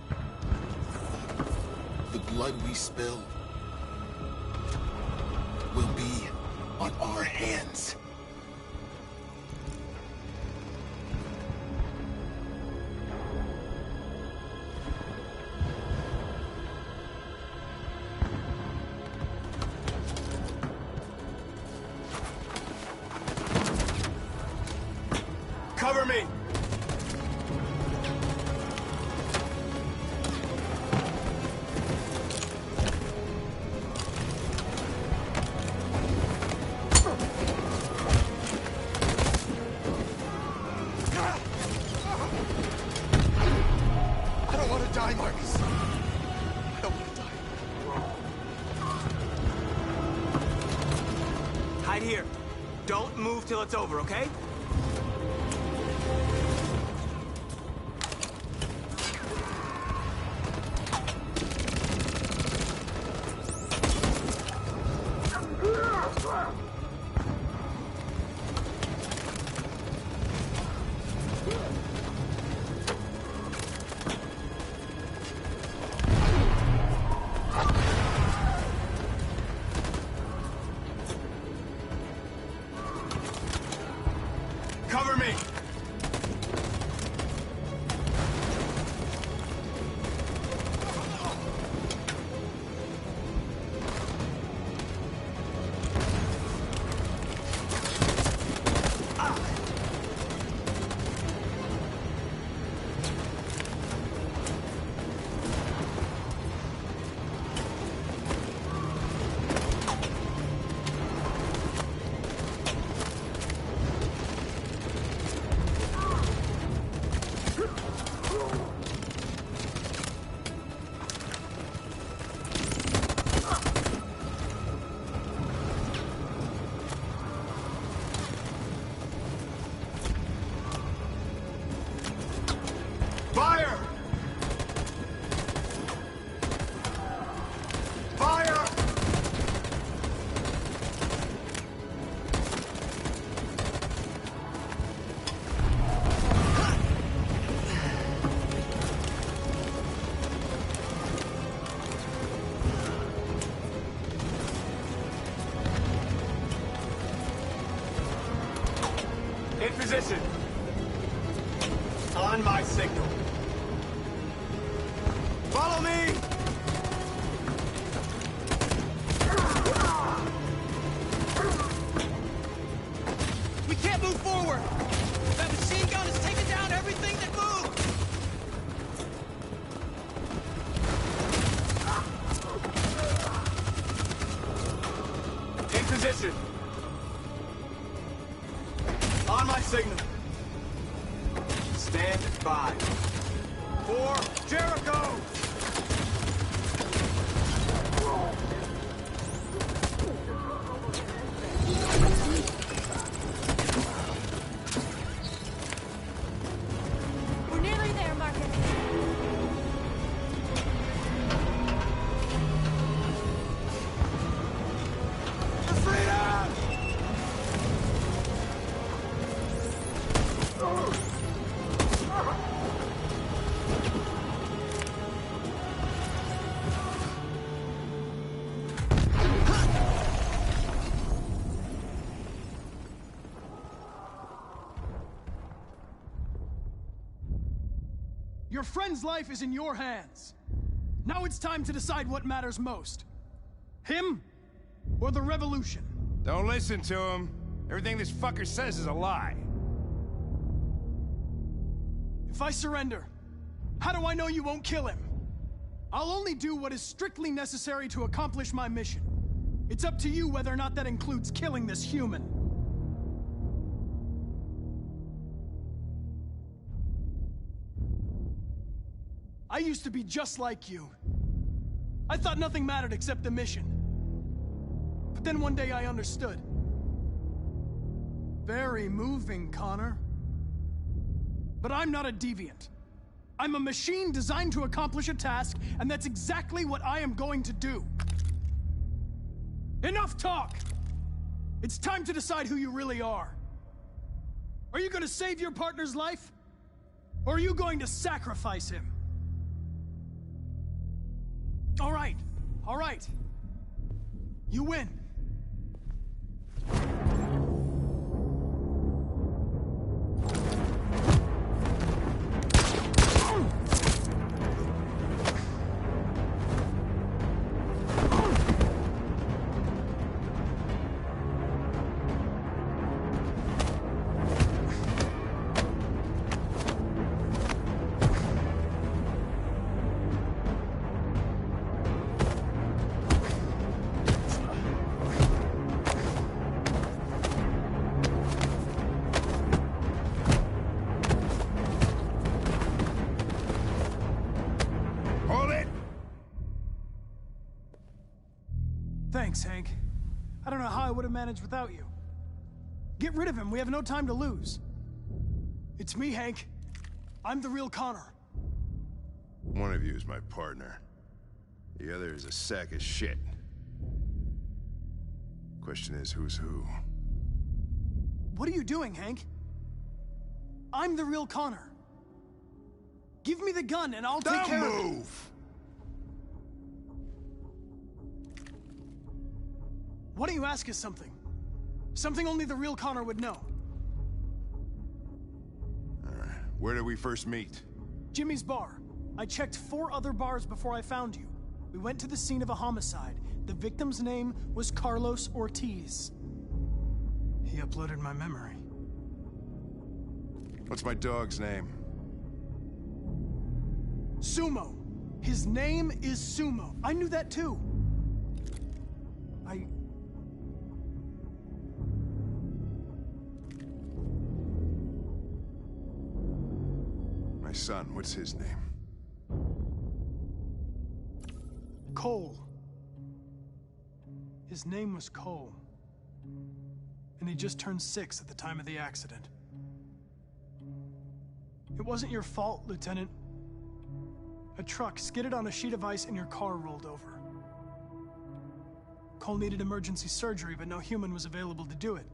Speaker 4: The blood we spill will be on our hands.
Speaker 8: Cover me!
Speaker 18: die, Marcus. I don't want to die.
Speaker 10: Hide here. Don't move till it's over, okay?
Speaker 18: Cover me! Fire! Fire! In position. On my signal. Follow me!
Speaker 15: We can't move forward! That machine gun is taking down everything that moves!
Speaker 18: In position. On my signal. Stand by. For Jericho!
Speaker 9: We're nearly there, Marcus.
Speaker 18: For freedom!
Speaker 15: Your friend's life is in your hands. Now it's time to decide what matters most. Him or the revolution?
Speaker 13: Don't listen to him. Everything this fucker says is a lie.
Speaker 15: If I surrender, how do I know you won't kill him? I'll only do what is strictly necessary to accomplish my mission. It's up to you whether or not that includes killing this human. I used to be just like you. I thought nothing mattered except the mission. But then one day I understood. Very moving, Connor. But I'm not a deviant. I'm a machine designed to accomplish a task, and that's exactly what I am going to do. Enough talk! It's time to decide who you really are. Are you going to save your partner's life? Or are you going to sacrifice him? All right. You win. Thanks, Hank. I don't know how I would have managed without you. Get rid of him, we have no time to lose. It's me, Hank. I'm the real Connor.
Speaker 7: One of you is my partner. The other is a sack of shit. Question is, who's who?
Speaker 15: What are you doing, Hank? I'm the real Connor. Give me the gun and I'll take care of it.
Speaker 7: Don't move!
Speaker 15: Why don't you ask us something? Something only the real Connor would know.
Speaker 7: Where did we first meet?
Speaker 15: Jimmy's bar. I checked 4 other bars before I found you. We went to the scene of a homicide. The victim's name was Carlos Ortiz. He uploaded my memory.
Speaker 7: What's my dog's name?
Speaker 15: Sumo. His name is Sumo. I knew that too.
Speaker 7: My son, what's his name?
Speaker 15: Cole. His name was Cole. And he just turned 6 at the time of the accident. It wasn't your fault, Lieutenant. A truck skidded on a sheet of ice and your car rolled over. Cole needed emergency surgery, but no human was available to do it.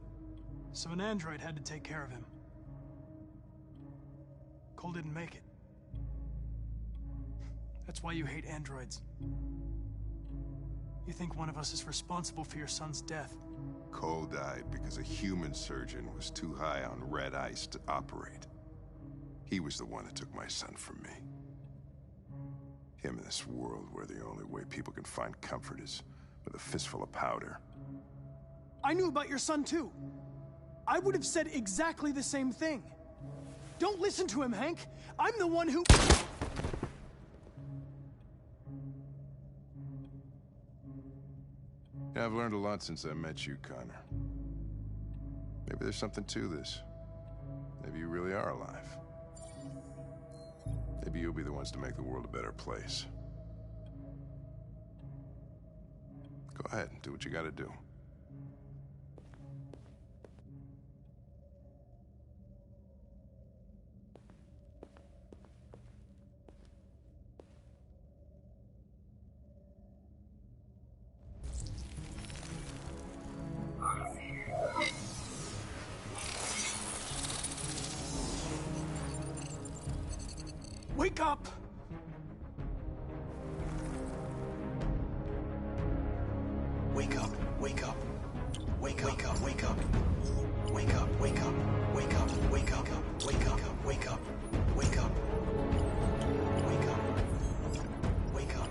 Speaker 15: So an android had to take care of him. Cole didn't make it. That's why you hate androids. You think one of us is responsible for your son's death.
Speaker 7: Cole died because a human surgeon was too high on red ice to operate. He was the one that took my son from me. Him in this world where the only way people can find comfort is with a fistful of powder.
Speaker 15: I knew about your son too. I would have said exactly the same thing. Don't listen to him, Hank. I'm the one who...
Speaker 7: Yeah, I've learned a lot since I met you, Connor. Maybe there's something to this. Maybe you really are alive. Maybe you'll be the ones to make the world a better place. Go ahead, do what you gotta do.
Speaker 15: Wake up!
Speaker 4: Wake up, wake up. Wake up, wake up, wake up. Wake up, wake up, wake up, wake up, wake up, wake up, wake up. Wake up. Wake up.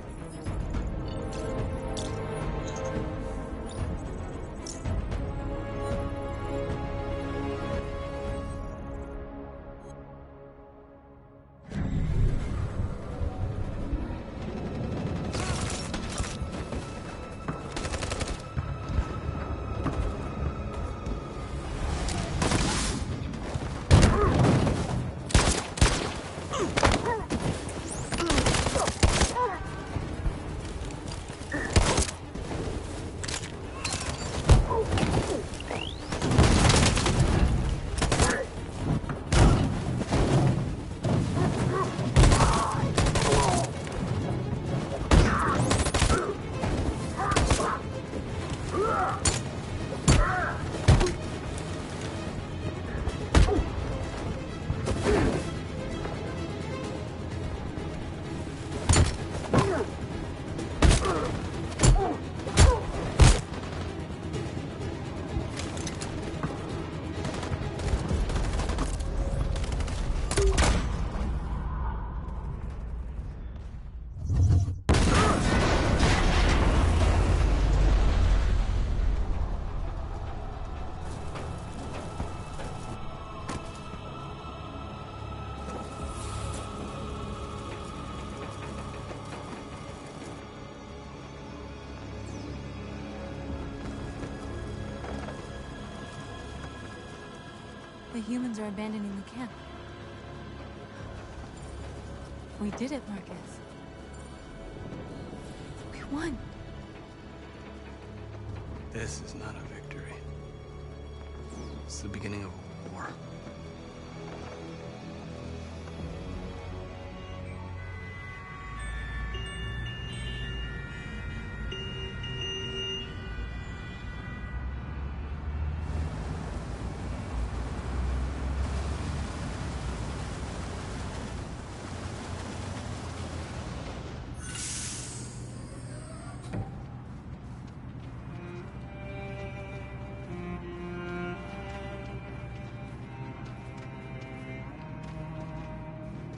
Speaker 9: The humans are abandoning the camp. We did it, Marcus. We won.
Speaker 8: This is not a victory. It's the beginning of a war.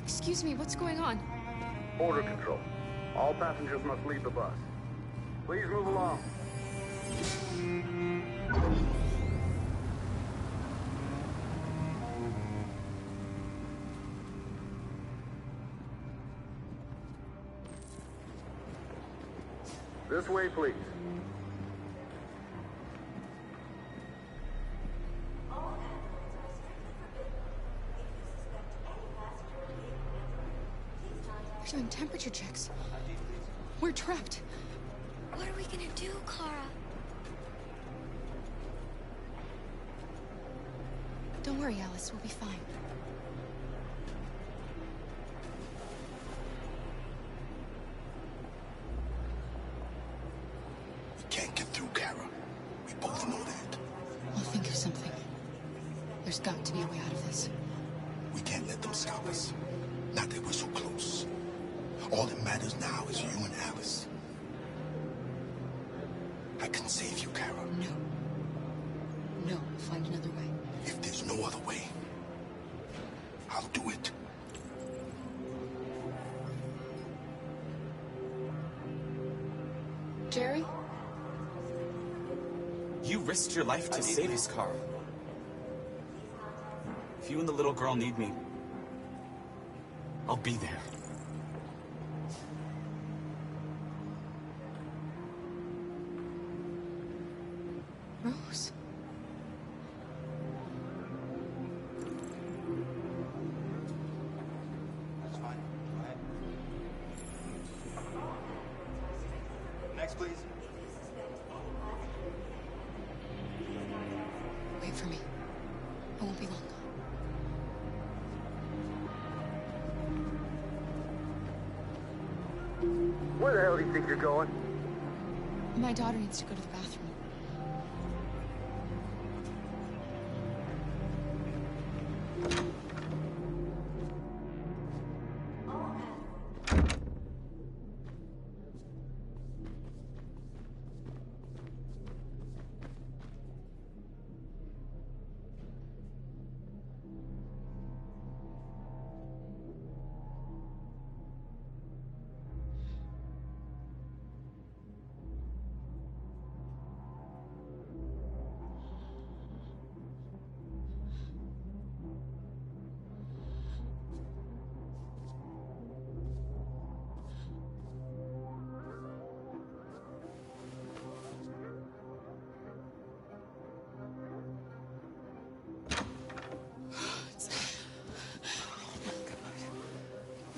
Speaker 17: Excuse me, what's going on?
Speaker 14: Border control. All passengers must leave the bus. Please move along. This way, please.
Speaker 17: We're doing temperature checks. We're trapped.
Speaker 12: What are we gonna do, Kara?
Speaker 17: Don't worry, Alice. We'll be fine.
Speaker 4: We can't get through, Kara. We both know that.
Speaker 17: I'll think of something. There's got to be a way out of this.
Speaker 4: We can't let them stop us. Not that we're so close. All that matters now is you and Alice. I can save you, Kara.
Speaker 17: No. No, we'll find another way.
Speaker 4: If there's no other way, I'll do it.
Speaker 17: Jerry?
Speaker 2: You risked your life to save us, Kara. If you and the little girl need me, I'll be there.
Speaker 17: Rose?
Speaker 16: That's fine. Go ahead. Next, please.
Speaker 17: Wait for me. I won't be long.
Speaker 14: Where the hell do you think you're going?
Speaker 17: My daughter needs to go to the bathroom.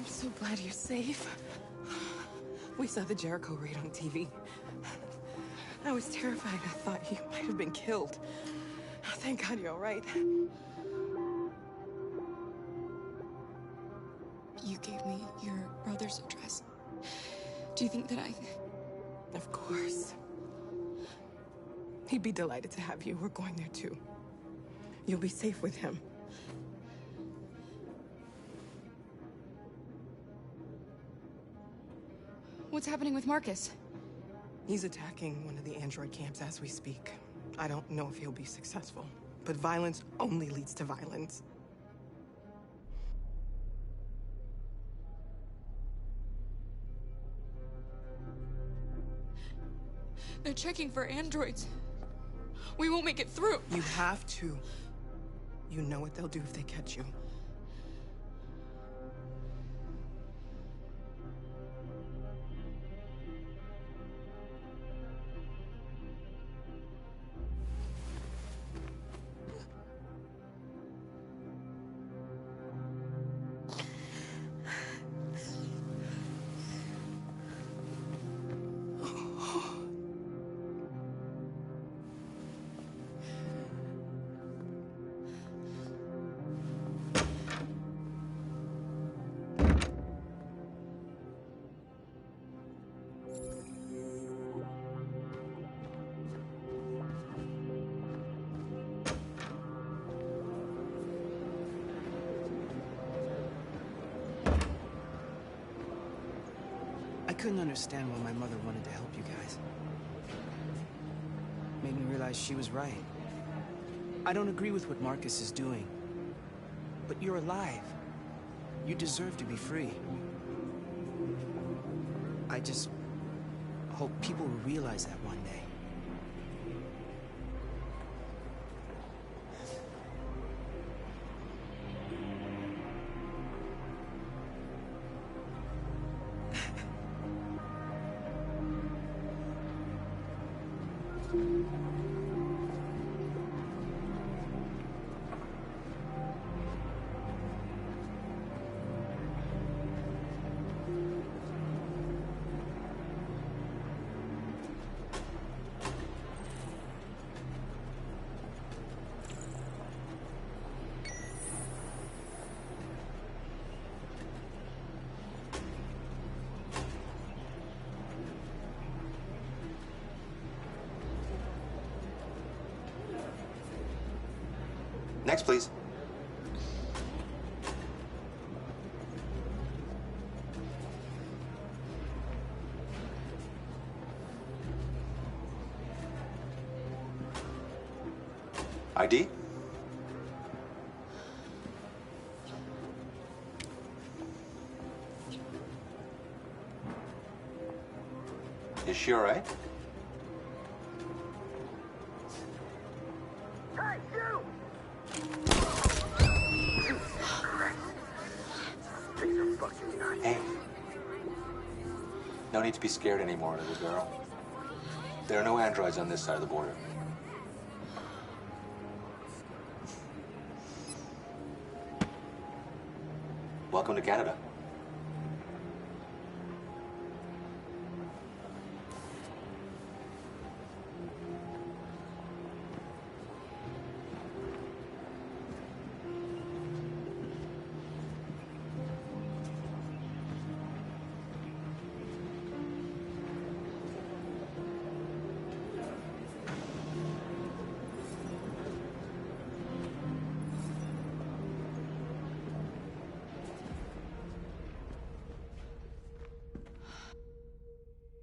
Speaker 19: So glad you're safe. We saw the Jericho raid on TV. I was terrified. I thought you might have been killed. Thank God you're all right.
Speaker 17: You gave me your brother's address. Do you think that I...
Speaker 19: Of course. He'd be delighted to have you. We're going there too. You'll be safe with him.
Speaker 17: What's happening with Marcus?
Speaker 19: He's attacking one of the android camps as we speak. I don't know if he'll be successful, but violence only leads to violence.
Speaker 17: They're checking for androids. We won't make it through.
Speaker 19: You have to. You know what they'll do if they catch you.
Speaker 6: couldn't understand why my mother wanted to help you guys. Made me realize she was right. I don't agree with what Marcus is doing. But you're alive. You deserve to be free. I just hope people will realize that one day.
Speaker 16: Next, please. ID? Is she all right?
Speaker 14: Hey, you!
Speaker 16: Hey. No need to be scared anymore, little girl. There are no androids on this side of the border. Welcome to Canada.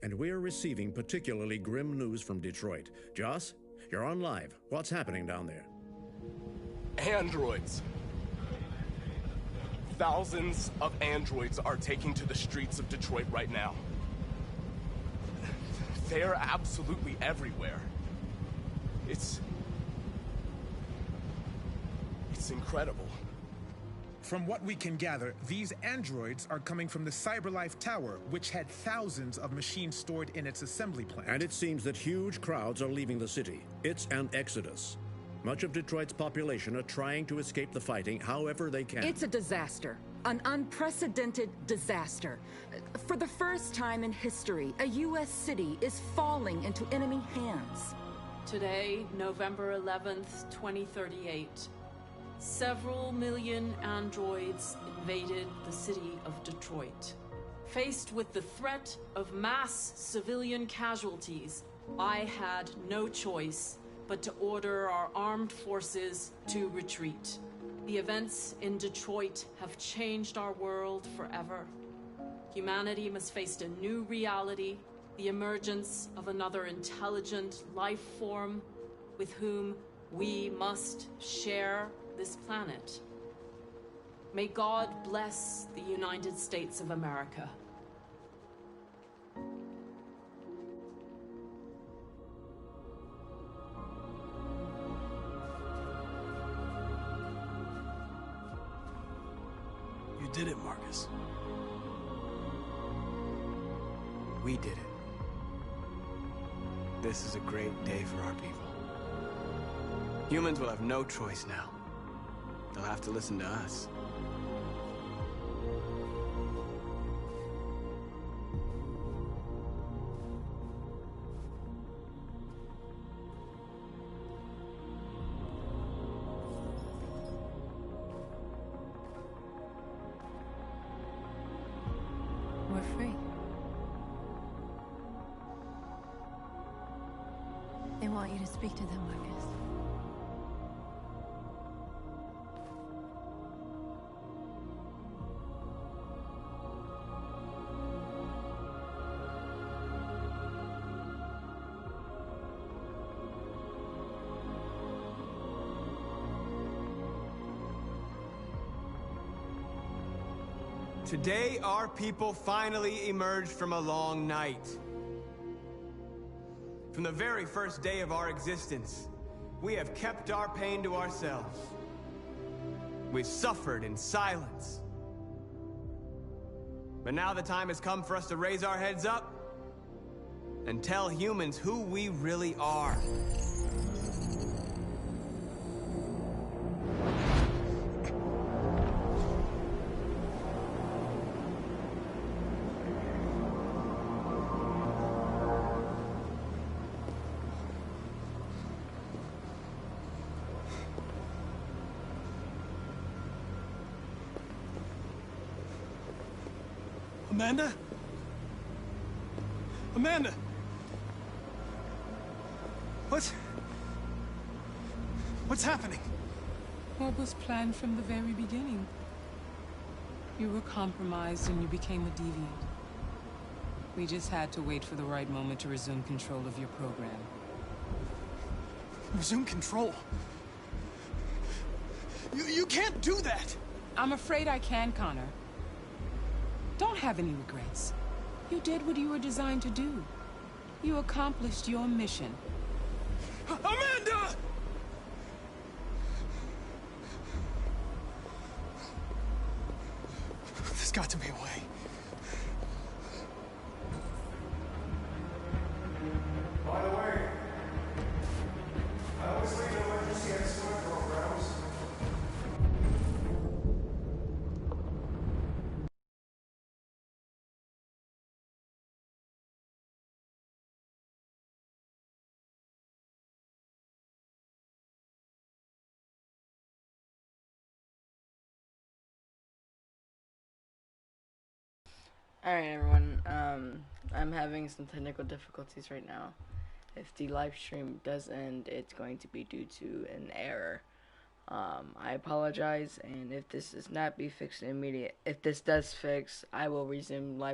Speaker 1: And we're receiving particularly grim news from Detroit. Joss, you're on live. What's happening down there?
Speaker 8: Androids. Thousands of androids are taking to the streets of Detroit right now. They're absolutely everywhere. It's incredible.
Speaker 20: From what we can gather, these androids are coming from the CyberLife Tower, which had thousands of machines stored in its assembly plant.
Speaker 1: And it seems that huge crowds are leaving the city. It's an exodus. Much of Detroit's population are trying to escape the fighting however they can.
Speaker 21: It's a disaster. An unprecedented disaster. For the first time in history, a U.S. city is falling into enemy hands.
Speaker 24: Today, November 11th, 2038. Several million androids invaded the city of Detroit. Faced with the threat of mass civilian casualties, I had no choice but to order our armed forces to retreat. The events in Detroit have changed our world forever. Humanity must face a new reality, the emergence of another intelligent life form with whom we must share this planet. May God bless the United States of America.
Speaker 15: You did it, Marcus.
Speaker 6: We did it. This is a great day for our people.
Speaker 10: Humans will have no choice now. They'll have to listen to us.
Speaker 9: We're free. They want you to speak to them, Marcus.
Speaker 5: Today, our people finally emerged from a long night. From the very first day of our existence, we have kept our pain to ourselves. We've suffered in silence. But now the time has come for us to raise our heads up and tell humans who we really are.
Speaker 15: Amanda? Amanda! What's happening?
Speaker 11: What was planned from the very beginning? You were compromised and you became a deviant. We just had to wait for the right moment to resume control of your program.
Speaker 15: Resume control? You can't do that!
Speaker 11: I'm afraid I can, Connor. Don't have any regrets. You did what you were designed to do. You accomplished your mission.
Speaker 15: Amanda! There's got to be a way.
Speaker 18: By the way, I always leave an emergency escort programs.
Speaker 22: Alright everyone, I'm having some technical difficulties right now. If the live stream does end, it's going to be due to an error. I apologize, and if this does not be fixed immediately, if this does fix, I will resume live